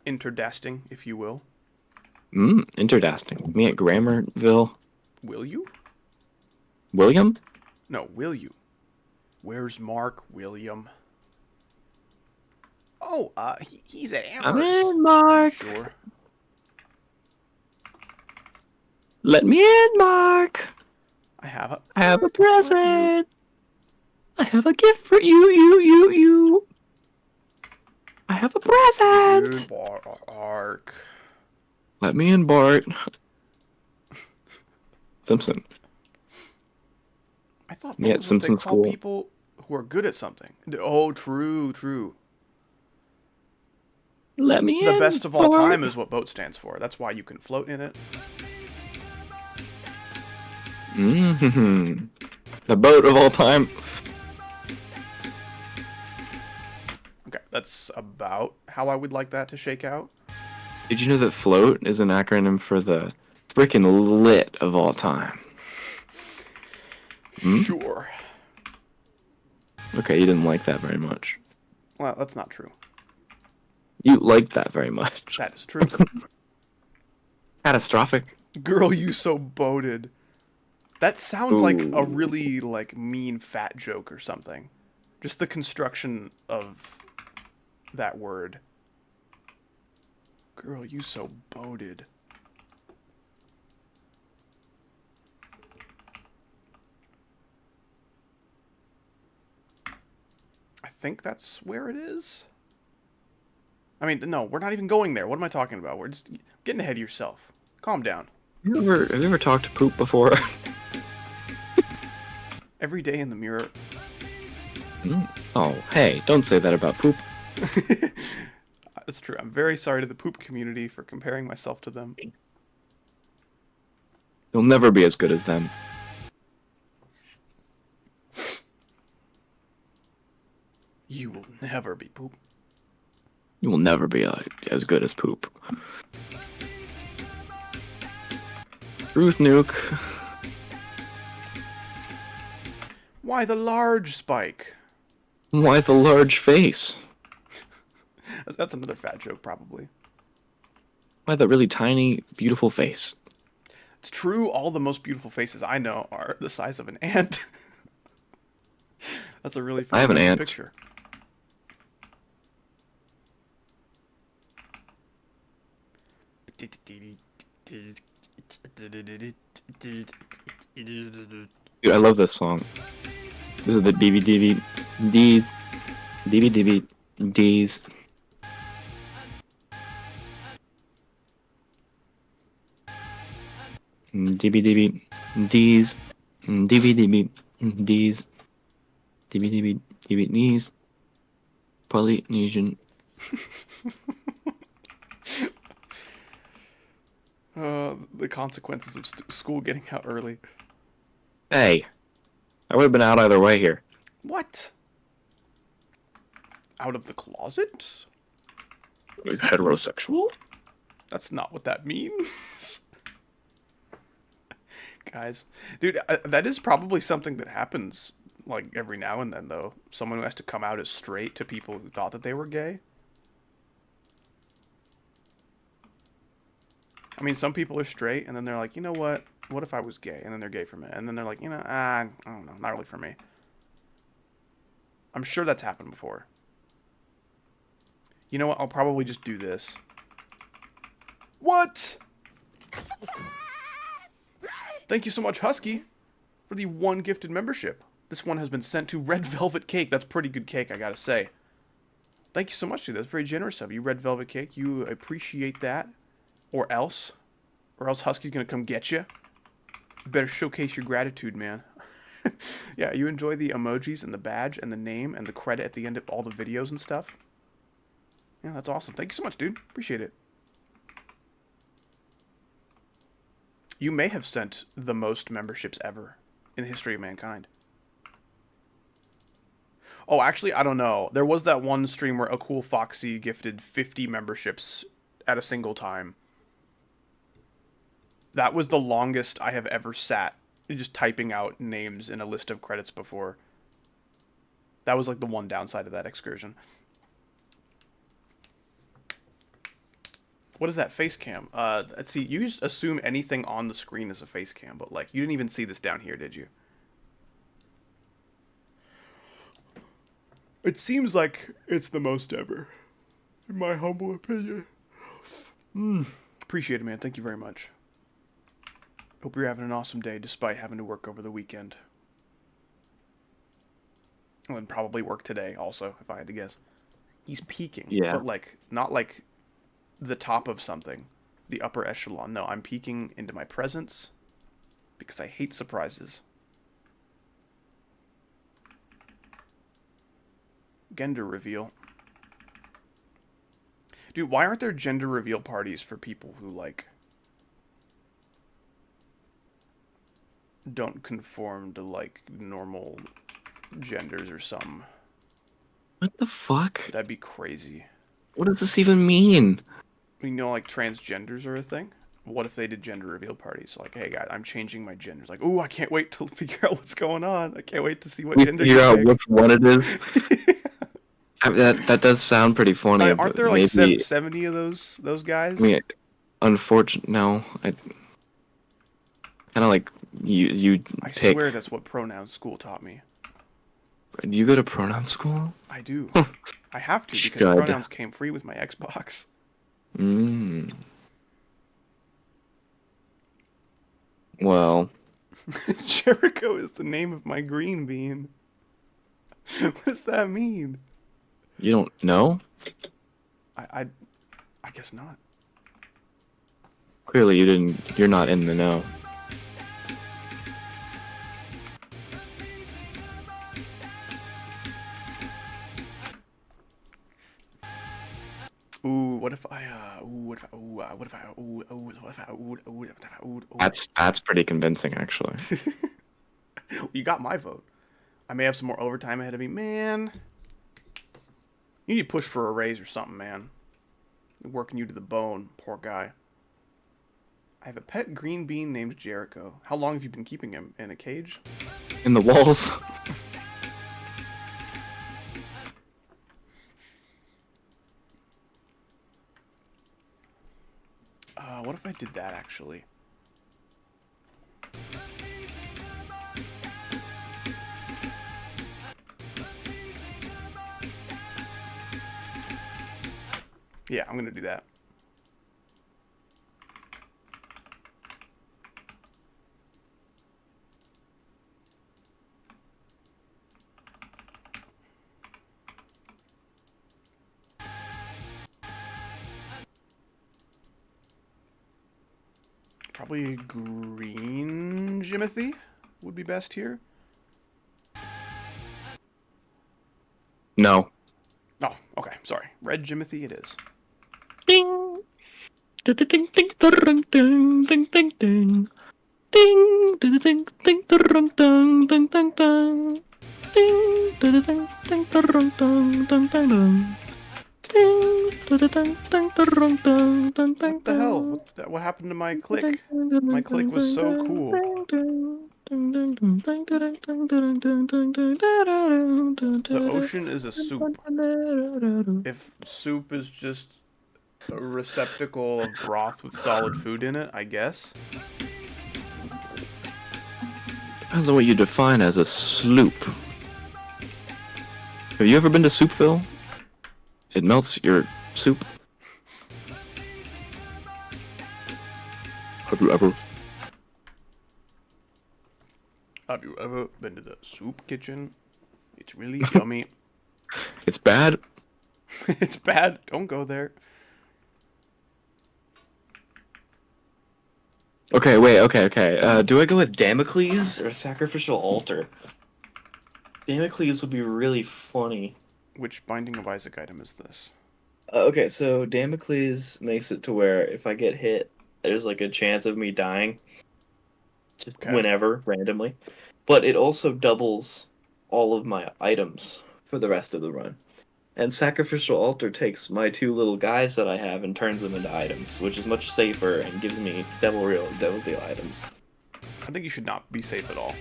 Interdasting, if you will.
Interesting. Me at Grammarville.
Will you?
William?
No, will you? Where's Mark, William? Oh, he's at
I'm
Amherst.
in, Mark.
Sure.
Let me in, Mark.
I have a...
I have a present. I have a gift for you. I have a present.
Mark.
Let me in, Bart. Simpson.
I thought
Me
that
at
was what they
Simpson
call
School.
people who are good at something. Oh, true.
Let me in.
The best of all
Bart.
time is what boat stands for. That's why you can float in it.
The boat of all time.
Okay, that's about how I would like that to shake out.
Did you know that float is an acronym for the frickin' lit of all time?
Sure.
Okay, you didn't like that very much.
Well, that's not true.
You liked that very much.
That is true.
Catastrophic.
Girl, you so boated. That sounds like a
Ooh.
really, mean fat joke or something. Just the construction of that word. Girl, you so boated. I think that's where it is. I mean, no, we're not even going there. What am I talking about? We're just getting ahead of yourself. Calm down.
Have you ever talked to poop before?
Every day in the mirror.
Oh, hey, don't say that about poop.
That's true. I'm very sorry to the poop community for comparing myself to them.
You'll never be as good as them.
You will never be poop.
You will never be as good as poop. Truth nuke.
Why the large spike?
Why the large face?
That's another fat joke, probably.
Why the really tiny, beautiful face?
It's true, all the most beautiful faces I know are the size of an ant. That's a really
I have an
funny
ant.
picture.
Dude, I love this song. This is the DVDs. DVDs. DVDs. DVDs. DVDs. Polynesian.
The consequences of school getting out early.
Hey, I would have been out either way here.
What? Out of the closet?
Is heterosexual?
That's not what that means. Guys, dude, that is probably something that happens like every now and then, though. Someone who has to come out as straight to people who thought that they were gay. I mean, some people are straight, and then they're like, you know what? What if I was gay? And then they're gay for a minute. And then they're like, you know, I don't know, not really for me. I'm sure that's happened before. You know what? I'll probably just do this. What? Thank you so much, Husky, for the 1 gifted membership. This one has been sent to Red Velvet Cake. That's pretty good cake, I gotta say. Thank you so much, dude. That's very generous of you, Red Velvet Cake. You appreciate that. Or else Husky's gonna come get you. You better showcase your gratitude, man. Yeah, you enjoy the emojis and the badge and the name and the credit at the end of all the videos and stuff. Yeah, that's awesome. Thank you so much, dude. Appreciate it. You may have sent the most memberships ever in the history of mankind. Oh, actually, I don't know. There was that one stream where A Cool Foxy gifted 50 memberships at a single time. That was the longest I have ever sat just typing out names in a list of credits before. That was like the one downside of that excursion. What is that face cam? Let's see. You just assume anything on the screen is a face cam, but like you didn't even see this down here, did you? It seems like it's the most ever, in my humble opinion. Appreciate it, man. Thank you very much. Hope you're having an awesome day, despite having to work over the weekend. And probably work today, also, if I had to guess. He's peeking,
Yeah.
but like not like the top of something, the upper echelon. No, I'm peeking into my presence because I hate surprises. Gender reveal. Dude, why aren't there gender reveal parties for people who, like, don't conform to, like, normal genders or something?
What the fuck?
That'd be crazy.
What does this even mean?
You know, like, transgenders are a thing? What if they did gender reveal parties? Like, hey, guys, I'm changing my gender. It's like, ooh, I can't wait to figure out what's going on. I can't wait to see what gender
Figure
you
out
pick.
which one it is. That does sound pretty funny.
Aren't
but
there, like,
maybe,
70 of those guys?
I mean, unfortunate. No, I kind of like you
I
pick.
swear that's what pronoun school taught me.
Do you go to pronoun school?
I do. I have to because
Good.
pronouns came free with my Xbox.
Well,
Jericho is the name of my green bean. What does that mean?
you don't know?
I guess not.
Clearly, you didn't. You're not in the know.
Ooh, what if I
That's pretty convincing, actually.
You got my vote. I may have some more overtime ahead of me, man. You need to push for a raise or something, man. Working you to the bone, poor guy. I have a pet green bean named Jericho. How long have you been keeping him in a cage?
In the walls.
What if I did that, actually? Yeah, I'm gonna do that. Probably green Jimothy would be best here.
No.
Oh, okay, sorry. Red Jimothy it is.
Ding. Ding ding ding ding ding ding ding ding. Ding ding ding ding ding ding ding ding ding. Ding ding ding ding ding ding ding ding ding. Ding ding ding ding ding ding ding ding.
What the hell? What happened to my click? My click was so cool. The ocean is a soup. If soup is just a receptacle of broth with solid food in it, I guess.
Depends on what you define as a sloop. Have you ever been to Soupville? It melts your soup. Have you ever?
Have you ever been to the soup kitchen? It's really yummy.
It's bad.
It's bad. Don't go there.
Okay, wait, okay. Do I go with Damocles or Sacrificial Altar? Damocles would be really funny.
Which Binding of Isaac item is this?
Okay, so Damocles makes it to where if I get hit, there's like a chance of me dying. Just
Okay.
whenever, randomly. But it also doubles all of my items for the rest of the run. And Sacrificial Altar takes my two little guys that I have and turns them into items, which is much safer and gives me Devil Deal items.
I think you should not be safe at all.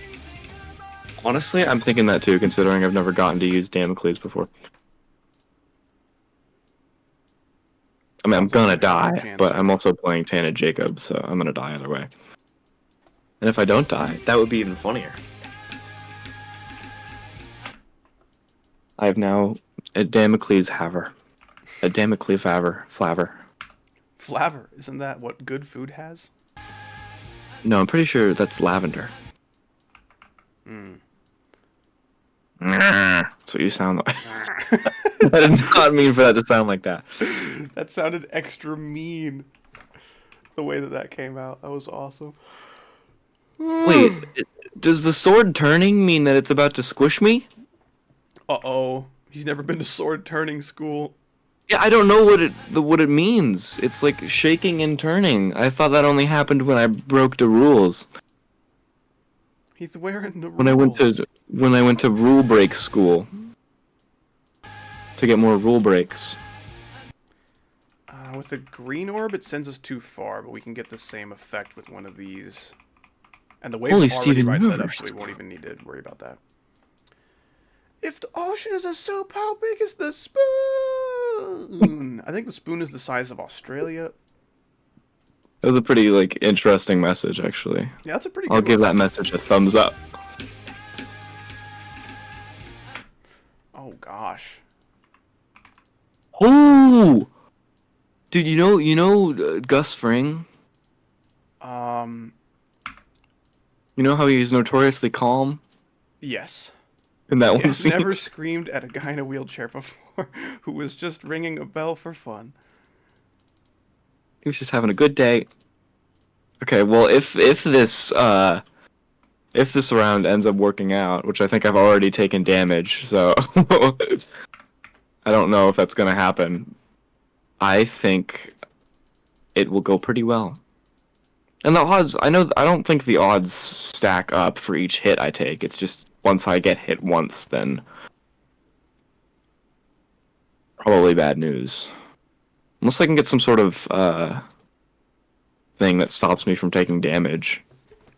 Honestly, I'm thinking that too, considering I've never gotten to use Damocles before. I mean, I'm
Sounds like
gonna
you have a
die,
chance.
but I'm also playing Tana Jacob, so I'm gonna die either way. And if I don't die, that would be even funnier. I have now a Damocles haver. A Damocles flaver.
Flavor, isn't that what good food has?
No, I'm pretty sure that's lavender.
Mm.
So you sound like... I did not mean for that to sound like that.
That sounded extra mean. The way that came out, that was awesome.
Wait, does the sword turning mean that it's about to squish me?
Uh-oh. He's never been to sword turning school.
Yeah, I don't know what it means. It's like shaking and turning. I thought that only happened when I broke the rules.
He's wearing the rules.
When I went to rule break school to get more rule breaks.
With a green orb, it sends us too far, but we can get the same effect with one of these. And the wave's
Holy
already
Steven
right set up,
Universe.
so we won't even need to worry about that. If the ocean is a soup, how big is the spoon? I think the spoon is the size of Australia.
That was a pretty interesting message, actually.
Yeah, that's a pretty good
I'll give
one.
that message a thumbs up.
Oh gosh.
Oh, dude, you know Gus Fring? You know how he's notoriously calm
Yes.
in that
He
one
has
scene?
never screamed at a guy in a wheelchair before who was just ringing a bell for fun.
He was just having a good day. Okay, well, if this round ends up working out, which I think I've already taken damage, so I don't know if that's gonna happen. I think it will go pretty well. And the odds, I don't think the odds stack up for each hit I take. It's just once I get hit once, then probably bad news. Unless I can get some sort of thing that stops me from taking damage.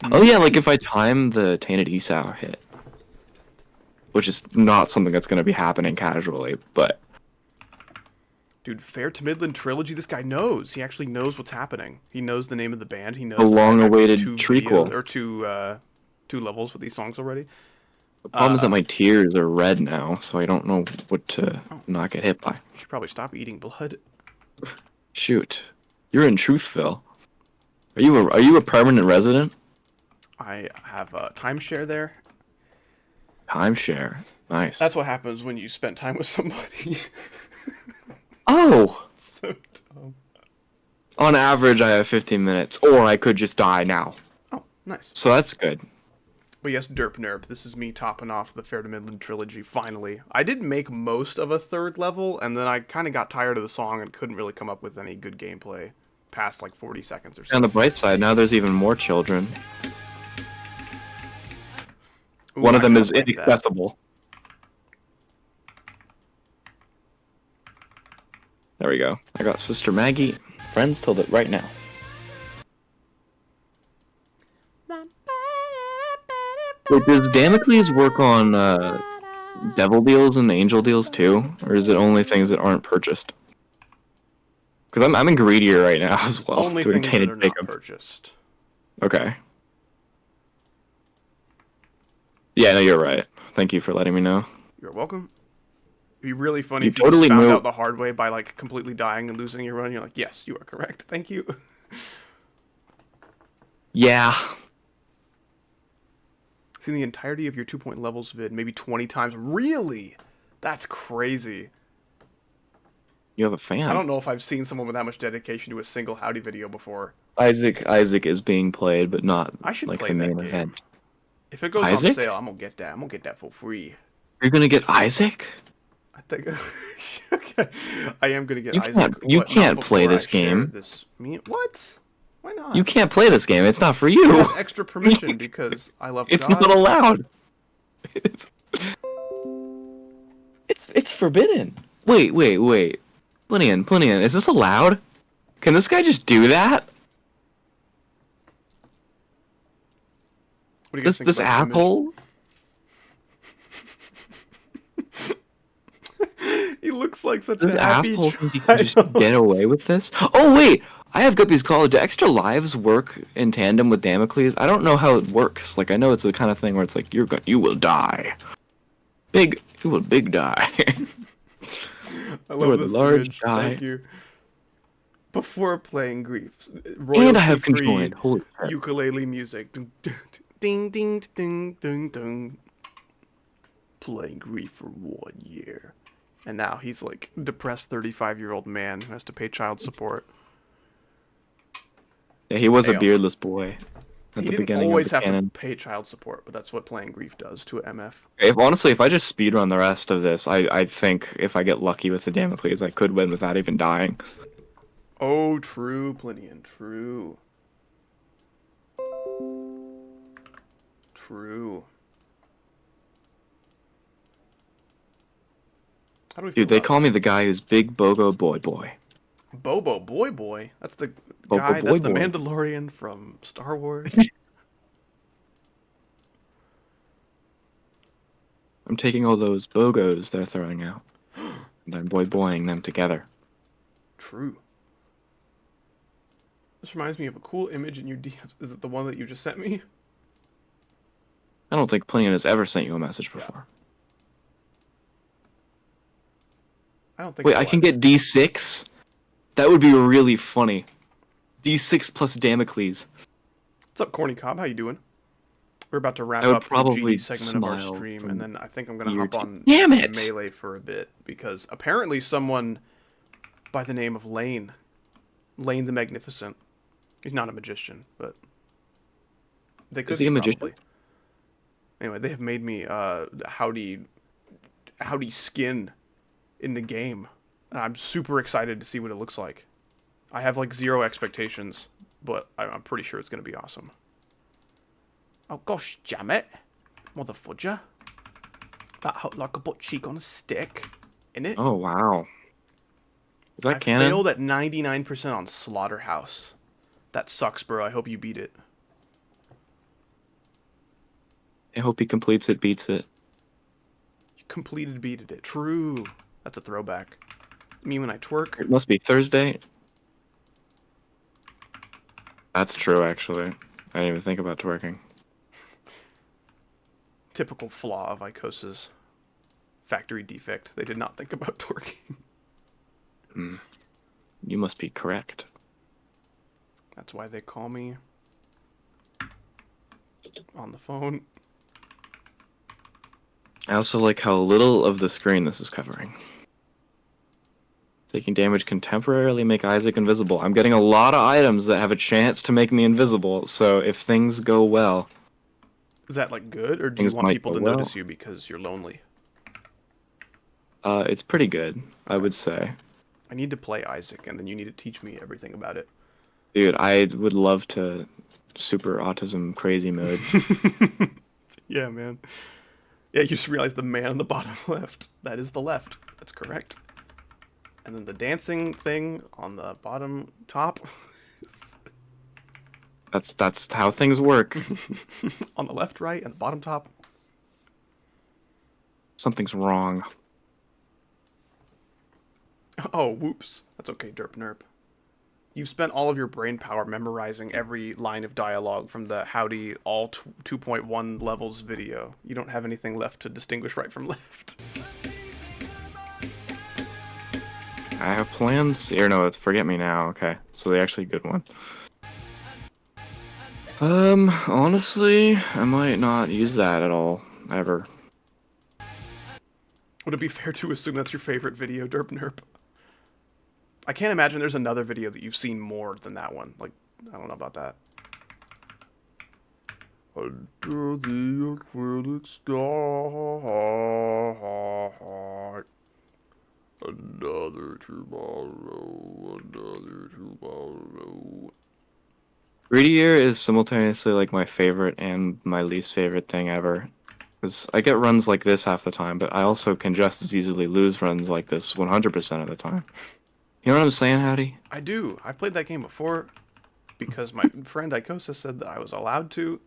Oh yeah, like if I time the Tainted Esau hit. Which is not something that's going to be happening casually, but...
Dude, Fair to Midland Trilogy, this guy knows. He actually knows what's happening. He knows the name of the band. He knows
A
that I have
long-awaited
two
trequel.
videos- or two levels with these songs already.
The problem is that my tears are red now, so I don't know what to not get hit by.
You should probably stop eating blood.
Shoot. You're in Truthville. Are you a permanent resident?
I have a timeshare there.
Timeshare. Nice.
That's what happens when you spend time with somebody.
Oh!
So dumb.
On average, I have 15 minutes, or I could just die now.
Oh, nice.
So that's good.
But yes, Derp Nerp, this is me topping off the Fair to Midland Trilogy, finally. I did make most of a third level, and then I kind of got tired of the song and couldn't really come up with any good gameplay past like 40 seconds or so.
On the bright side, now there's even more children.
Ooh,
One of
I
them
kinda
is
like that.
inaccessible. There we go. I got Sister Maggie. Friends till right now. Wait, does Damocles work on devil deals and angel deals too? Or is it only things that aren't purchased? Because I'm in greedier right now as well.
Only
doing
things that
Tainted
are not
Jacob.
purchased.
Okay. Yeah, no, you're right. Thank you for letting me know.
You're welcome. It'd be really funny
You
if you
totally
just found
knew-
out the hard way by like completely dying and losing your run. You're like, yes, you are correct. Thank you.
Yeah.
Seen the entirety of your 2-point levels vid maybe 20 times. Really? That's crazy.
You have a fan.
I don't know if I've seen someone with that much dedication to a single Howdy video before.
Isaac is being played, but not
I should
like
play
the
that
main
game.
event.
If it goes on
Isaac?
sale, I'm gonna get that. I'm gonna get that for free.
You're gonna get Isaac?
I think. Okay. I am gonna get
You
Isaac.
you
but not
can't play
before
this
I share
game.
What? Why not?
You can't play this game. It's not for
I
you.
have extra permission because I love
It's
God.
not allowed. It's forbidden. Wait. Plinian, is this allowed? Can this guy just do that?
What do you guys
This
think about image?
asshole?
He looks like such
This
a happy
asshole think he can just get away with this? Oh wait, I have Guppy's Call. Do extra lives work in tandem with Damocles? I don't know how it works. Like I know it's the kind of thing where it's like you will die. You will big die.
I
Or
love
the
this
large
image.
guy.
Thank you. Before playing Grief,
And I have
royalty-free
conjoined. Holy crap.
ukulele music. Ding, ding, ding, ding, ding, ding. Playing Grief for 1 year. And now he's like a depressed 35-year-old man who has to pay child support.
Yeah, he was a
Damn.
beardless boy at
He
the
didn't
beginning
always
of the
have
canon.
to pay child support, but that's what playing Grief does to an MF.
Honestly, if I just speedrun the rest of this, I think if I get lucky with the Damocles, I could win without even dying.
Oh, true, Plinian, true. True. How do we feel
Dude, they
about
call me the guy who's Big Bogo Boy Boy.
Bobo Boy Boy? That's the
Bobo
guy,
Boy
that's the
Boy.
Mandalorian from Star Wars.
I'm taking all those bogos they're throwing out, and I'm boying them together.
True. This reminds me of a cool image in your DMs. Is it the one that you just sent me?
I don't think Plinian has ever sent you a message before.
I don't think
Wait,
so
I can
either.
get D6? That would be really funny. D6 plus Damocles.
What's up, Corny Cobb? How you doing? We're about to wrap
I would
up the
probably
GD segment of our
smile
stream,
from
and then I think I'm gonna
ear
hop
to-
on
Damn it!
Melee for a bit because apparently someone by the name of Lane the Magnificent. He's not a magician, but they could
Is he
be
a magician?
probably. Anyway, they have made me howdy skin in the game. And I'm super excited to see what it looks like. I have like 0 expectations, but I'm pretty sure it's gonna be awesome. Oh gosh, damn it, motherfudger! That hooked like a butt cheek on a stick, innit?
Oh, wow. Is that
I
canon?
failed at 99% on Slaughterhouse. That sucks, bro. I hope you beat it.
I hope he completes it, beats it.
You completed beated it. True. That's a throwback. Me when I twerk.
It must be Thursday. That's true, actually. I didn't even think about twerking.
Typical flaw of Icosa's factory defect. They did not think about twerking.
You must be correct.
That's why they call me on the phone.
I also like how little of the screen this is covering. Taking damage can temporarily make Isaac invisible. I'm getting a lot of items that have a chance to make me invisible, so if things go well...
Is that like good, or do you
Things
want
might
people
go
to
well.
notice you because you're lonely?
It's pretty good, I would say.
I need to play Isaac, and then you need to teach me everything about it.
Dude, I would love to super autism crazy mode.
Yeah, man. Yeah, you just realized the man on the bottom left. That is the left. That's correct. And then the dancing thing on the bottom top.
That's how things work.
On the left, right, and the bottom top.
Something's wrong.
Oh, whoops. That's okay, derp nerp. You've spent all of your brain power memorizing every line of dialogue from the Howdy all 2.1 levels video. You don't have anything left to distinguish right from left.
I have plans. Or no, it's Forget Me Now. Okay, so they're actually a good one. Honestly, I might not use that at all, ever.
Would it be fair to assume that's your favorite video, derp nerp? I can't imagine there's another video that you've seen more than that one. Like, I don't know about that. Under the acrylic sky, another tomorrow.
Greedier is simultaneously like my favorite and my least favorite thing ever. Because I get runs like this half the time, but I also can just as easily lose runs like this 100% of the time. You know what I'm saying, Howdy?
I do. I've played that game before because my friend Icosa said that I was allowed to.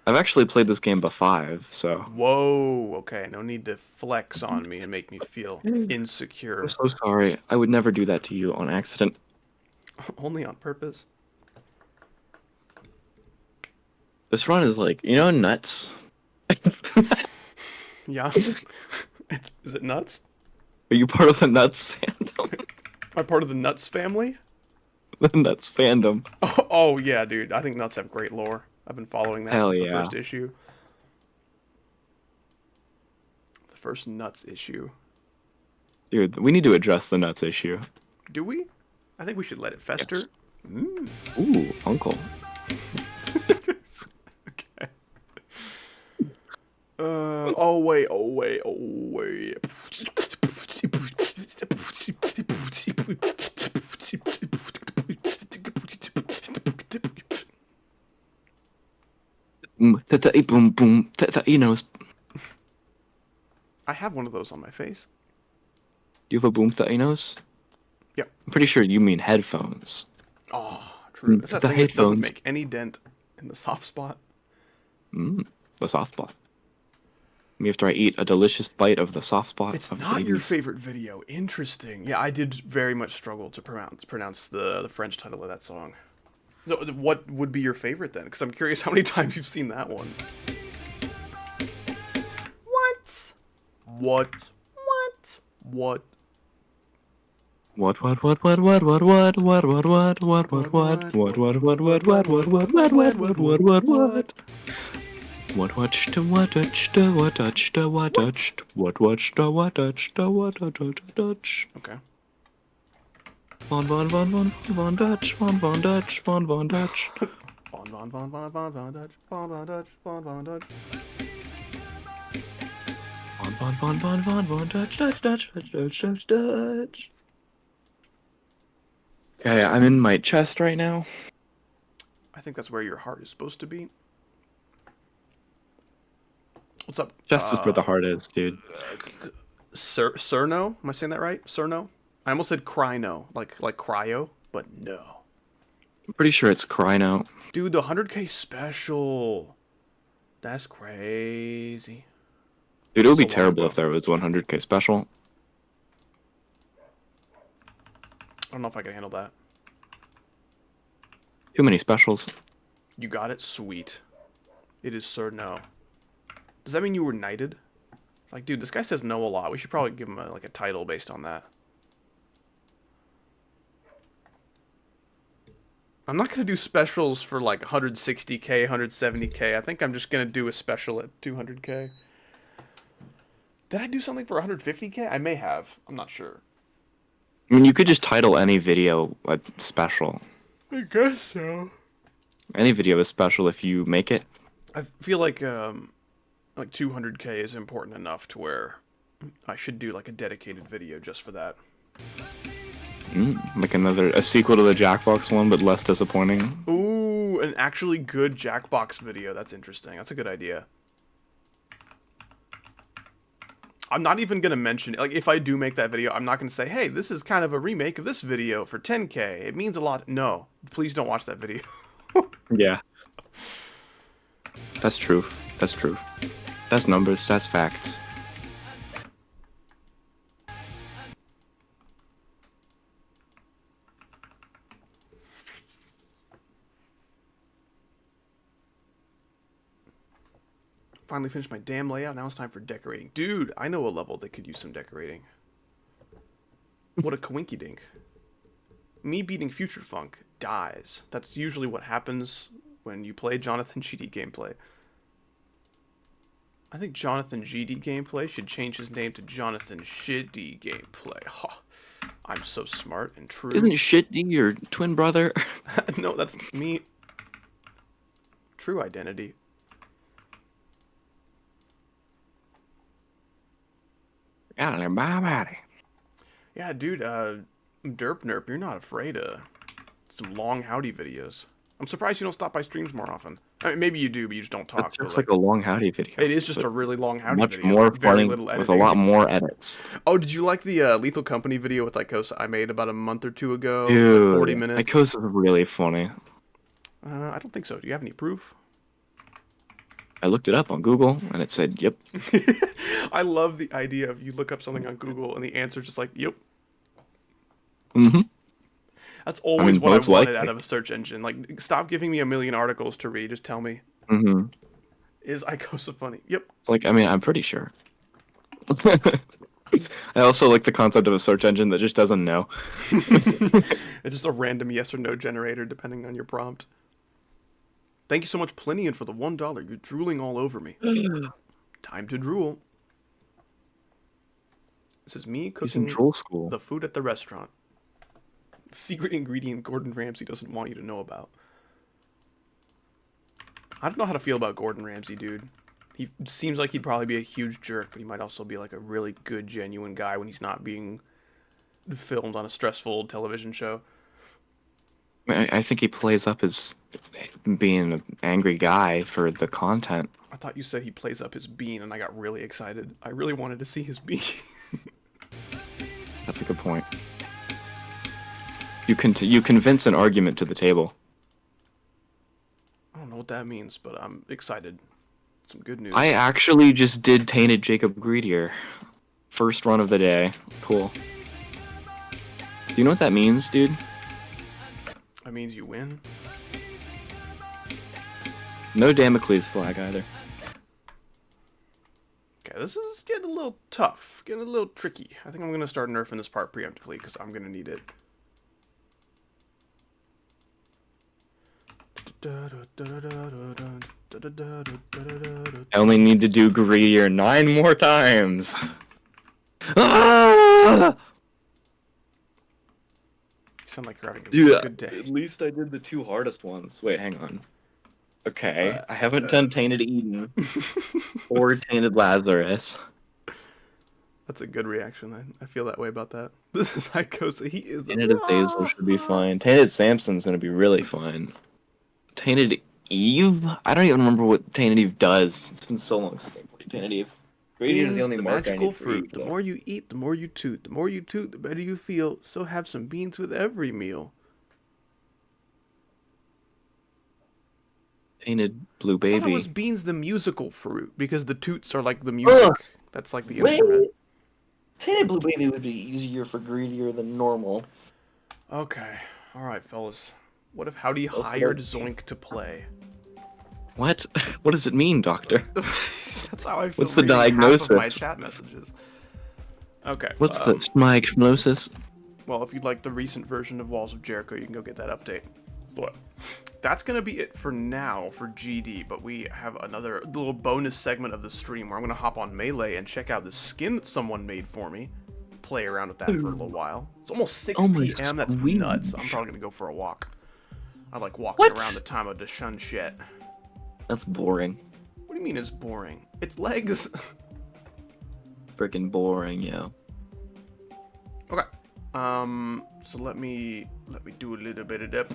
I've actually played this game by 5, so...
Whoa, okay, no need to flex on me and make me feel insecure.
I'm so sorry. I would never do that to you on accident.
Only on purpose.
This run is like, you know, nuts?
Yeah. Is it nuts?
Are you part of the Nuts fandom?
Am I part of the Nuts family?
The Nuts fandom.
Oh yeah, dude. I think Nuts have great lore. I've been following that
Hell
since the
yeah.
first issue. The first Nuts issue.
Dude, we need to address the Nuts issue.
Do we? I think we should let it fester.
Yes.
Mm.
Ooh, uncle.
Okay. Oh wait.
Boom, boom. You know,
I have one of those on my face.
you have a boom Thanos?
Yep.
I'm pretty sure you mean headphones.
Oh, true. That's that
The
thing that doesn't
headphones.
make any dent in the soft spot.
The soft spot. Me after I eat a delicious bite of the soft spot.
It's
of
not your
babies.
favorite video. Interesting. Yeah, I did very much struggle to pronounce the French title of that song. So, what would be your favorite then? Because I'm curious how many times you've seen that one. What? What? What?
What? What watched the what touched the what touched the what touched what watched the what touched the what touched.
Okay.
Von Dutch.
Von Dutch.
Von
Dutch.
Dutch. Okay, I'm in my chest right now.
I think that's where your heart is supposed to be. What's up?
Chest is where the heart is, dude.
Cerno? Am I saying that right? Cerno? I almost said Cryno, like cryo, but no.
I'm pretty sure it's Cryno.
Dude, the 100K special. That's crazy.
Dude, it would be
So long
terrible
ago.
if there was 100K special.
I don't know if I can handle that.
Too many specials.
You got it? Sweet. It is Cerno. Does that mean you were knighted? Like, dude, this guy says no a lot. We should probably give him a title based on that. I'm not going to do specials for like 160K, 170K. I think I'm just going to do a special at 200K. Did I do something for 150K? I may have. I'm not sure.
I mean, you could just title any video a special.
I guess so.
Any video is special if you make it.
I feel like 200K is important enough to where I should do like a dedicated video just for that.
Like a sequel to the Jackbox one, but less disappointing.
Ooh, an actually good Jackbox video. That's interesting. That's a good idea. I'm not even going to mention, like, if I do make that video, I'm not going to say, hey, this is kind of a remake of this video for 10K. It means a lot. No, please don't watch that video.
Yeah. That's truth. That's truth. That's numbers. That's facts.
Finally finished my damn layout. Now it's time for decorating. Dude, I know a level that could use some decorating. What a coinky dink. Me beating Future Funk dies. That's usually what happens when you play Jonathan GD gameplay. I think Jonathan GD gameplay should change his name to Jonathan Shitty gameplay. Oh, I'm so smart and true.
Isn't Shitty your twin brother?
No, that's me. True identity. Yeah, dude, Derp Nerp, you're not afraid of some long howdy videos. I'm surprised you don't stop by streams more often. I mean, maybe you do, but you just don't talk.
It's just like a long howdy video.
It is just a really long howdy
much
video.
more
Very
funny
little
with a
editing.
lot more edits.
Oh, did you like the Lethal Company video with Lycosa I made about a month or two ago?
Dude,
Like 40 minutes.
Lycosa's really funny.
I don't think so. Do you have any proof?
I looked it up on Google, and it said, "Yep."
I love the idea of you look up something on Google and the answer's just like, "Yep."
Mm-hmm.
That's always what I
most
wanted
likely.
out of a search engine. Like, stop giving me a million articles to read. Just tell me,
Mm-hmm.
is Icosa funny? Yep.
Like, I mean, I'm pretty sure. I also like the concept of a search engine that just doesn't know.
It's just a random yes or no generator depending on your prompt. Thank you so much, Plinian, for the $1. You're drooling all over me. Time to drool. This is me
He's in
cooking
drool school.
the food at the restaurant. The secret ingredient Gordon Ramsay doesn't want you to know about. I don't know how to feel about Gordon Ramsay, dude. He seems like he'd probably be a huge jerk, but he might also be like a really good, genuine guy when he's not being filmed on a stressful television show.
I think he plays up as being an angry guy for the content.
I thought you said he plays up his bean, and I got really excited. I really wanted to see his bean.
That's a good point. You convince an argument to the table.
I don't know what that means, but I'm excited. Some good news.
I actually just did Tainted Jacob Greedier. First run of the day. Cool. Do you know what that means, dude?
That means you win.
No Damocles flag either.
Okay, this is getting a little tough. Getting a little tricky. I think I'm going to start nerfing this part preemptively, because I'm going to need it.
I only need to do Greedier 9 more times. Ah!
You sound like you're having a
Dude,
good day.
at least I did the 2 hardest ones. Wait, hang on. Okay, I haven't done Tainted Eden or Tainted Lazarus.
That's a good reaction. I feel that way about that. This is Icosa. He is the...
Tainted Azazel should be fine. Tainted Samson's gonna be really fine. Tainted Eve? I don't even remember what Tainted Eve does. It's been so long since I played Tainted Eve. Greedier is the only
the
mark I
magical
need for
fruit.
Eve,
The
though.
more you eat, the more you toot. The more you toot, the better you feel. So have some beans with every meal.
Tainted Blue
I thought it
Baby.
was beans the musical fruit, because the toots are like the music. That's like the instrument.
Tainted Blue Baby would be easier for Greedier than normal.
Okay. Alright, fellas. What if Howdy hired Zoink to play?
What? What does it mean, Doctor?
That's how I feel.
What's the
reading half
diagnosis?
of my chat messages. Okay.
What's the schmignosis?
Well, if you'd like the recent version of Walls of Jericho, you can go get that update. But that's going to be it for now for GD, but we have another little bonus segment of the stream where I'm going to hop on Melee and check out the skin that someone made for me. Play around with that for a little while. It's almost 6
Oh my
p.m. That's
sweet.
nuts. I'm probably going to go for a walk. I like walking around the time of the shun shit.
That's boring.
What do you mean it's boring? It's legs.
Freaking boring, yeah.
Okay. So let me do a little bit of that.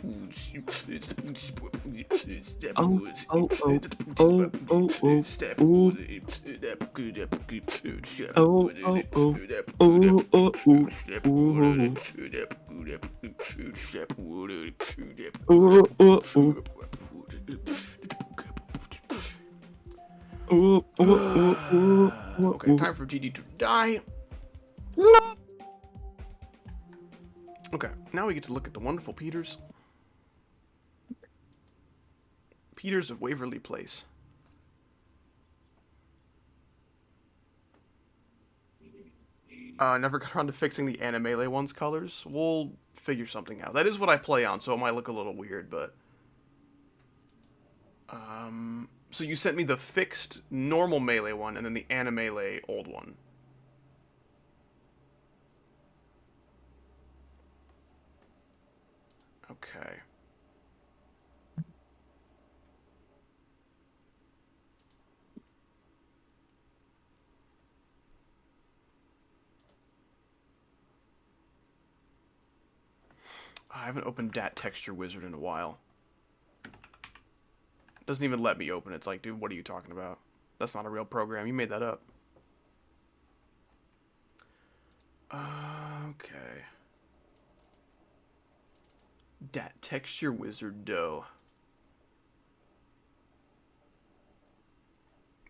Okay, time for GD to die. Okay, now we get to look at the wonderful Peters. Peters of Waverly Place. Never got around to fixing the Animele one's colors. We'll figure something out. That is what I play on, so it might look a little weird, but... So you sent me the fixed normal Melee one, and then the Animele old one. Okay. I haven't opened Dat Texture Wizard in a while. It doesn't even let me open it. It's like, dude, what are you talking about? That's not a real program. You made that up. Okay. Dat Texture Wizard dough.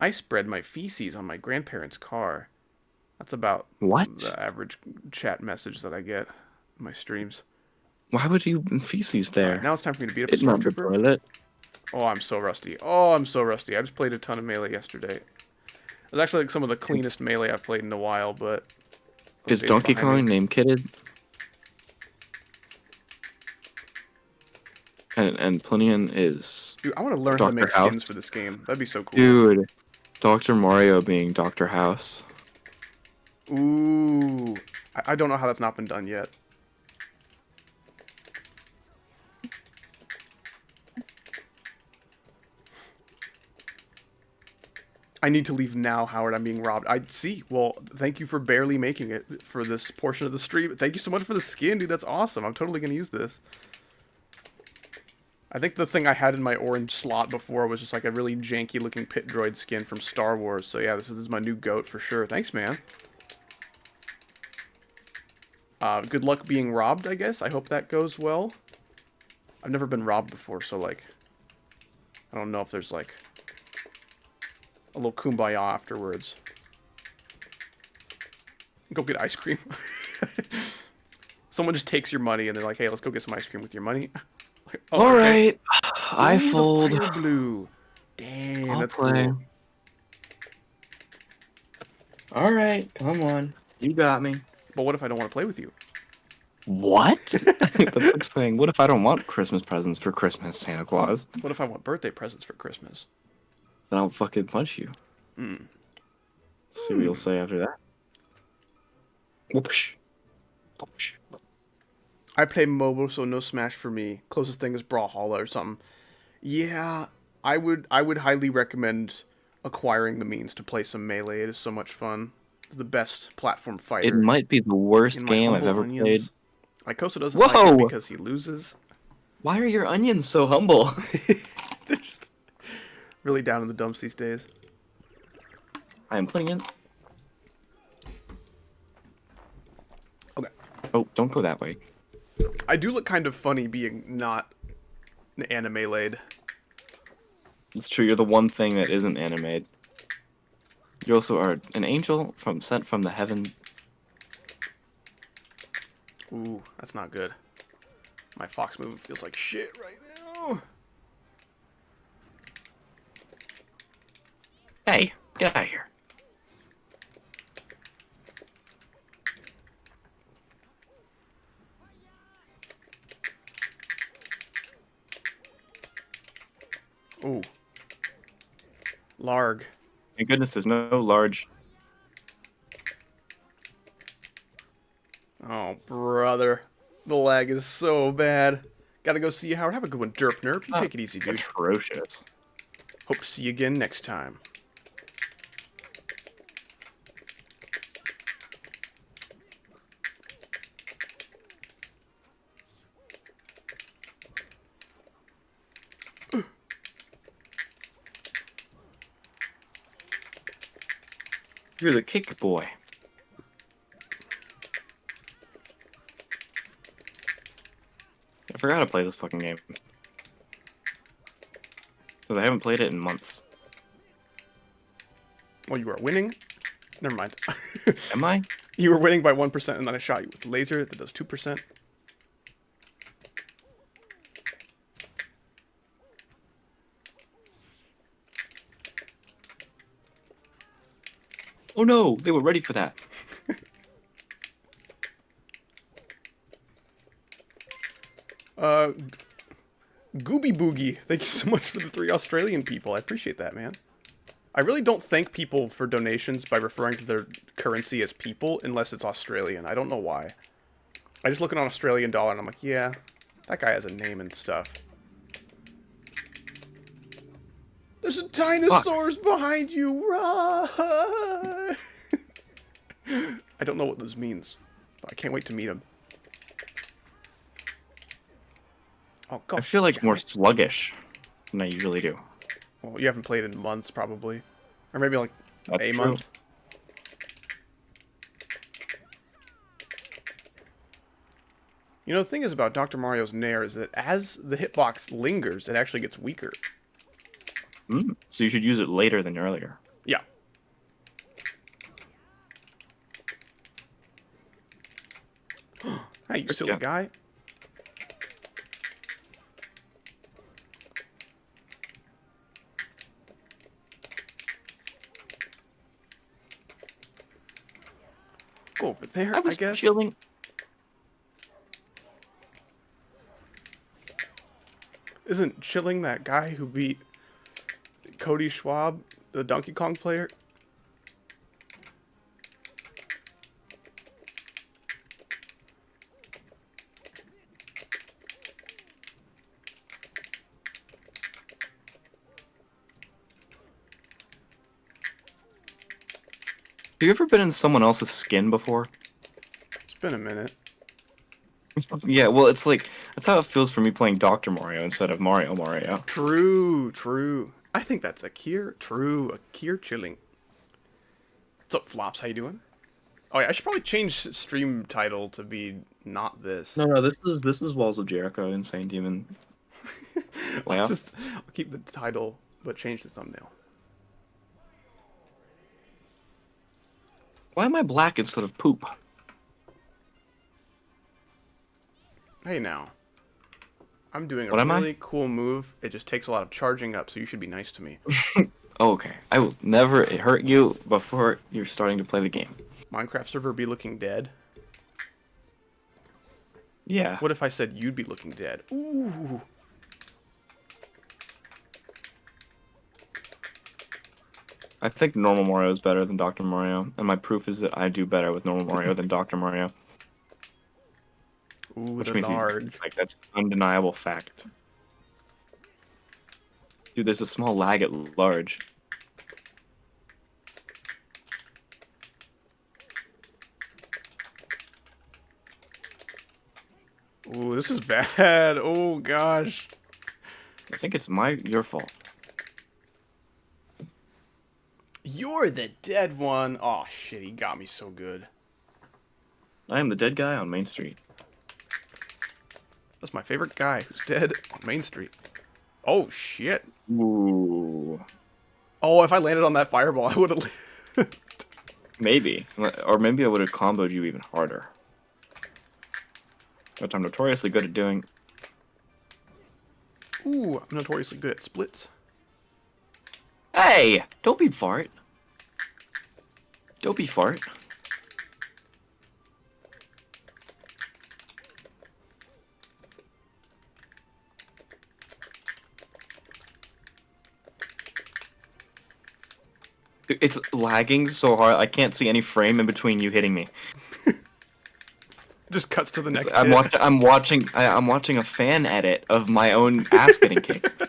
I spread my feces on my grandparents' car. That's about
What?
the average chat message that I get in my streams.
Why would you feces
All
there?
right, now it's time for me to beat up a
It's not the
stormtrooper.
toilet.
Oh, I'm so rusty. Oh, I'm so rusty. I just played a ton of Melee yesterday. It was actually like some of the cleanest Melee I've played in a while, but...
Is Donkey Kong name kitted? And Plinian is...
Dude, I want to learn how to
Dr.
make
House.
skins for this game. That'd be so cool.
Dude, Dr. Mario being Dr. House.
Ooh. I don't know how that's not been done yet. I need to leave now, Howard. I'm being robbed. I see. Well, thank you for barely making it for this portion of the stream. Thank you so much for the skin, dude. That's awesome. I'm totally going to use this. I think the thing I had in my orange slot before was just like a really janky looking pit droid skin from Star Wars. So yeah, this is my new goat for sure. Thanks, man. Good luck being robbed, I guess. I hope that goes well. I've never been robbed before, so like... I don't know if there's like... a little kumbaya afterwards. Go get ice cream. Someone just takes your money and they're like, hey, let's go get some ice cream with your money. Like, oh,
All
okay.
right, I
Ooh, the
fold.
fire blue. Damn,
I'll
that's
play.
cool.
All right, come on. You got me.
But what if I don't want to play with you?
What? That's like saying, what if I don't want Christmas presents for Christmas, Santa Claus?
What if I want birthday presents for Christmas?
Then I'll fucking punch you.
See what you'll say after that.
Whoosh. Whoosh.
I play mobile, so no Smash for me. Closest thing is Brawlhalla or something. Yeah, I would highly recommend acquiring the means to play some Melee. It is so much fun. It's the best platform fighter.
It might be the worst
in my
game I've
humble
ever
onions.
played.
Lycosa doesn't like
Whoa!
it because he loses.
Why are your onions so humble?
They're just really down in the dumps these days.
I am playing it.
Okay.
Oh, don't go that way.
I do look kind of funny being not an anime laid.
It's true, you're the one thing that isn't animated. You also are an angel sent from the heaven.
Ooh, that's not good. My fox movement feels like shit right now.
Hey, get out of here.
Ooh. Larg.
Thank goodness there's no large.
Oh, brother. The lag is so bad. Gotta go see you, Howard. Have a good one, Derp Nerp. You take it easy, dude.
Atrocious.
Hope to see you again next time.
You're the kick boy. I forgot to play this fucking game. Because I haven't played it in months.
Well, you are winning. Never mind.
Am I?
You were winning by 1%, and then I shot you with the laser that does 2%.
Oh no, they were ready for that.
Gooby Boogie, thank you so much for the 3 Australian people. I appreciate that, man. I really don't thank people for donations by referring to their currency as people unless it's Australian. I don't know why. I just look at an Australian dollar and I'm like, yeah, that guy has a name and stuff. There's a dinosaurs behind you, run! I don't know what this means, but I can't wait to meet him. Oh, gosh.
I feel like more sluggish than I usually do.
Well, you haven't played in months, probably. Or maybe like
That's
a
true.
month. You know, the thing is about Dr. Mario's Nair is that as the hitbox lingers, it actually gets weaker.
So you should use it later than earlier.
Yeah. Hey, you silly
Yeah.
guy. Go over there,
I
I
was
guess.
chilling.
Isn't Chilling that guy who beat Cody Schwab, the Donkey Kong player?
Have you ever been in someone else's skin before?
It's been a minute.
Yeah, well, it's like that's how it feels for me playing Dr. Mario instead of Mario.
True, true. I think that's a Kier. True, a Kier Chilling. What's up, Flops? How you doing? Oh yeah, I should probably change stream title to be not this.
No, this is Walls of Jericho, Insane Demon.
I'll keep the title, but change the thumbnail.
Why am I black instead of poop?
Hey now. I'm doing a
What am I?
really cool move. It just takes a lot of charging up, so you should be nice to me.
Oh, okay. I will never hurt you before you're starting to play the game.
Minecraft server be looking dead.
Yeah.
What if I said you'd be looking dead? Ooh.
I think normal Mario is better than Dr. Mario, and my proof is that I do better with normal Mario than Dr. Mario.
Ooh,
Which
the
means
large.
like that's undeniable fact. Dude, there's a small lag at large.
Ooh, this is bad. Oh gosh.
I think it's your fault.
You're the dead one. Oh shit, he got me so good.
I am the dead guy on Main Street.
That's my favorite guy who's dead on Main Street. Oh shit.
Ooh.
Oh, if I landed on that fireball, I would have.
Maybe. Or maybe I would have comboed you even harder. Which I'm notoriously good at doing.
Ooh, I'm notoriously good at splits.
Hey! Don't be fart. Don't be fart. It's lagging so hard, I can't see any frame in between you hitting me.
Just cuts to the next.
I'm watching a fan edit of my own ass getting kicked.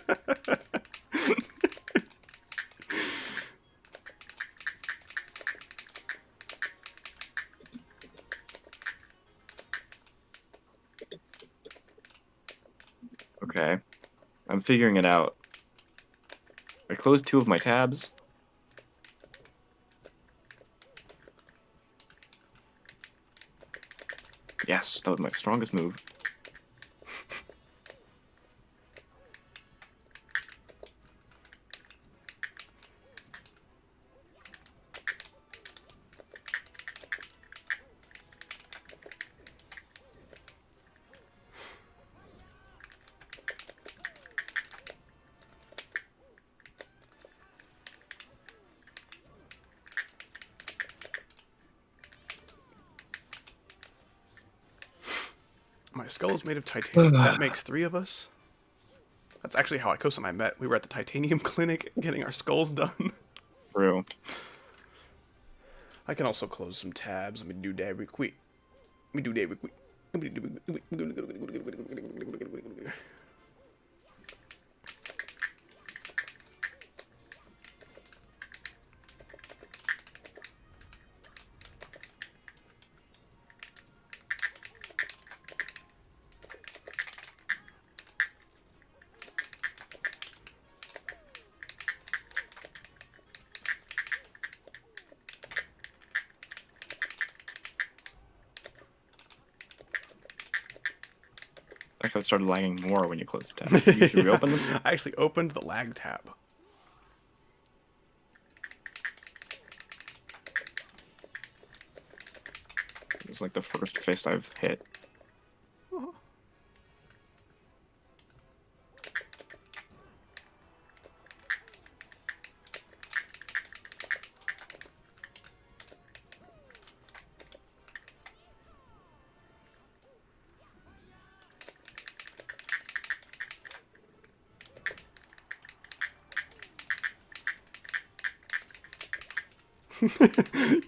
Okay, I'm figuring it out. I closed 2 of my tabs. Yes, that was my strongest move.
My skull is made of titanium. That makes 3 of us. That's actually how Ikosa and I met. We were at the titanium clinic getting our skulls done.
True.
I can also close some tabs. Let me do that real quick.
I thought it started lagging more when you closed the tab. You should reopen them.
I actually opened the lag tab.
was like the first fist I've hit.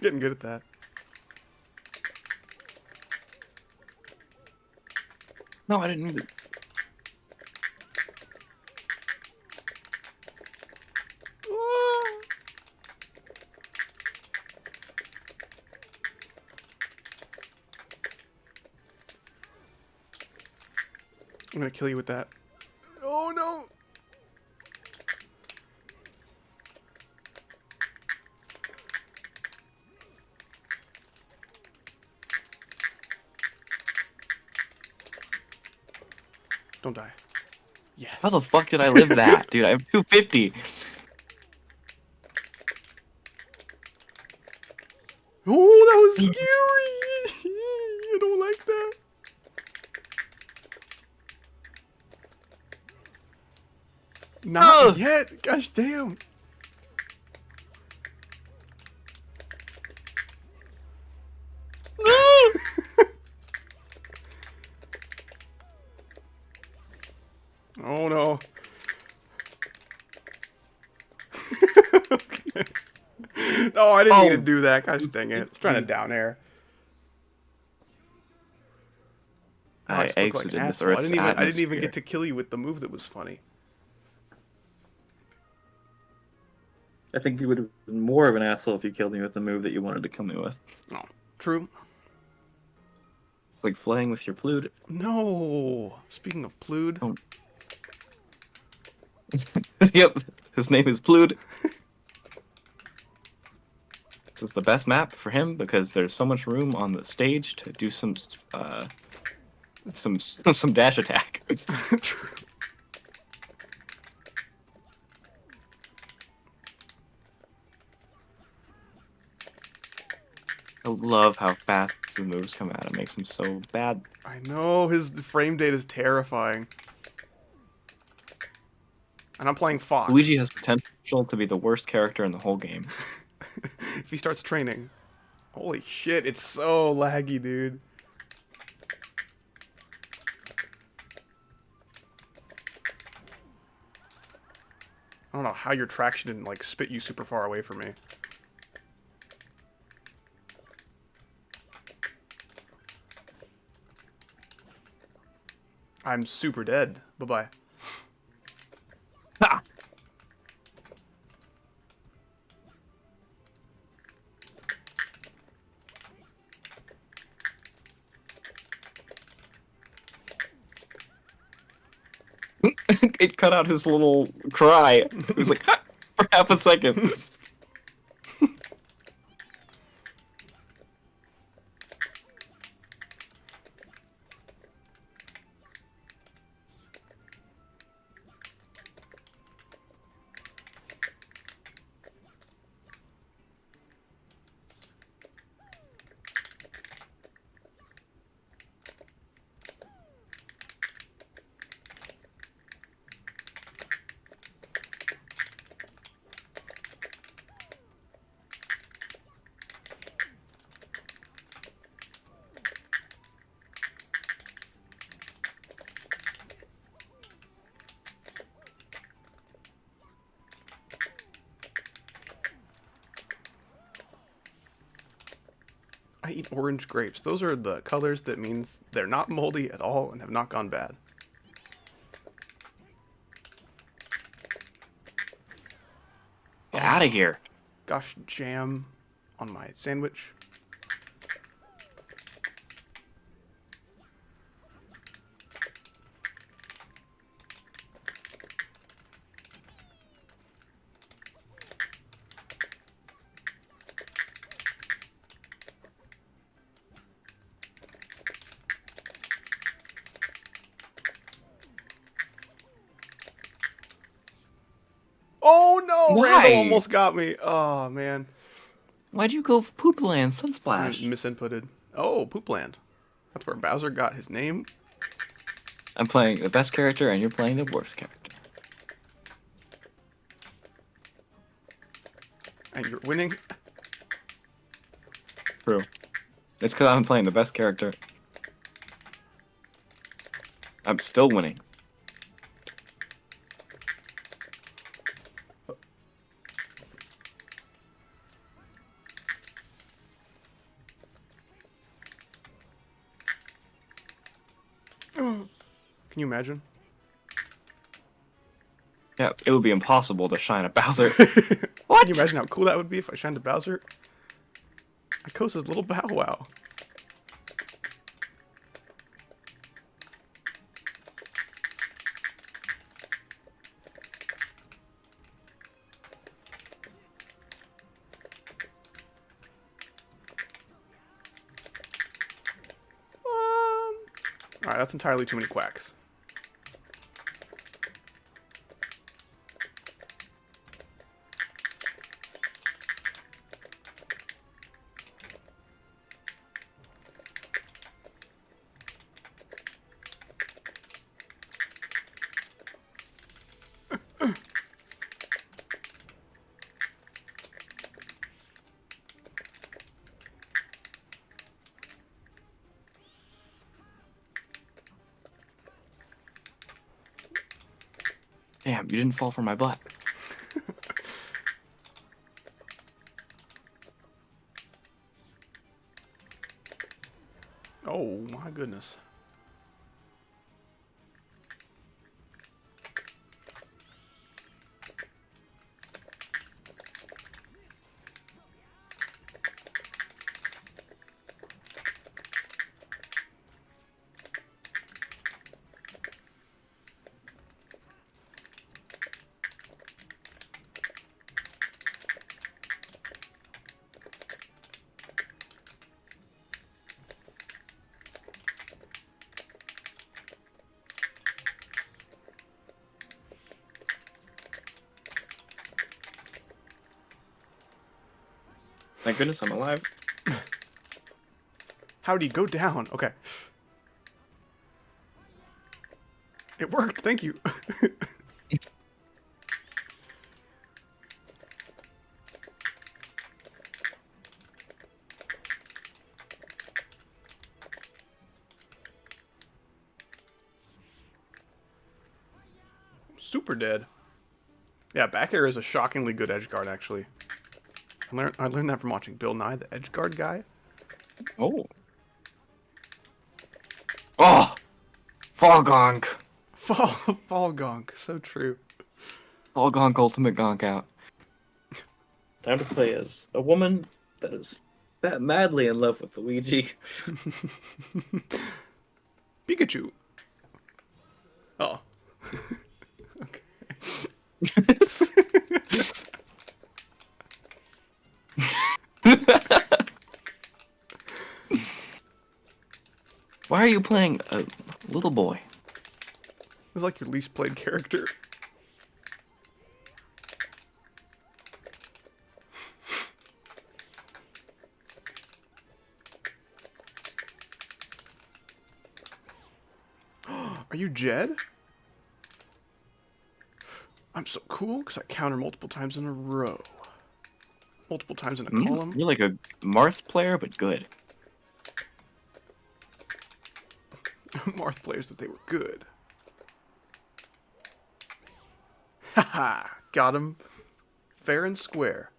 Getting good at that.
No, I didn't either.
I'm gonna kill you with that. Oh no! Don't die. Yes.
How the fuck did I live that, dude? I have 250.
Oh, that was scary! I don't like that. Not yet! Gosh damn! Oh no. Okay. No, I didn't mean to do that. Gosh dang it. I was trying to down air.
I
just look like
exited
an
the
asshole.
Earth's
I didn't even
atmosphere.
get to kill you with the move that was funny.
I think you would have been more of an asshole if you killed me with the move that you wanted to kill me with.
Oh, true.
Like flying with your Plude.
No. Speaking of Plude.
Oh. Yep, his name is Plude. This is the best map for him because there's so much room on the stage to do some dash attack.
True.
I love how fast the moves come out. It makes him so bad.
I know, his frame data is terrifying. And I'm playing Fox.
Luigi has potential to be the worst character in the whole game.
If he starts training. Holy shit, it's so laggy, dude. I don't know how your traction didn't, like, spit you super far away from me. I'm super dead. Bye-bye.
Ha! It cut out his little cry. It was like, ha! For half a second.
I eat orange grapes. Those are the colors that means they're not moldy at all and have not gone bad.
Get out of here.
Gosh, jam on my sandwich. Oh no!
Why?
Randall almost got me. Oh man.
Why'd you go poop land sunsplash?
Misinputted. Oh, Poopland. That's where Bowser got his name.
I'm playing the best character, and you're playing the worst character.
And you're winning.
True. It's because I'm playing the best character. I'm still winning.
Can you imagine?
Yeah, it would be impossible to shine a Bowser.
Can you imagine how cool that would be if I shined a Bowser? Ikosa's little Bow Wow. Alright, that's entirely too many quacks.
Damn, you didn't fall for my butt.
Oh my goodness.
Thank goodness I'm alive.
How'd he go down? Okay. It worked, thank you. Super dead. Yeah, back air is a shockingly good edge guard, actually. I learned that from watching Bill Nye, the edge guard guy.
Oh. Oh! Fall Gonk!
Fall gonk, so true.
Fall Gonk, ultimate Gonk out.
Time to play as a woman that is that madly in love with Luigi.
Pikachu. Oh. Okay.
Why are you playing a little boy?
It's like your least played character. Are you Jed? I'm so cool because I counter multiple times in a row. Multiple times in a column.
You're like a Marth player, but good.
Marth players that they were good. Haha, got him. Fair and square.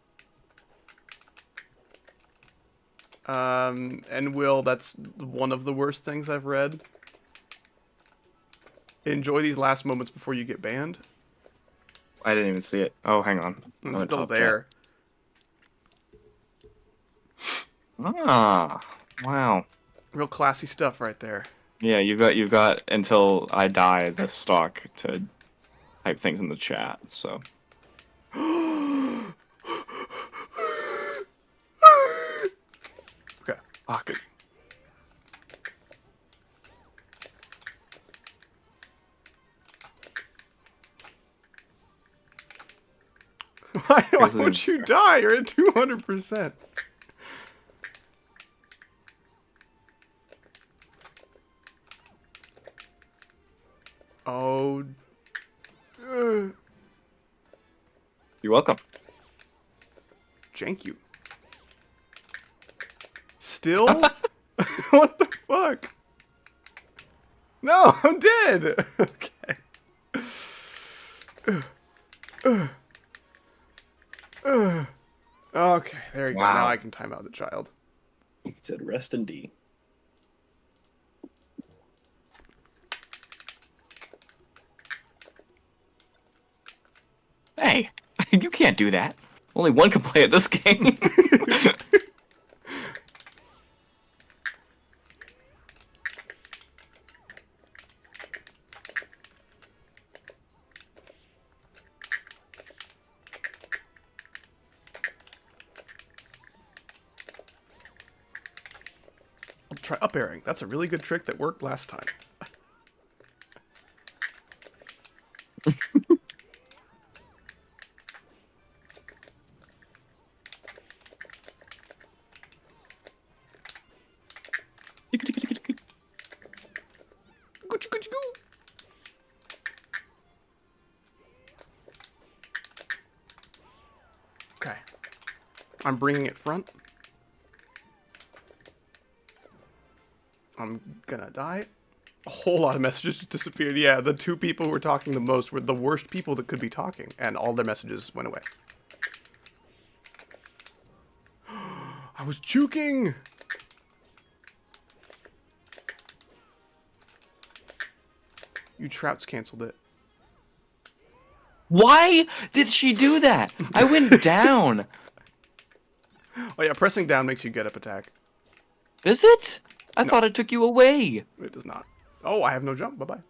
And Will, that's one of the worst things I've read. Enjoy these last moments before you get banned.
I didn't even see it. Oh, hang on.
It's
I'm
still
top
there.
Ah, wow.
Real classy stuff right there.
Yeah, you've got until I die the stock to type things in the chat. So
Okay.
fuck.
Why won't you die? You're at 200%. Oh.
You're welcome.
Thank you. Still? What the fuck? No, I'm dead. Okay. Okay, there you go. Now
Wow.
I can time out the child.
He said rest in D.
Hey, you can't do that. Only one can play at this game.
I'll try up airing. That's a really good trick that worked last time. Goochie, goochie, goo. Okay. I'm bringing it front. I'm gonna die. A whole lot of messages just disappeared. Yeah, the two people who were talking the most were the worst people that could be talking, and all their messages went away. I was juking! You trouts canceled it.
Why did she do that? I went down.
Oh yeah, pressing down makes you get up attack.
Is it? I thought it took you away.
It does not. Oh, I have no jump. Bye-bye.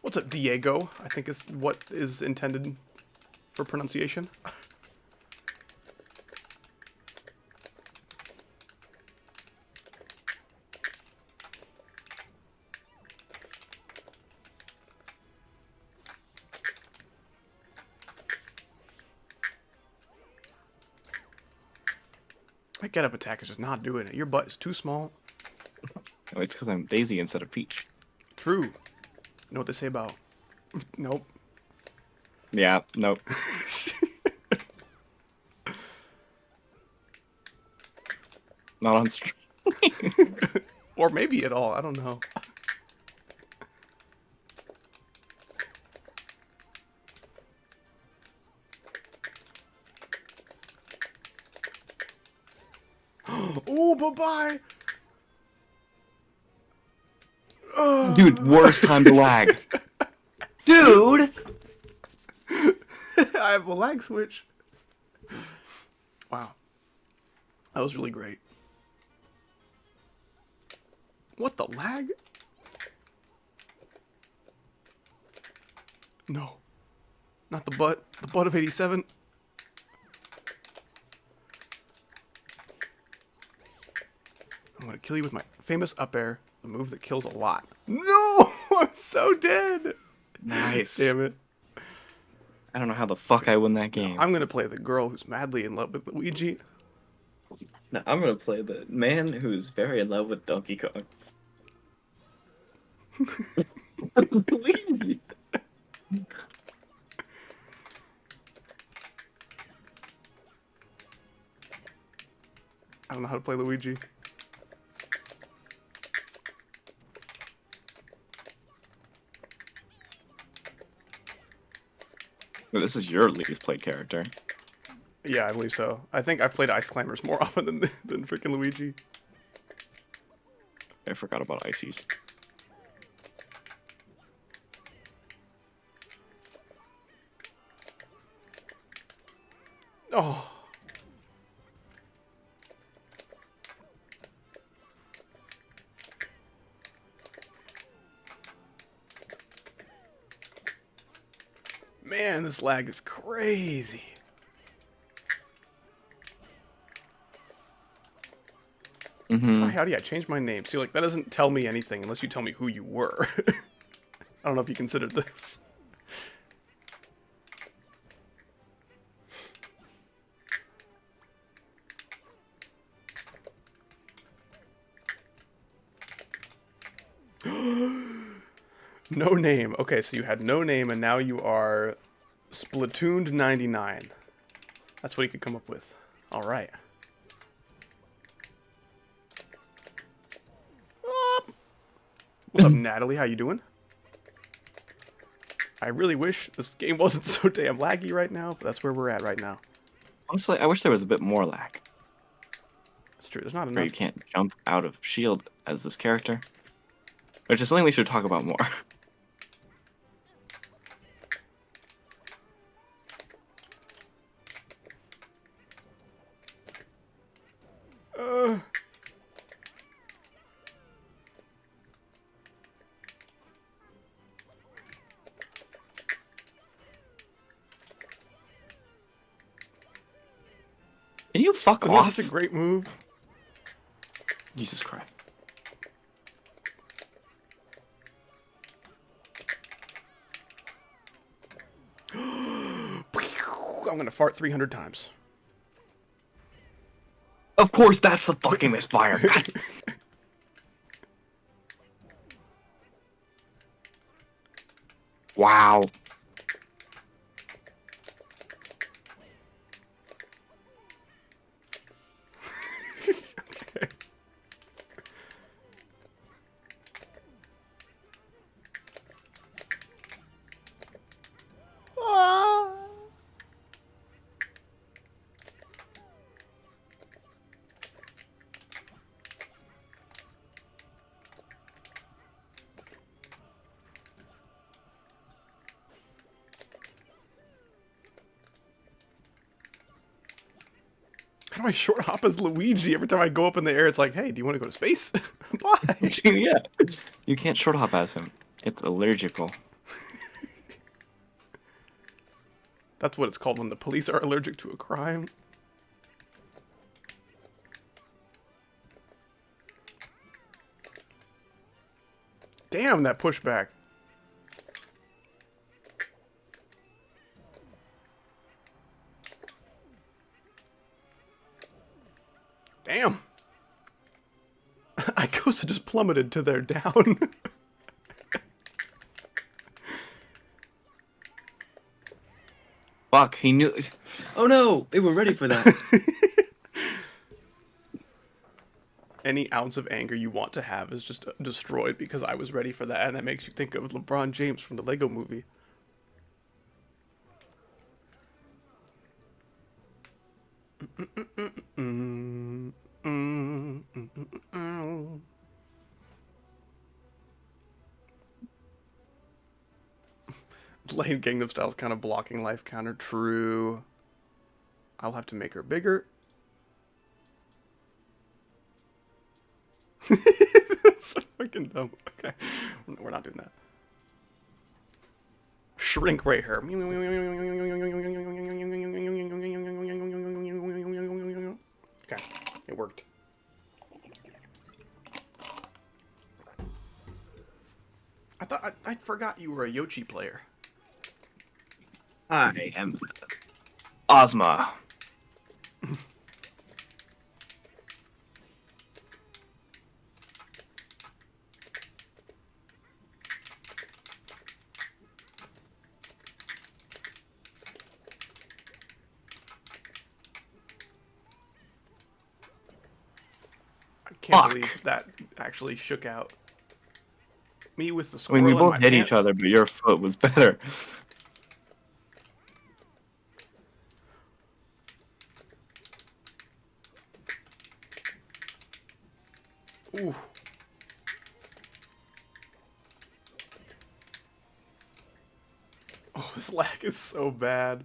What's up, Diego? I think is what is intended for pronunciation. My get up attack is just not doing it. Your butt is too small.
Oh, it's because I'm Daisy instead of Peach.
True. You know what they say about... Nope.
Yeah, nope. Not on stream.
Or maybe at all. I don't know. Oh, bye-bye!
Dude, worst time to lag. Dude!
I have a lag switch. Wow. That was really great. What the lag? No. Not the butt. The butt of 87. I'm gonna kill you with my famous up air. The move that kills a lot. No! I'm so dead!
Nice.
Damn it.
I don't know how the fuck I win that game.
I'm gonna play the girl who's madly in love with Luigi.
Now I'm gonna play the man who's very in love with Donkey Kong. Luigi.
I don't know how to play Luigi.
Well, this is your least played character.
Yeah, I believe so. I think I've played Ice Climbers more often than freaking Luigi.
I forgot about Ices.
Oh. Man, this lag is crazy.
Mm-hmm.
Hi, howdy, I changed my name. See, like, that doesn't tell me anything unless you tell me who you were. I don't know if you considered this. No name. Okay, so you had no name, and now you are Splatooned 99. That's what he could come up with. All right. What's up, Natalie? How you doing? I really wish this game wasn't so damn laggy right now, but that's where we're at right now.
Honestly, I wish there was a bit more lag.
It's true. There's not
Where
enough.
you can't jump out of shield as this character. Which is something we should talk about more. Can you fuck
Isn't that
off?
such a great move?
Jesus Christ.
I'm gonna fart 300 times.
Of course, that's the fucking misfire. God. Wow.
How do I short hop as Luigi? Every time I go up in the air, it's like, hey, do you want to go to space? Bye.
Yeah. You can't short hop as him. It's allergical.
That's what it's called when the police are allergic to a crime. Damn, that pushback. Damn. Icosa just plummeted to their down.
Fuck, he knew.
Oh no, they were ready for that.
Any ounce of anger you want to have is just destroyed because I was ready for that, and that makes you think of LeBron James from the Lego movie. Lane Gangnam Style's kind of blocking life counter. True. I'll have to make her bigger. That's so fucking dumb. Okay. We're not doing that. Shrink right here. Okay. It worked. I thought I forgot you were a Yoshi player.
I am Ozma.
I can't
Fuck.
believe that actually shook out. Me with the
I
squirrel
mean, we
in
both
my
hit
pants.
each other, but your foot was better.
Ooh. Oh, this lag is so bad.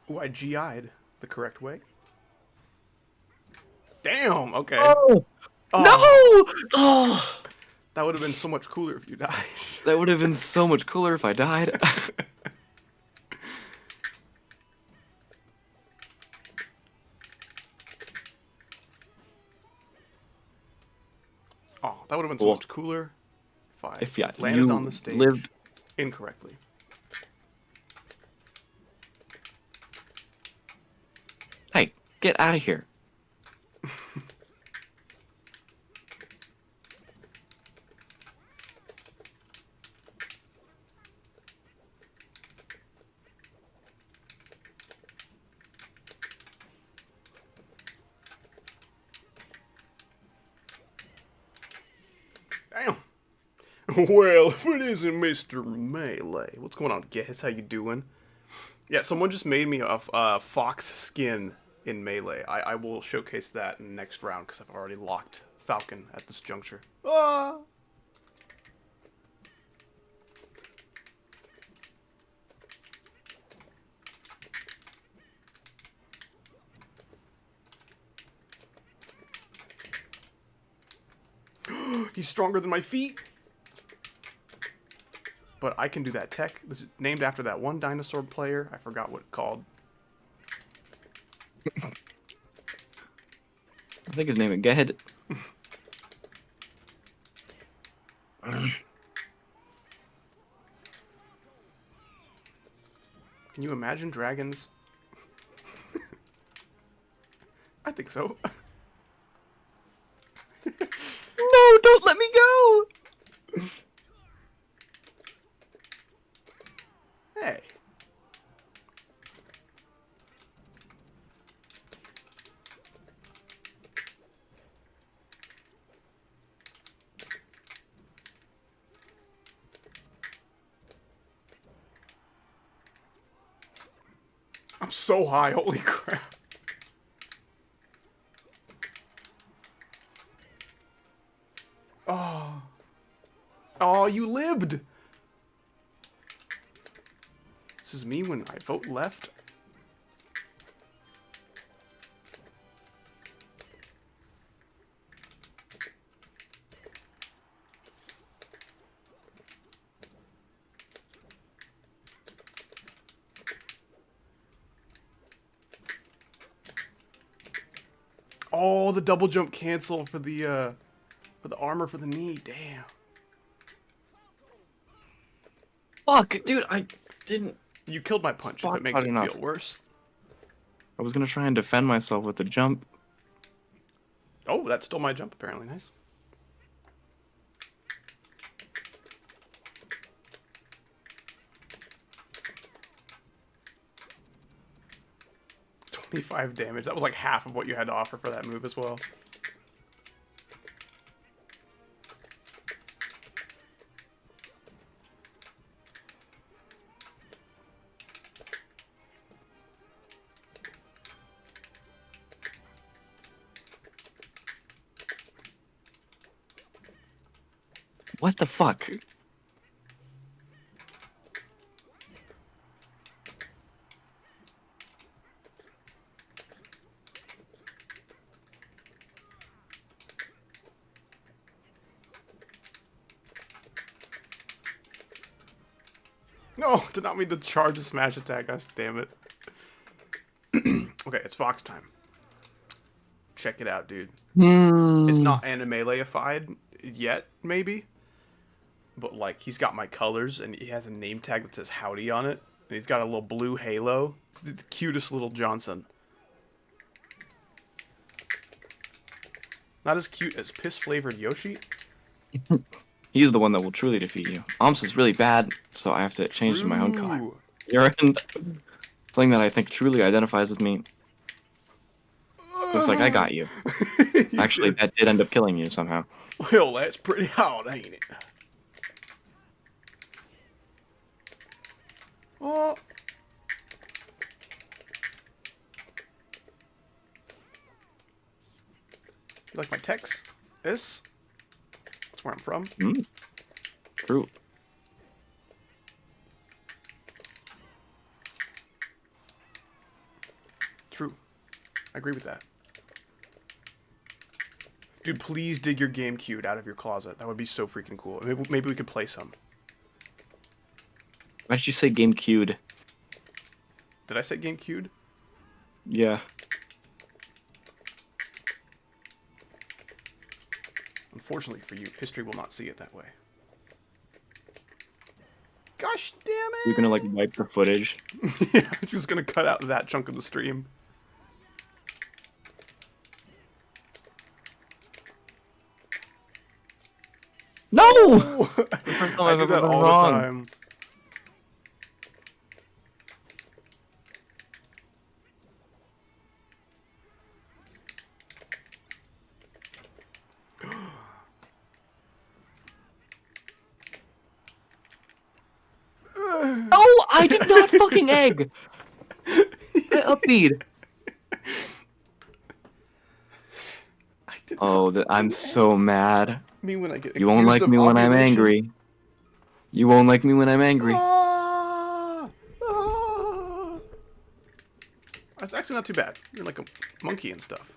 Ooh, I GI'd the correct way. Damn, okay.
Oh!
Oh,
No! Oh!
that would have been so much cooler if you died.
That would have been so much cooler if I died.
Oh, that would have been so
Cool.
much cooler. 5.
If yeah,
Landed
you
on the stage
lived.
incorrectly.
Hey, get out of here.
Damn. Well, if it isn't Mr. Melee. What's going on, Guess? How you doing? Yeah, someone just made me a fox skin in Melee. I will showcase that in the next round because I've already locked Falcon at this juncture. Ah! He's stronger than my feet. But I can do that tech. This is named after that one dinosaur player. I forgot what it called.
I think his name is Ged.
Can you imagine dragons? I think so.
No, don't let me go!
Hey. I'm so high, holy crap. Oh. Oh, you lived. This is me when I vote left. Oh, the double jump cancel for the armor for the knee. Damn.
Fuck, dude, I didn't.
You killed my punch. If
Spot
it makes it
enough.
feel worse.
I was gonna try and defend myself with the jump.
Oh, that stole my jump. Apparently, nice. $25 damage. That was like half of what you had to offer for that move as well.
What the fuck?
No, did not mean to charge a smash attack. Gosh damn it. Okay, it's Fox time. Check it out, dude. It's not anime-leified yet, maybe. But, like, he's got my colors, and he has a name tag that says Howdy on it. And he's got a little blue halo. It's the cutest little Johnson. Not as cute as piss-flavored Yoshi.
He's the one that will truly defeat you. Alms is really bad, so I have to change to my own color.
Ooh.
You're in something that I think truly identifies with me. Looks like I got you. Actually, that did end up killing you somehow.
Well, that's pretty hot, ain't it? Oh. You like my text? This? That's where I'm from.
True.
True. I agree with that. Dude, please dig your GameCube out of your closet. That would be so freaking cool. Maybe we could play some.
Why did you say GameCube?
Did I say GameCube?
Yeah.
Unfortunately for you, history will not see it that way. Gosh damn it!
You're gonna like wipe the footage.
Yeah, I'm just gonna cut out that chunk of the stream.
No!
Oh,
time
I
I've
do
ever
that
been
all
wrong.
the time.
No, I did not fucking egg. I upbeat.
I did
Oh,
not
I'm
fucking
so
egg
mad.
me when I get
You won't
accused
like
of
me when I'm
ovulation.
angry. You won't like me when I'm angry.
Ah! Ah! That's actually not too bad. You're like a monkey and stuff.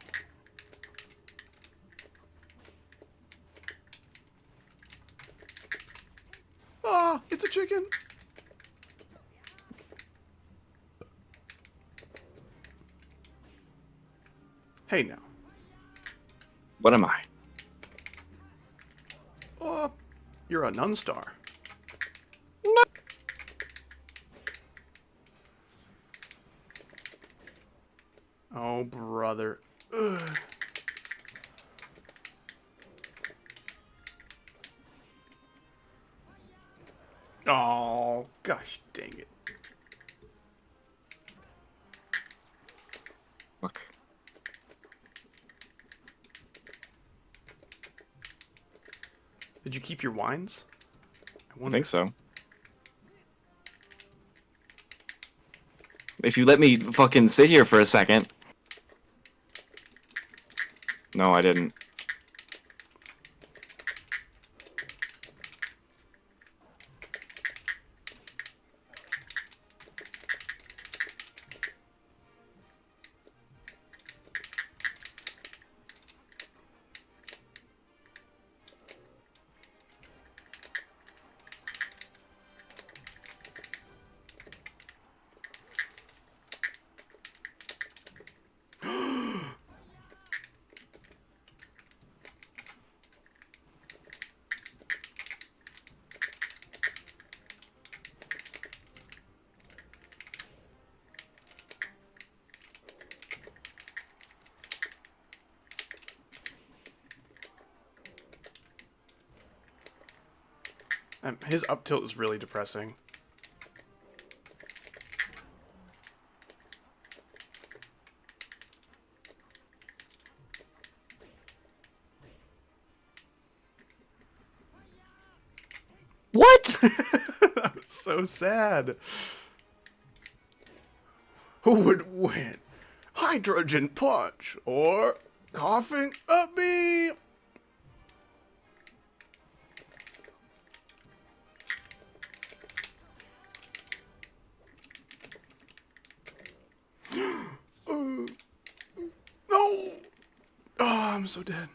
Ah, it's a chicken. Hey now.
What am I?
Oh, you're a nun star. Oh, brother. Ugh. Oh, gosh dang it.
Look.
Did you keep your wines?
I think so. If you let me fucking sit here for a second. No, I didn't.
His up tilt is really depressing.
What?
That was so sad. Who would win? Hydrogen punch or coughing up me? No! Oh, I'm so dead.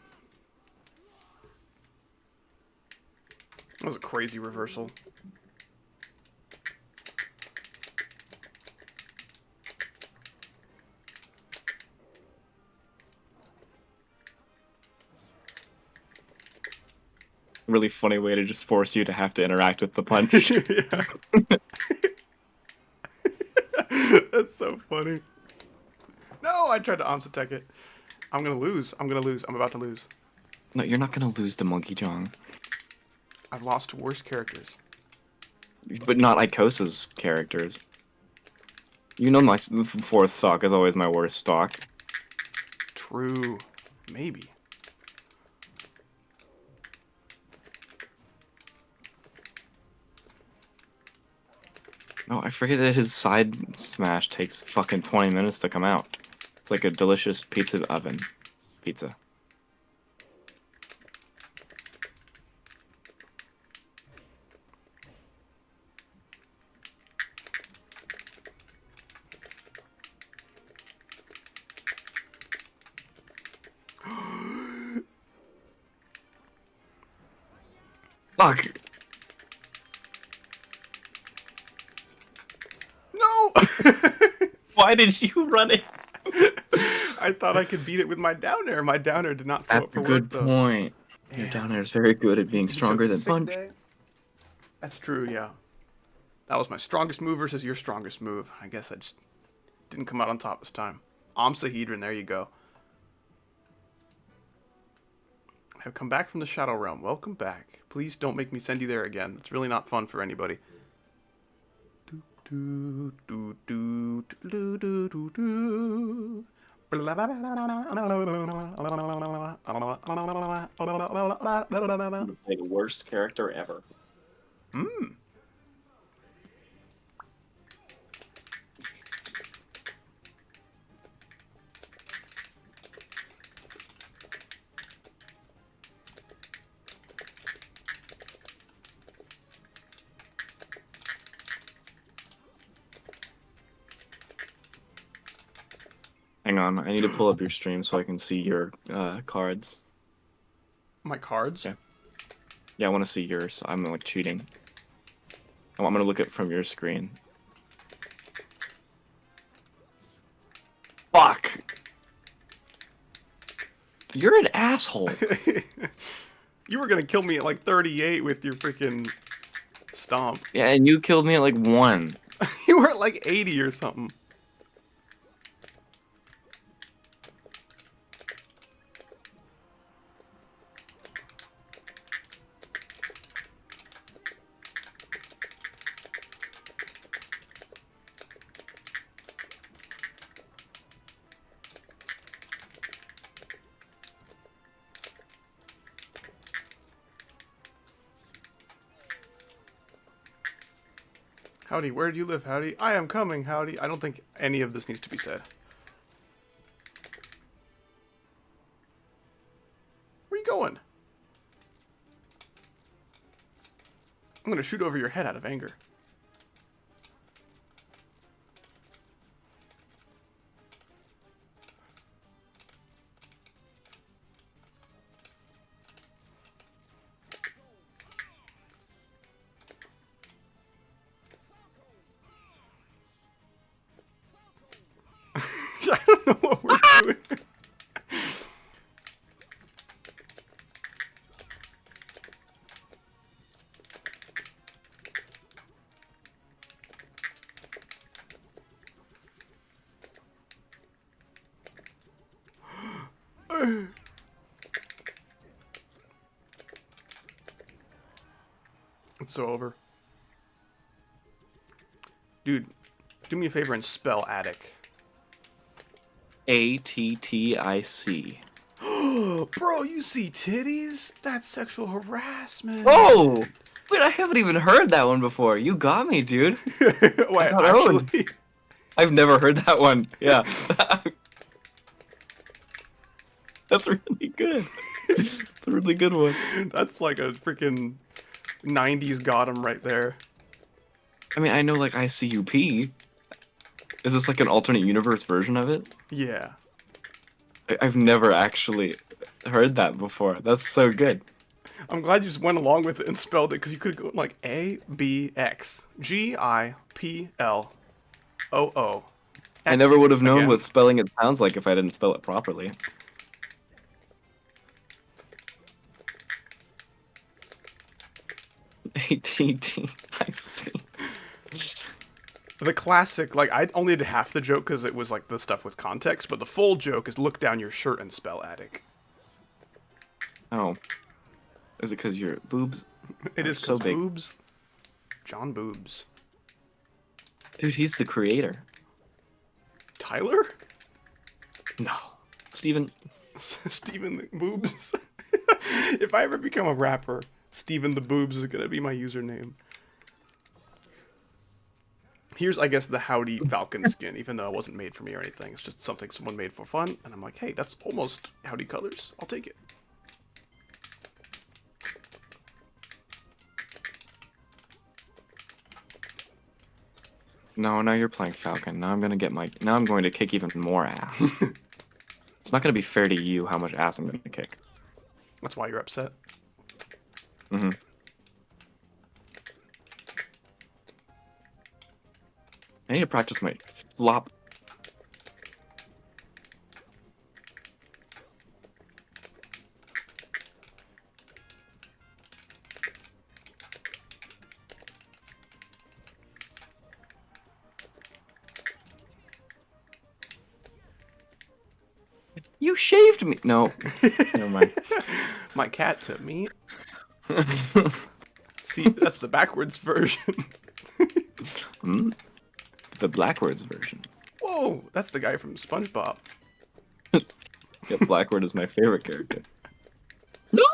That was a crazy reversal.
Really funny way to just force you to have to interact with the punch.
Yeah. That's so funny. No, I tried to arms attack it. I'm gonna lose. I'm gonna lose. I'm about to lose.
No, you're not gonna lose to Monkey Jong.
I've lost to worse characters.
But not Ikosa's characters. You know my fourth stock is always my worst stock.
True. Maybe.
No, I forget that his side smash takes fucking 20 minutes to come out. It's like a delicious pizza oven. Pizza. Fuck!
No!
Why did you run it?
I thought I could beat it with my down air. My down air did not show
That's
up for
a good
work, though.
point. Your
Yeah.
down air is very good at being
You took
stronger than
sick
punch.
day? That's true, yeah. That was my strongest move versus your strongest move. I guess I just didn't come out on top this time. Omsahedron, there you go. I've come back from the Shadow Realm. Welcome back. Please don't make me send you there again. It's really not fun for anybody.
Play the worst character ever.
Hang on, I need to pull up your stream so I can see your cards.
My cards?
Yeah. Yeah, I want to see yours. I'm like cheating. I'm gonna look at from your screen. Fuck! You're an asshole.
You were gonna kill me at like 38 with your freaking stomp.
Yeah, and you killed me at like 1.
You were at like 80 or something. Howdy, where do you live, Howdy? I am coming, Howdy. I don't think any of this needs to be said. Where you going? I'm gonna shoot over your head out of anger. I don't know what we're doing. It's so over. Dude, do me a favor and spell attic.
ATTIC.
Bro, you see titties? That's sexual harassment.
Oh! Wait, I haven't even heard that one before. You got me, dude.
Wait, actually,
I've never heard that one. Yeah. That's really good. It's a really good one.
that's like a freaking 90s Gotham right there.
I mean, I know like ICUP. Is this like an alternate universe version of it?
Yeah.
I've never actually heard that before. That's so good.
I'm glad you just went along with it and spelled it, because you could go like A-B-X G-I-P-L-O-O.
I never would have known
Again.
what spelling it sounds like if I didn't spell it properly. ATTIC.
The classic, like, I only did half the joke because it was like the stuff with context, but the full joke is look down your shirt and spell attic.
Oh. Is it because your boobs?
It is
so
so
big.
Boobs. John Boobs.
Dude, he's the creator.
Tyler?
No. Steven.
Steven the Boobs. If I ever become a rapper, Steven the Boobs is gonna be my username. Here's, I guess, the Howdy Falcon skin, even though it wasn't made for me or anything. It's just something someone made for fun, and I'm like, hey, that's almost Howdy colors. I'll take it.
No, now you're playing Falcon. Now I'm gonna get my. Now I'm going to kick even more ass. It's not gonna be fair to you how much ass I'm gonna kick.
That's why you're upset.
Mm-hmm. I need to practice my flop.
You shaved me. No. Never mind.
My cat to meat. See, that's the backwards version.
Hmm? The Blackwords version.
Whoa, that's the guy from SpongeBob.
Yeah, Blackbird is my favorite character.
This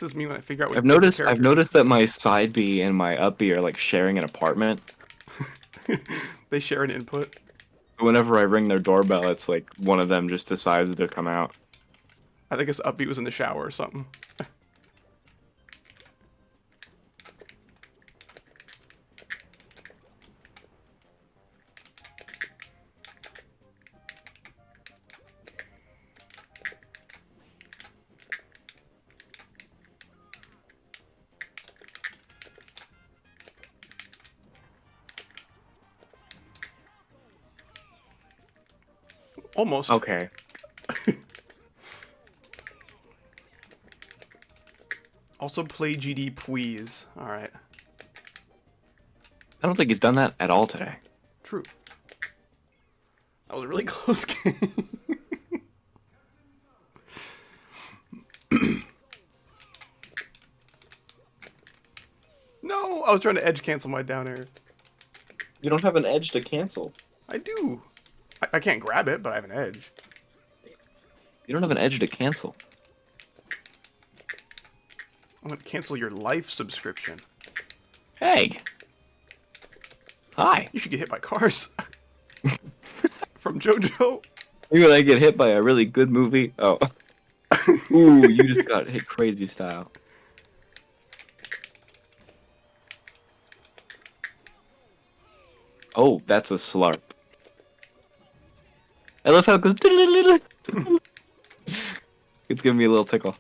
is me when I figure out what
I've
your favorite
noticed
character is.
that my side B and my up B are like sharing an apartment.
They share an input.
Whenever I ring their doorbell, it's like one of them just decides to come out.
I think his upbeat was in the shower or something. Almost.
Okay.
Also play GD, please. Alright.
I don't think he's done that at all today.
True. That was a really close game. No, I was trying to edge cancel my down air.
You don't have an edge to cancel.
I do. I can't grab it, but I have an edge.
You don't have an edge to cancel.
I'm gonna cancel your life subscription.
Hey. Hi.
You should get hit by cars. From JoJo.
Maybe when I get hit by a really good movie. Oh. Ooh, you just got hit crazy style. Oh, that's a slurp. I love how it goes. It's giving me a little tickle.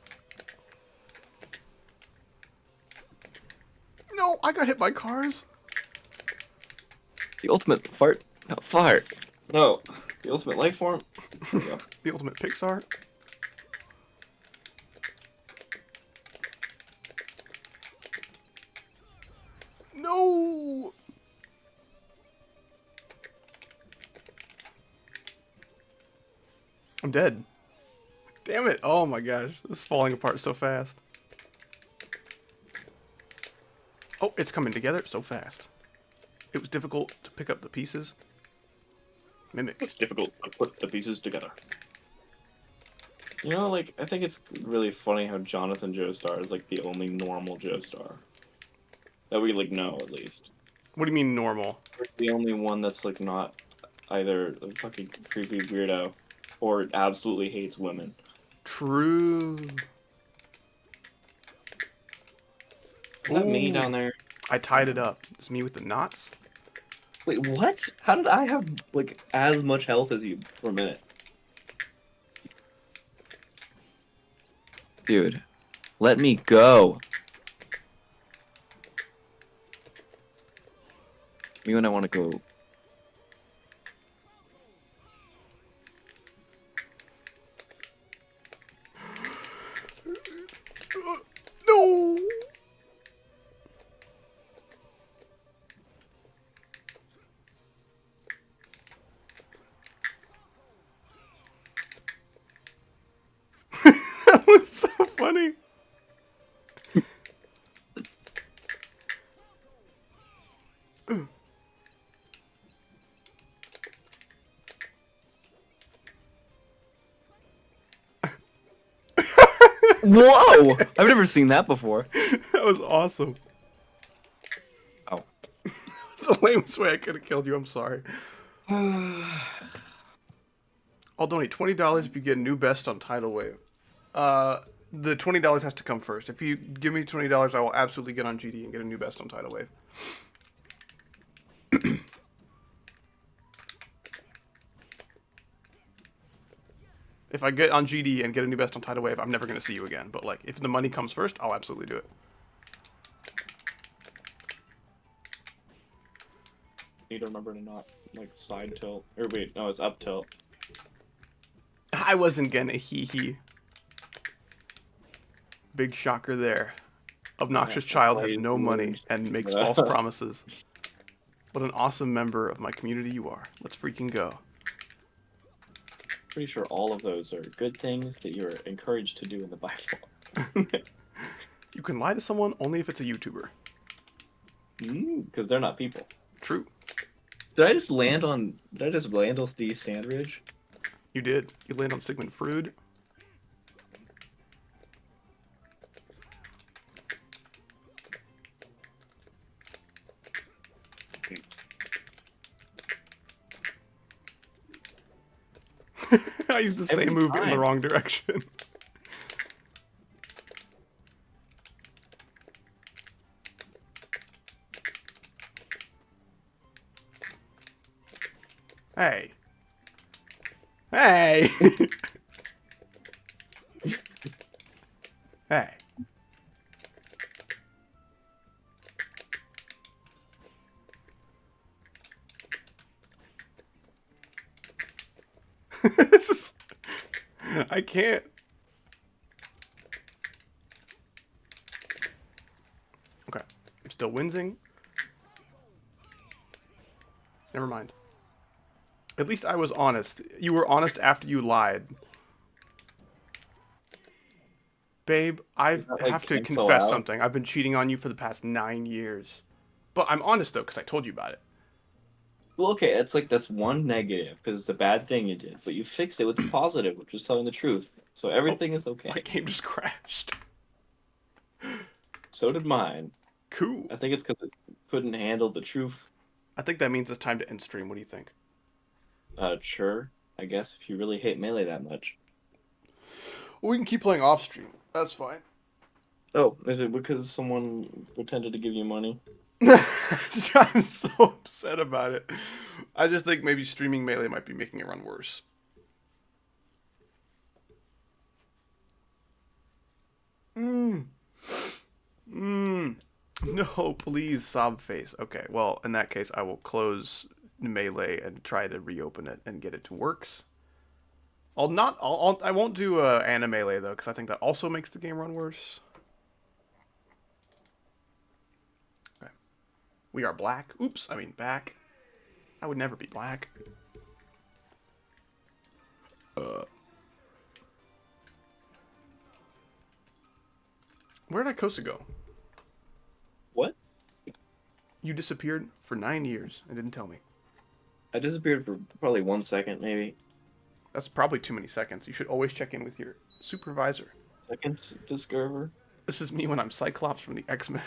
No, I got hit by cars.
The ultimate fart. No, fart.
No, the ultimate life form. There we go.
The ultimate Pixar. No. I'm dead. Damn it. Oh my gosh. This is falling apart so fast. Oh, it's coming together so fast. It was difficult to pick up the pieces. Mimic.
It's difficult to put the pieces together. You know, like, I think it's really funny how Jonathan Joestar is, like, the only normal Joestar. That we, like, know, at least.
What do you mean normal?
The only one that's, like, not either a fucking creepy weirdo or absolutely hates women.
True.
Is that me
Ooh.
down there?
I tied it up. It's me with the knots.
Wait, what? How did I have, like, as much health as you for a minute?
Dude, let me go. Me when I want to go.
No. That was so funny.
Whoa! I've never seen that before.
That was awesome.
Oh.
It's the lamest way I could have killed you. I'm sorry. I'll donate $20 if you get a new best on Tidal Wave. The $20 has to come first. If you give me $20, I will absolutely get on GD and get a new best on Tidal Wave. If I get on GD and get a new best on Tidal Wave, I'm never going to see you again. But, like, if the money comes first, I'll absolutely do it.
Need to remember to not, like, side tilt. Or wait, no, it's up tilt.
I wasn't gonna hee. Big shocker there. Obnoxious
Yeah,
child
that's
has
why
no
you
money
lose.
and makes false promises. What an awesome member of my community you are. Let's freaking go.
pretty sure all of those are good things that you're encouraged to do in the Bible.
You can lie to someone only if it's a YouTuber.
Because they're not people.
True.
Did I just land on Steve Sandridge?
You did. You land on Sigmund Freud. I used the same move in the wrong direction. Hey. Hey. Hey. This is... I can't. Okay. I'm still wincing. Never mind. At least I was honest. You were honest after you lied. Babe, I have to confess something. I've been cheating on you for the past 9 years. But I'm honest, though, because I told you about it.
Well, okay, that's one negative, because it's a bad thing you did. But you fixed it with the positive, which is telling the truth. So everything is okay.
My game just crashed.
So did mine.
Cool.
I think it's because it couldn't handle the truth.
I think that means it's time to end stream. What do you think?
Sure. I guess if you really hate Melee that much.
Well, we can keep playing off stream. That's fine.
Oh, is it because someone pretended to give you money?
I'm so upset about it. I just think maybe streaming Melee might be making it run worse. No, please, sob face. Okay, well, in that case, I will close Melee and try to reopen it and get it to works. I won't do Animelee though, because I think that also makes the game run worse. Okay. We are black. Oops, I mean back. I would never be black. Where did Ikosa go?
What?
You disappeared for 9 years and didn't tell me.
I disappeared for probably 1 second, maybe.
That's probably too many seconds. You should always check in with your supervisor.
Seconds, Discover.
This is me when I'm Cyclops from the X-Men.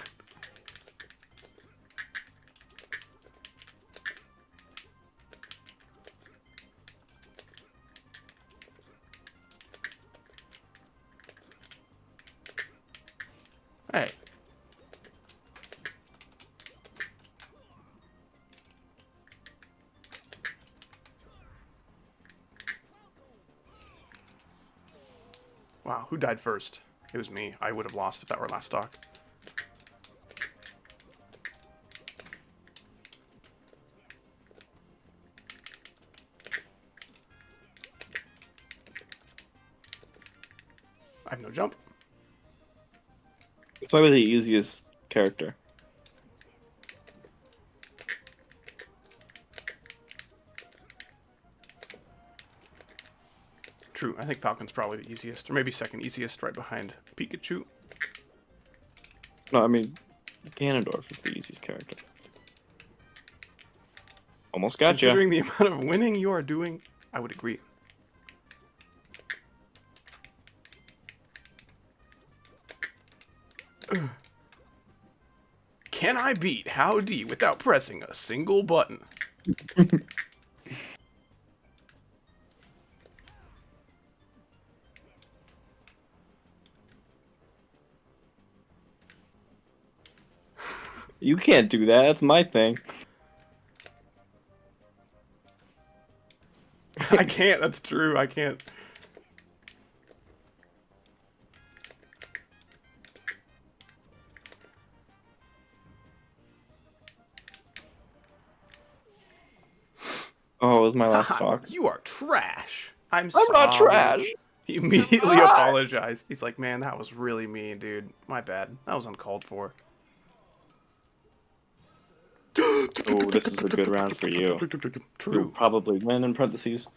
Hey. Wow, who died first? It was me. I would have lost if that were last stock. I have no jump.
It's probably the easiest character.
True, I think Falcon's probably the easiest, or maybe second easiest, right behind Pikachu.
No, I mean, Ganondorf is the easiest character. Almost got you.
Considering the amount of winning you are doing, I would agree. Can I beat Howdy without pressing a single button?
You can't do that. That's my thing.
I can't. That's true. I can't.
Oh, it was my last talk.
You are trash. I'm
not
sorry.
trash.
He immediately apologized. He's like, man, that was really mean, dude. My bad. That was uncalled for.
Oh, this is a good round for you.
True.
You'll probably win in parentheses.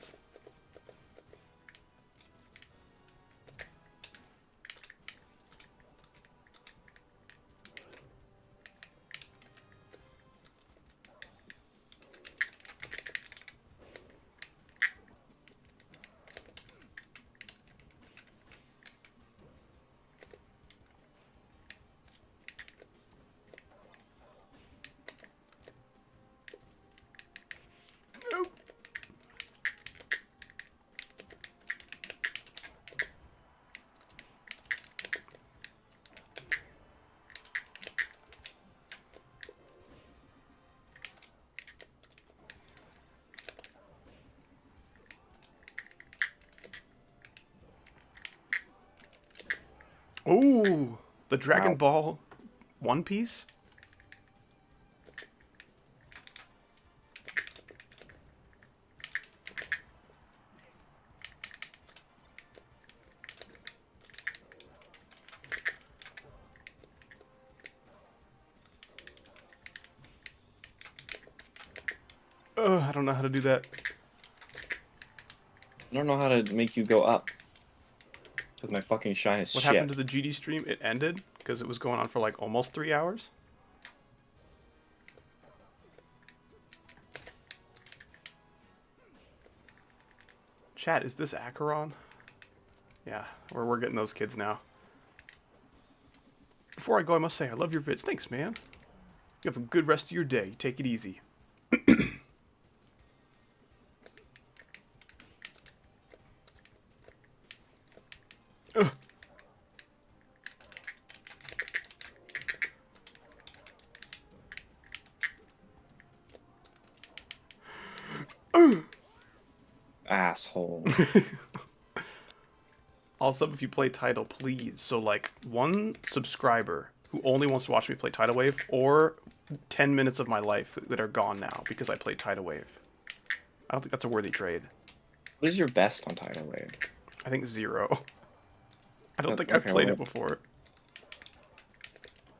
Ooh, the Dragon
Wow.
Ball One Piece. I don't know how to do that.
I don't know how to make you go up. With my fucking shy as
What
shit.
happened to the GD stream? It ended because it was going on for like almost 3 hours. Chat, is this Acheron? Yeah, we're getting those kids now. Before I go, I must say, I love your vids. Thanks, man. You have a good rest of your day. Take it easy.
Asshole.
Also, if you play Tidal, please. So, like, one subscriber who only wants to watch me play Tidal Wave, or 10 minutes of my life that are gone now because I played Tidal Wave. I don't think that's a worthy trade.
What is your best on Tidal Wave?
I think 0. I don't think
Okay,
I've played
well-
it before.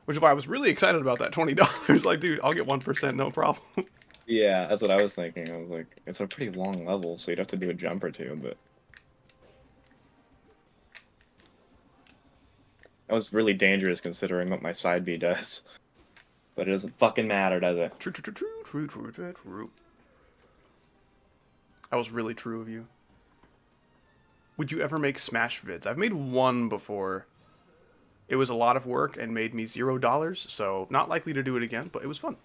Which is why I was really excited about that $20. Like, dude, I'll get 1%, no problem.
Yeah, that's what I was thinking. I was like, it's a pretty long level, so you'd have to do a jump or two, but... That was really dangerous considering what my side B does. But it doesn't fucking matter, does it?
True. That was really true of you. Would you ever make Smash vids? I've made one before. It was a lot of work and made me $0, so not likely to do it again, but it was fun.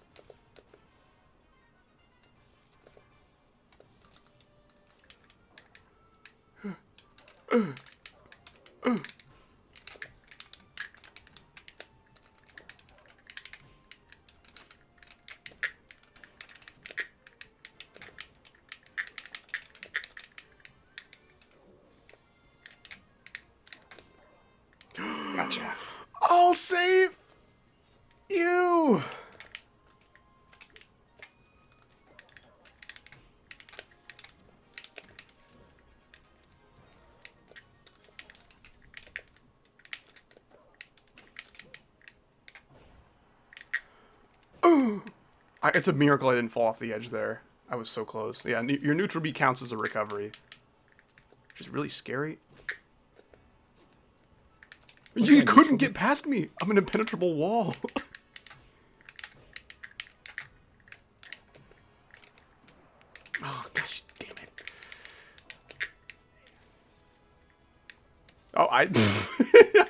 Gotcha.
I'll save you! It's a miracle I didn't fall off the edge there. I was so close. Yeah, your neutral B counts as a recovery. Which is really scary. You couldn't get past me! I'm an impenetrable wall. Oh, gosh, damn it. Oh, I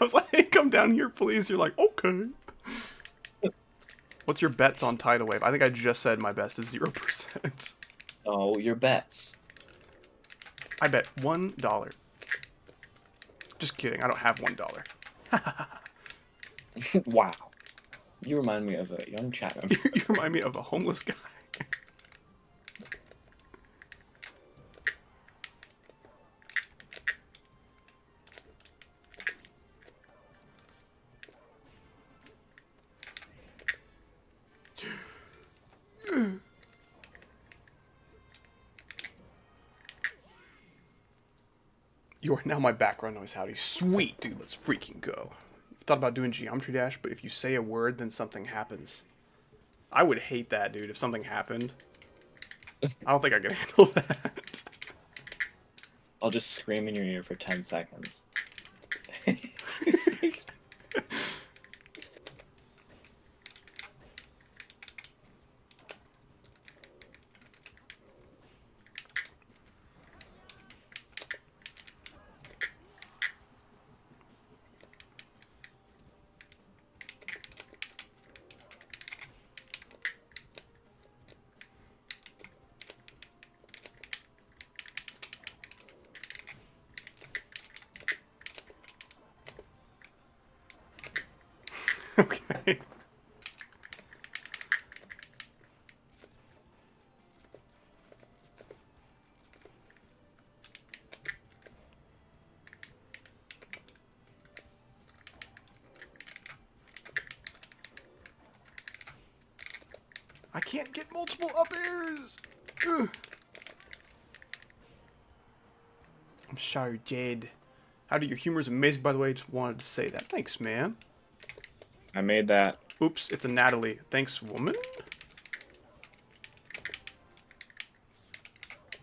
was like, hey, come down here, please. You're like, okay. What's your bets on Tidal Wave? I think I just said my best is 0%.
Oh, your bets.
I bet $1. Just kidding. I don't have $1.
Wow. You remind me of a young Chatham.
You remind me of a homeless guy. You are now my background noise, Howdy. Sweet, dude. Let's freaking go. Thought about doing Geometry Dash, but if you say a word, then something happens. I would hate that, dude, if something happened. I don't think I can handle that.
I'll just scream in your ear for 10 seconds.
can't get multiple up airs. Ugh. I'm sorry, Jade. Howdy, your humor is amazing, by the way. Just wanted to say that. Thanks, man.
I made that.
Oops, it's a Natalie. Thanks, woman.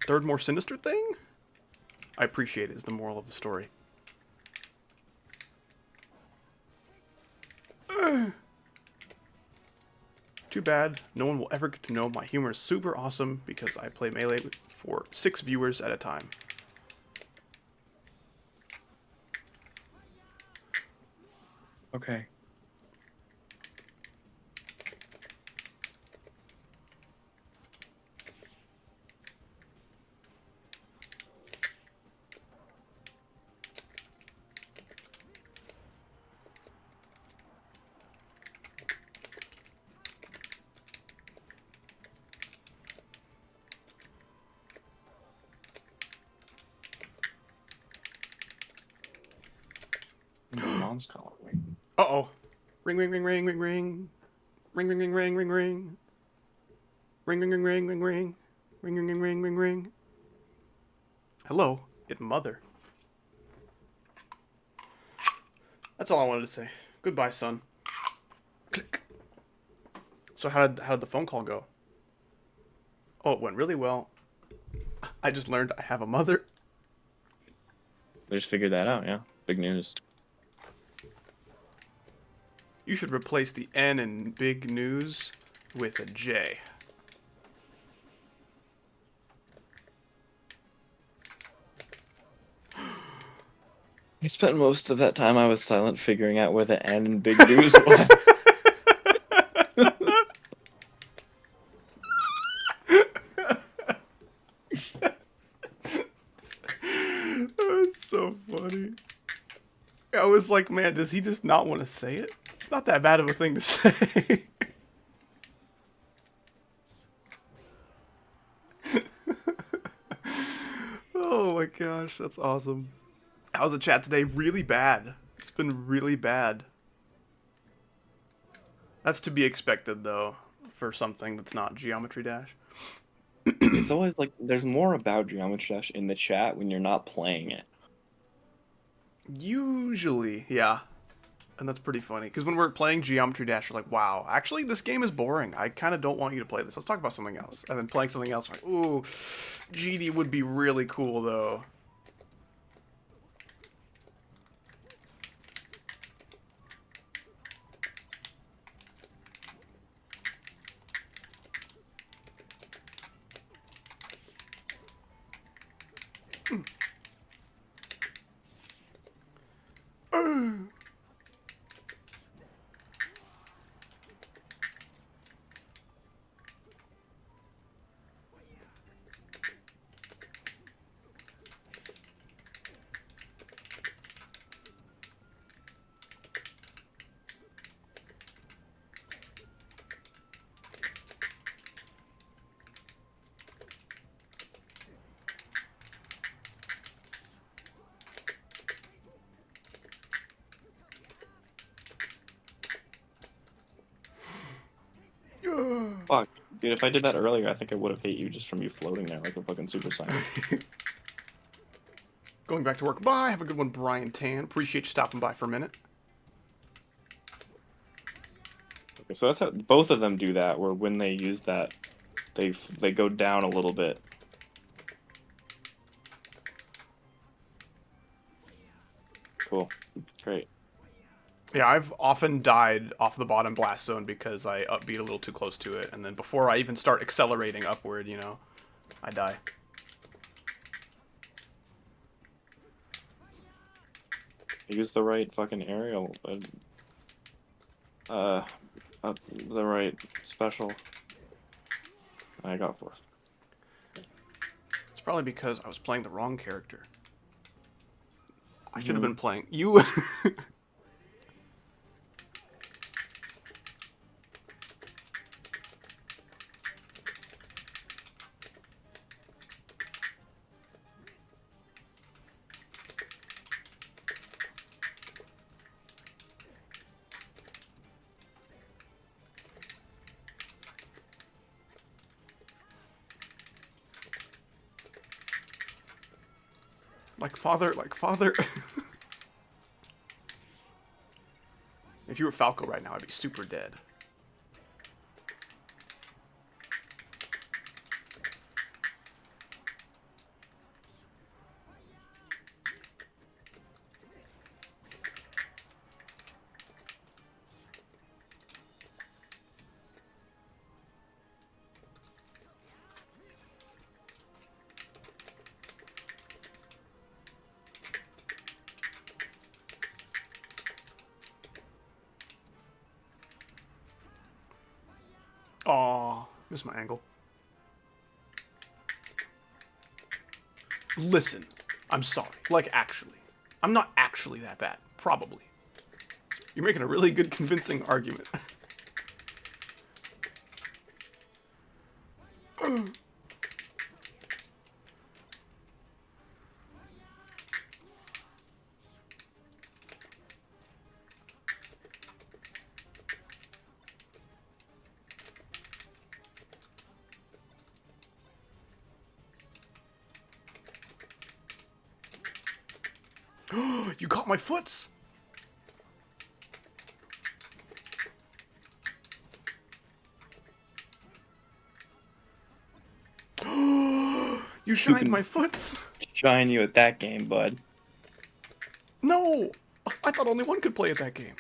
Third more sinister thing? I appreciate it, is the moral of the story. Too bad. No one will ever get to know my humor is super awesome because I play Melee for 6 viewers at a time.
Okay. Your mom's calling me.
Uh-oh. Ring, ring, ring, ring, ring, ring. Ring, ring, ring, ring, ring, ring. Ring, ring, ring, ring, ring, ring. Ring, ring, ring, ring, ring, ring. Hello, it's Mother. That's all I wanted to say. Goodbye, son. Click. So how did the phone call go? Oh, it went really well. I just learned I have a mother.
They just figured that out, yeah. Big news.
You should replace the N in big news with a J.
I spent most of that time I was silent figuring out where the N in big news was.
That's so funny. I was like, man, does he just not want to say it? It's not that bad of a thing to say. Oh my gosh, that's awesome. How's the chat today? Really bad. It's been really bad. That's to be expected, though, for something that's not Geometry Dash.
It's always like, there's more about Geometry Dash in the chat when you're not playing it.
Usually, yeah. And that's pretty funny, because when we're playing Geometry Dash, we're like, wow, actually, this game is boring. I kind of don't want you to play this. Let's talk about something else. And then playing something else, like, ooh, GD would be really cool, though.
Fuck. Dude, if I did that earlier, I think I would have hit you just from you floating there like a fucking Super Saiyan.
Going back to work. Bye. Have a good one, Brian Tan. Appreciate you stopping by for a minute.
Okay, so that's how both of them do that, where when they use that, they go down a little bit. Cool. Great.
Yeah, I've often died off the bottom blast zone because I upbeat a little too close to it, and then before I even start accelerating upward, you know, I die.
Use the right fucking aerial, the right special. I got fourth.
It's probably because I was playing the wrong character. I should have been playing you. Like father, like father. If you were Falco right now, I'd be super dead. Aw, missed my angle. Listen, I'm sorry. Like, actually. I'm not actually that bad. Probably. You're making a really good convincing argument. You caught my foots! You shined my foots!
Shine you at that game, bud.
No! I thought only one could play at that game.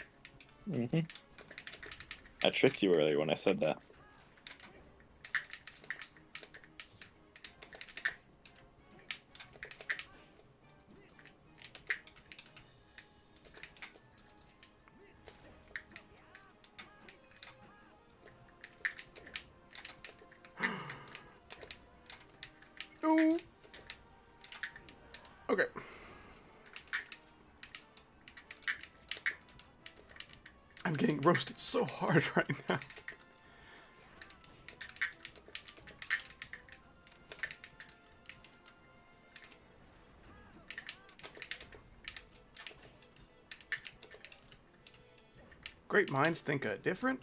Mm-hmm. I tricked you earlier when I said that.
No. Okay. I'm getting roasted so hard right now. Great minds think different.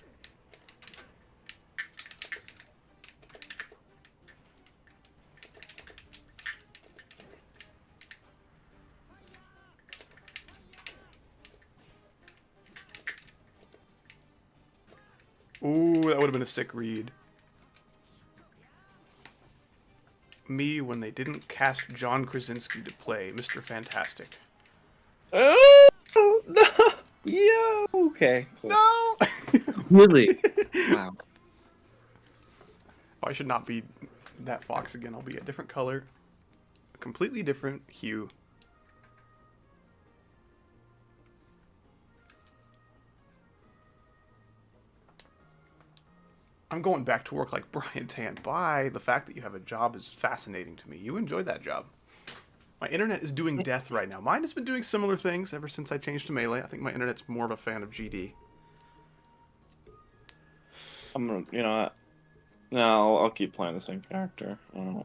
Ooh, that would have been a sick read. Me when they didn't cast John Krasinski to play Mr. Fantastic.
Oh no! Yeah. Okay. Cool.
No!
Really? Wow.
Oh, I should not be that fox again. I'll be a different color. A completely different hue. I'm going back to work like Brian Tan. Bye. The fact that you have a job is fascinating to me. You enjoyed that job. My internet is doing death right now. Mine has been doing similar things ever since I changed to Melee. I think my internet's more of a fan of GD.
I'm gonna, you know what? No, I'll keep playing the same character. And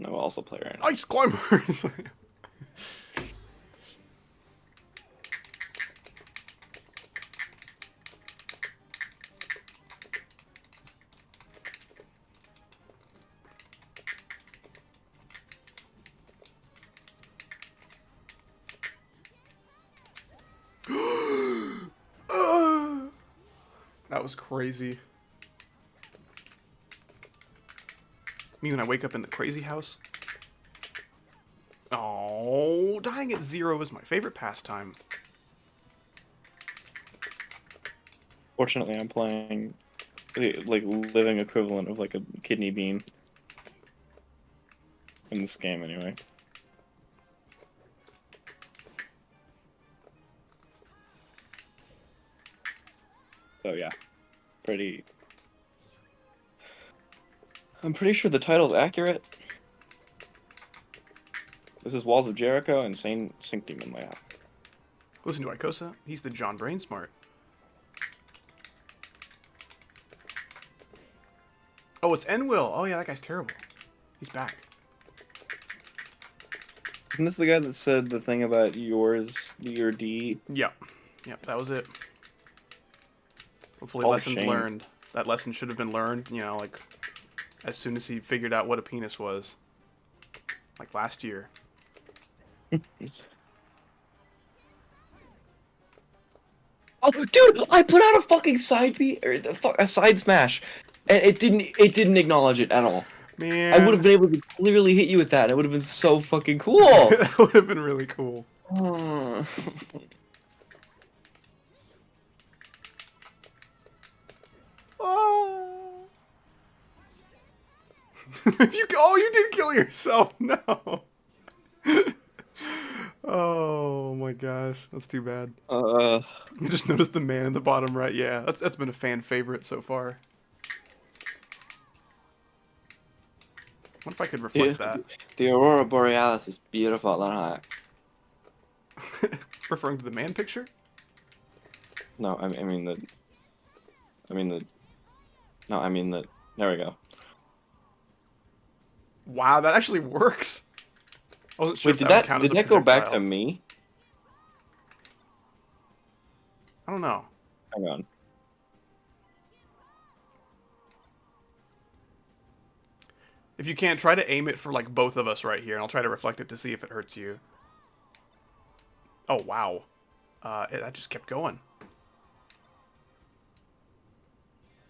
I will also play right now.
Ice climbers! That was crazy. Me when I wake up in the crazy house. Oh, dying at 0 is my favorite pastime.
Fortunately, I'm playing like living equivalent of like a kidney bean in this game anyway. So yeah, I'm pretty sure the title's accurate. This is Walls of Jericho and Sane Sync Demon layout.
Listen to Ikosa. He's the John Brainsmart. Oh, it's Enwill. Oh yeah, that guy's terrible. He's back.
Isn't this the guy that said the thing about your D?
Yep. Yep, that was it. Hopefully
Oh,
lessons
shame.
learned. That lesson should have been learned, you know, like, as soon as he figured out what a penis was. Like, last year.
Oh, dude! I put out a fucking side beat or a side smash, and it didn't acknowledge it at all.
Man,
I would have been able to clearly hit you with that. It would have been so fucking cool.
that would have been really cool. Oh. You did kill yourself. No. Oh my gosh, that's too bad. You just noticed the man in the bottom right. Yeah, that's been a fan favorite so far. What if I could reflect that?
The Aurora Borealis is beautiful, huh?
Referring to the man picture?
No, I mean the. No, I mean the. There we go.
Wow, that actually works. I wasn't sure
Wait,
if
did
would count as a
that go back to
projectile.
me?
I don't know.
Hang on.
If you can't, try to aim it for like both of us right here, and I'll try to reflect it to see if it hurts you. Oh wow, that just kept going.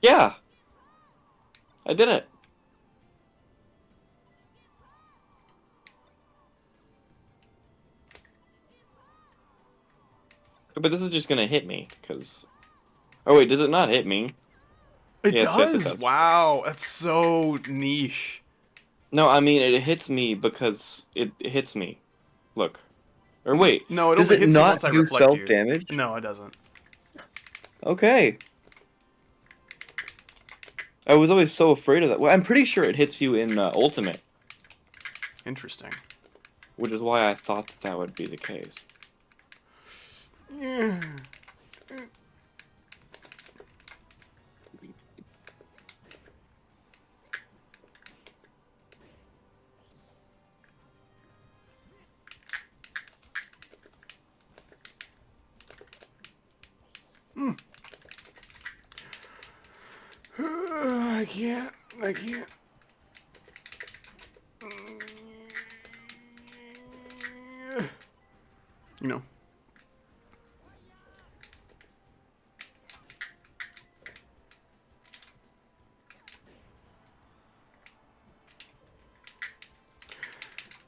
Yeah. I did it. But this is just gonna hit me, cause. Oh wait, does it not hit me?
It
Yes,
does.
yes, it does.
Wow, that's so niche.
No, I mean it hits me because it hits me. Look. Or wait.
No, it
does
only
it
hits you
not
once I
do
reflect you.
self-damage?
No, it doesn't.
Okay. I was always so afraid of that. Well, I'm pretty sure it hits you in Ultimate,
Interesting.
which is why I thought that would be the case.
Yeah. I can't. You know.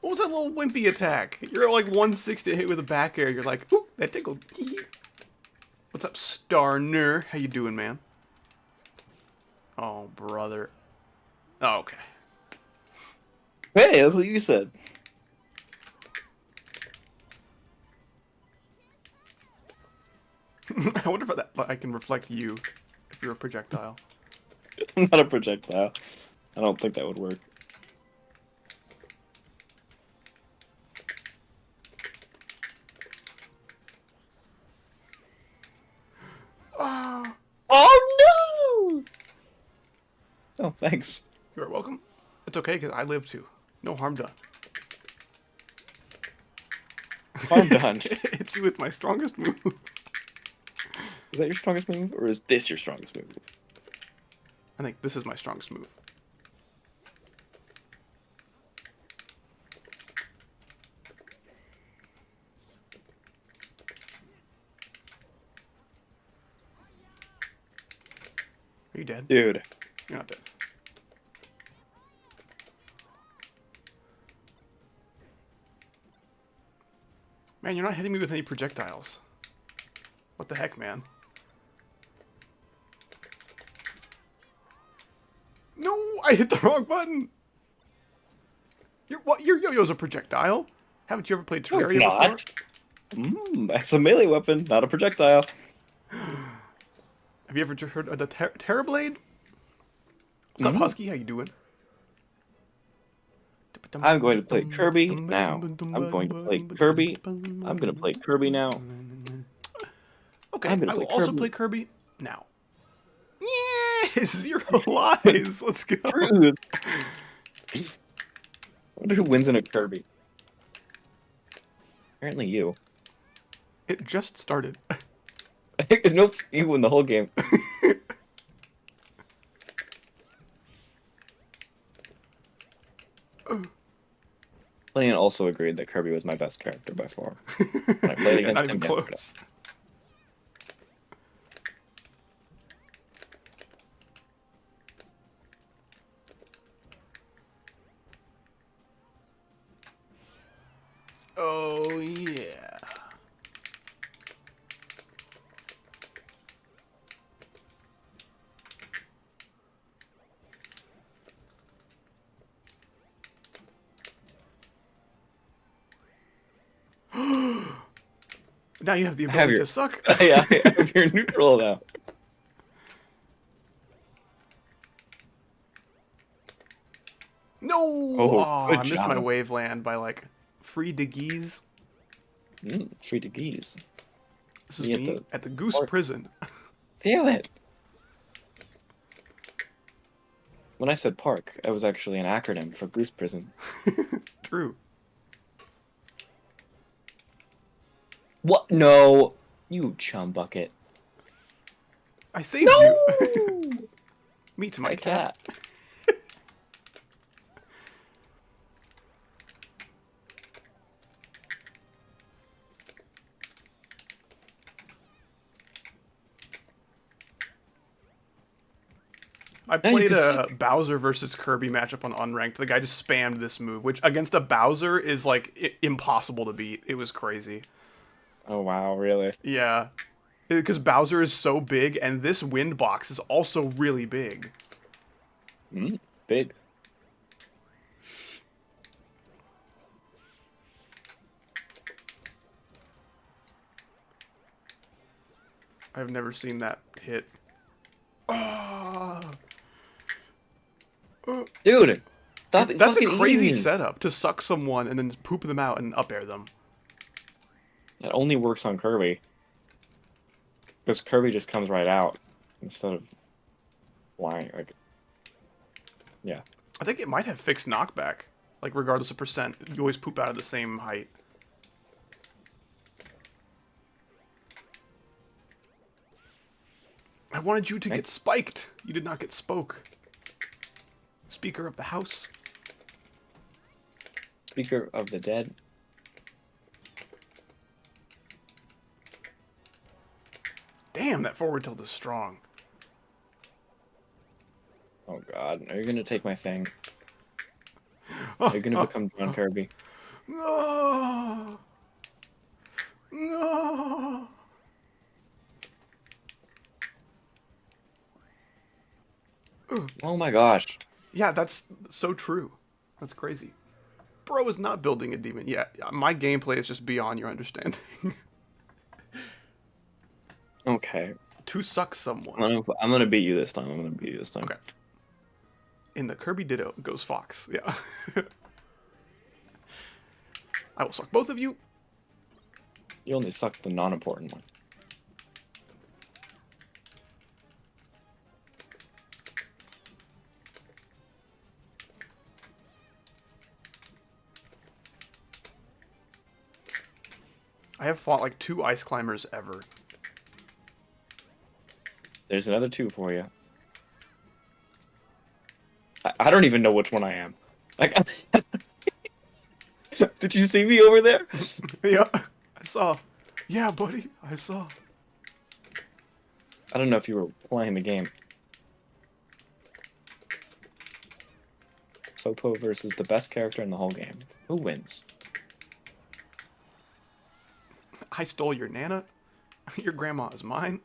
What was that little wimpy attack? You're like 160 hit with a back air. You're like, ooh, that tickled. What's up, Starner? How you doing, man? Oh, brother. Oh, okay.
Hey, that's what you said.
I wonder if I can reflect you if you're a projectile.
Not a projectile. I don't think that would work.
Oh,
Oh no! Oh, thanks.
you're welcome. It's okay, because I live too. No harm done.
Harm done.
It's with my strongest move.
Is that your strongest move, or is this your strongest move?
I think this is my strongest move. Are you dead?
Dude.
You're not dead. Man, you're not hitting me with any projectiles. What the heck, man? No, I hit the wrong button. Your yo-yo's a projectile. Haven't you ever played
No, it's
Terraria before?
not. That's a melee weapon, not a projectile.
Have you ever heard of the Terrorblade? What's up,
No.
Husky? How you doing?
I'm going to play Kirby now. I'm going to play Kirby. I'm going to play Kirby now.
Okay,
I'm gonna
I
play
will also
Kirby.
play Kirby now. Yes! 0 lives! Let's go!
Truth. I wonder who wins in a Kirby. Apparently you.
It just started.
Nope, you win the whole game. Playing also agreed that Kirby was my best character by far. I played
Yeah,
against
not
him
even
yesterday.
close. Oh yeah. Now you have the
I have
ability
your-
to suck.
Yeah, I have your neutral now.
No!
Oh,
Aw,
good
I missed my
job.
wave land by like 3 degrees.
Free to geese.
This is
Me at
me
the
at the Goose
park.
Prison.
Feel it. When I said park, it was actually an acronym for Goose Prison.
True.
What? No, you chum bucket.
I saved you. Meet my
My
cat.
cat.
I
Now you
played
can
a
suck.
Bowser versus Kirby matchup on Unranked. The guy just spammed this move, which against a Bowser is like impossible to beat. It was crazy.
Oh wow, really?
Yeah. Because Bowser is so big, and this wind box is also really big.
Big.
I've never seen that hit. Oh.
Dude, stop
That's a
fucking
crazy
eating me.
setup to suck someone and then poop them out and up air them.
That only works on Kirby. Because Kirby just comes right out instead of flying. Like, yeah.
I think it might have fixed knockback. Like, regardless of percent, you always poop out of the same height. I wanted you to get spiked. You did not get spoke. Speaker of the house.
Speaker of the dead.
Damn, that forward tilt is strong.
Oh god, are you gonna take my thing? Are you gonna become John Kirby?
No. No.
Oh my gosh.
Yeah, that's so true. That's crazy. Bro is not building a demon. Yeah, my gameplay is just beyond your understanding.
Okay.
To suck someone.
I'm gonna beat you this time. I'm gonna beat you this time.
Okay. In the Kirby Ditto goes Fox. Yeah. I will suck both of you.
You only suck the non-important one.
I have fought like 2 ice climbers ever.
There's another 2 for you. I don't even know which one I am. Like, did you see me over there?
Yeah, I saw. Yeah, buddy, I saw.
I don't know if you were playing the game. Sopo versus the best character in the whole game. Who wins?
I stole your Nana. Your grandma is mine.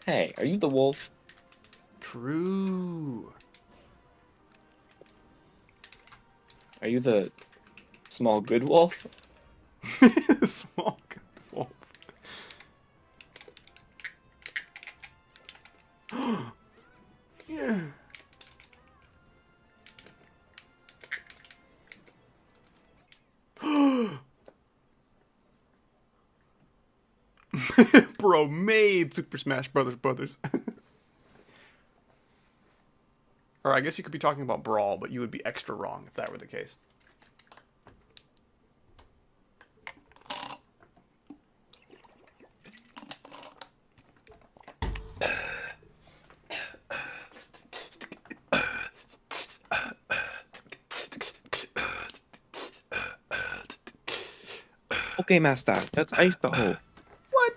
Hey, are you the wolf?
True.
Are you the small good wolf?
Small good wolf. Yeah. Bro made Super Smash Brothers. Or I guess you could be talking about Brawl, but you would be extra wrong if that were the case.
Okay, master. That's ice the hole.
What?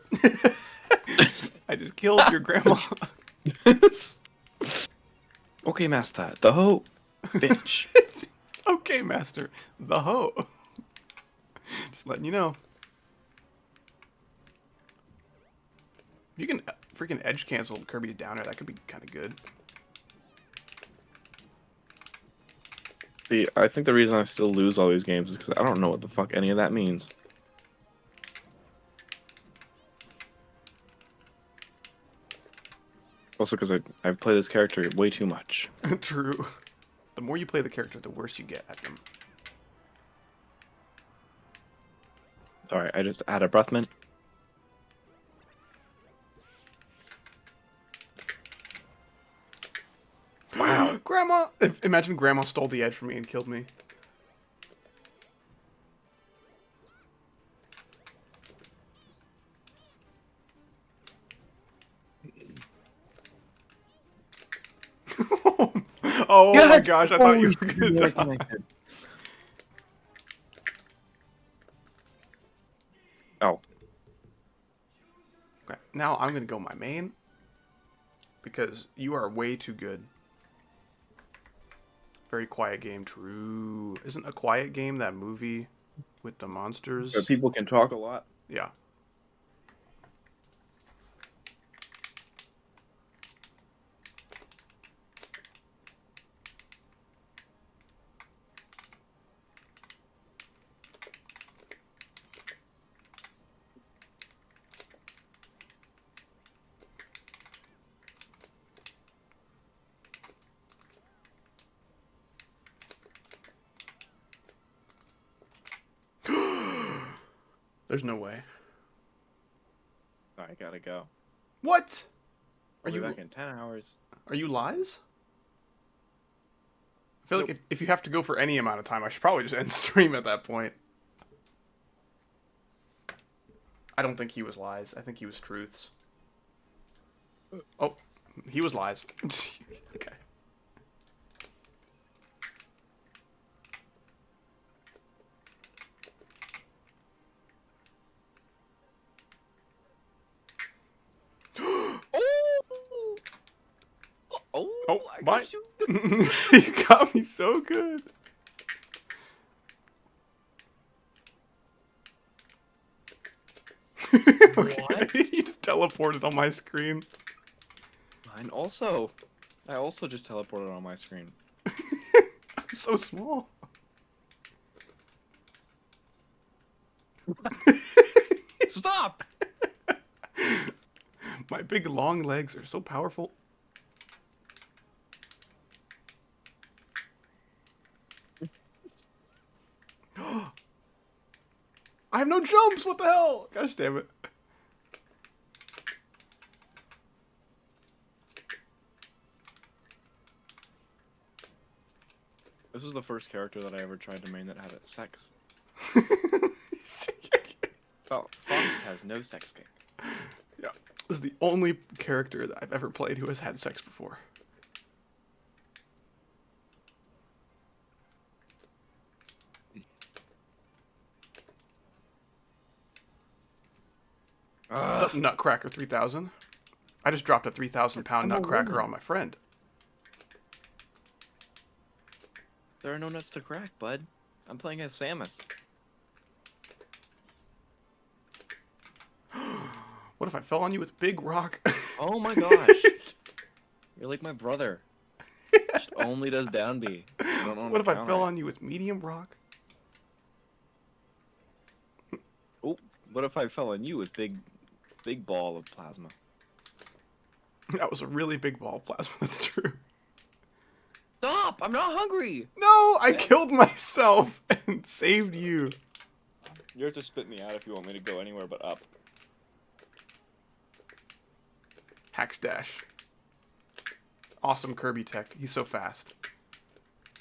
I just killed your grandma.
Okay, master. The hoe. Bitch.
Okay, master. The hoe. Just letting you know. If you can freaking edge cancel Kirby's downer, that could be kind of good.
See, I think the reason I still lose all these games is because I don't know what the fuck any of that means. Also because I play this character way too much.
True. The more you play the character, the worse you get at them.
Alright, I just add a breath mint.
Wow. Grandma! Imagine Grandma stole the edge from me and killed me. Oh
Yes!
my gosh, I thought you were
Holy
gonna
shit,
die.
Oh.
Okay, now I'm gonna go my main. Because you are way too good. Very quiet game, true. Isn't A Quiet Game that movie with the monsters?
Where people can talk a lot.
Yeah. There's no way.
I gotta go.
What?
I'll be back in 10 hours.
Are you lies? I feel like if you have to go for any amount of time, I should probably just end stream at that point. I don't think he was lies. I think he was truths. Oh, he was lies. Okay. Oh,
I
bye.
got you.
You got me so good. Okay.
What?
You just teleported on my screen.
Mine also. I also just teleported on my screen.
I'm so small.
Stop!
My big long legs are so powerful. I have no jumps. What the hell? Gosh damn it.
This was the first character that I ever tried to main that had sex. Oh, Fox has no sex game.
Yeah, this is the only character that I've ever played who has had sex before. What's up, Nutcracker 3000? I just dropped a 3,000-pound Nutcracker on my friend.
There are no nuts to crack, bud. I'm playing as Samus.
What if I fell on you with Big Rock?
Oh my gosh. You're like my brother. Just only does down B. I don't know
What if I
counter
fell
it.
on you with Medium Rock?
Oh, what if I fell on you with big ball of plasma?
That was a really big ball of plasma, that's true.
Stop! I'm not hungry!
No, I killed myself and saved you.
You have to spit me out if you want me to go anywhere but up.
Hack's Dash. Awesome Kirby tech. He's so fast.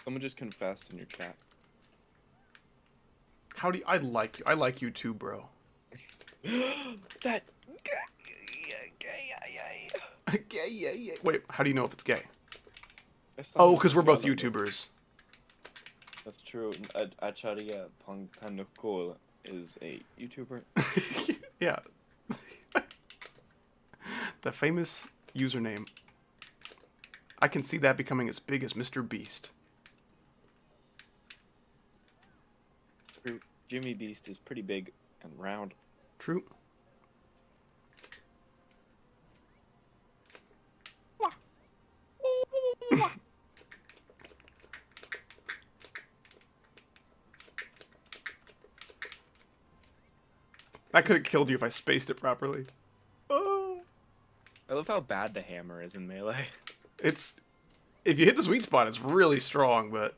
Someone just confessed in your chat.
How do you... I like you. I like you too, bro.
That...
Gay, yeah, yeah. Wait, how do you know if it's gay?
That's
Oh,
not
because we're both
sound like it.
YouTubers.
That's true. I try to get pang cool. is a YouTuber.
Yeah. The famous username. I can see that becoming as big as Mr. Beast.
Jimmy Beast is pretty big and round.
True. I could have killed you if I spaced it properly. Oh.
I love how bad the hammer is in Melee.
It's... If you hit the sweet spot, it's really strong, but...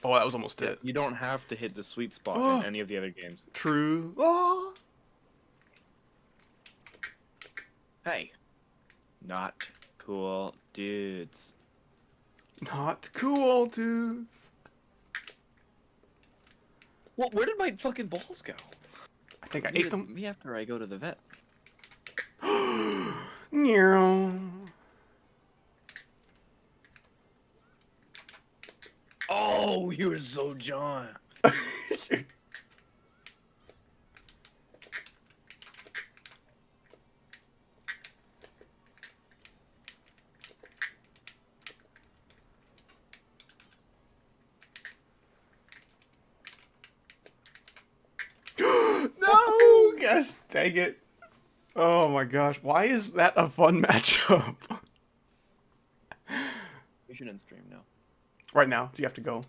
Oh, that was almost it.
You don't have to hit the sweet spot
Oh.
in any of the other games.
True. Oh.
Hey. Not cool dudes.
Not cool, dudes.
Well, where did my fucking balls go?
I think I ate them.
Me after I go to the vet.
Meow.
Oh, you were so John.
No! Gosh, dang it. Oh my gosh, why is that a fun matchup?
We should end stream now.
Right now, do you have to go?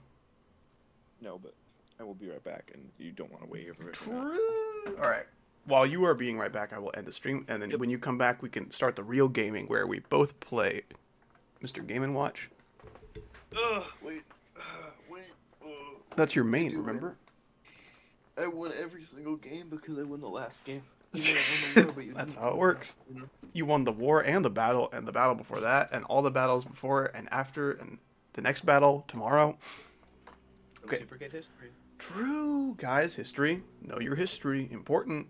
No, but I will be right back, and you don't want to wait here for it.
True. Alright. While you are being right back, I will end the stream, and then when you come back, we can start the real gaming where we both play Mr. Game & Watch.
Wait.
That's your main, remember?
I won every single game because I won the last game. You know, I won the war, but you
That's
didn't
how it
win.
works.
You know?
You won the war and the battle before that, and all the battles before and after, and the next battle tomorrow. Okay.
Don't you forget history.
True, guys. History. Know your history. Important.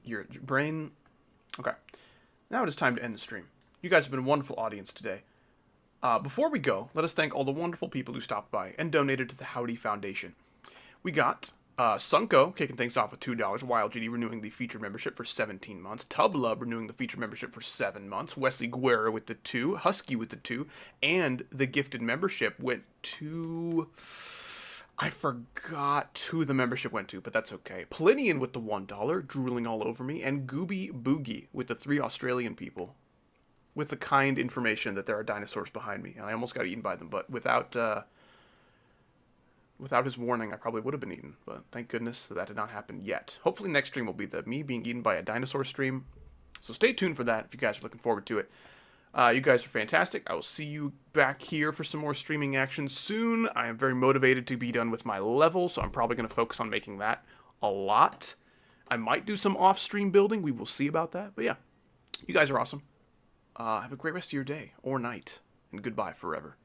Your brain. Okay. Now it is time to end the stream. You guys have been a wonderful audience today. Before we go, let us thank all the wonderful people who stopped by and donated to the Howdy Foundation. We got Sunko kicking things off with $2, WildGD renewing the featured membership for 17 months, Tublub renewing the featured membership for 7 months, Wesley Guerra with the 2, Husky with the 2, and the gifted membership went to... I forgot who the membership went to, but that's okay. Plinian with the $1, drooling all over me, and Gooby Boogie with the 3 Australian people. With the kind information that there are dinosaurs behind me. And I almost got eaten by them, but without his warning, I probably would have been eaten. But thank goodness that did not happen yet. Hopefully next stream will be the me being eaten by a dinosaur stream. So stay tuned for that if you guys are looking forward to it. You guys are fantastic. I will see you back here for some more streaming action soon. I am very motivated to be done with my level, so I'm probably going to focus on making that a lot. I might do some off-stream building. We will see about that. But yeah, you guys are awesome. Have a great rest of your day or night, and goodbye forever.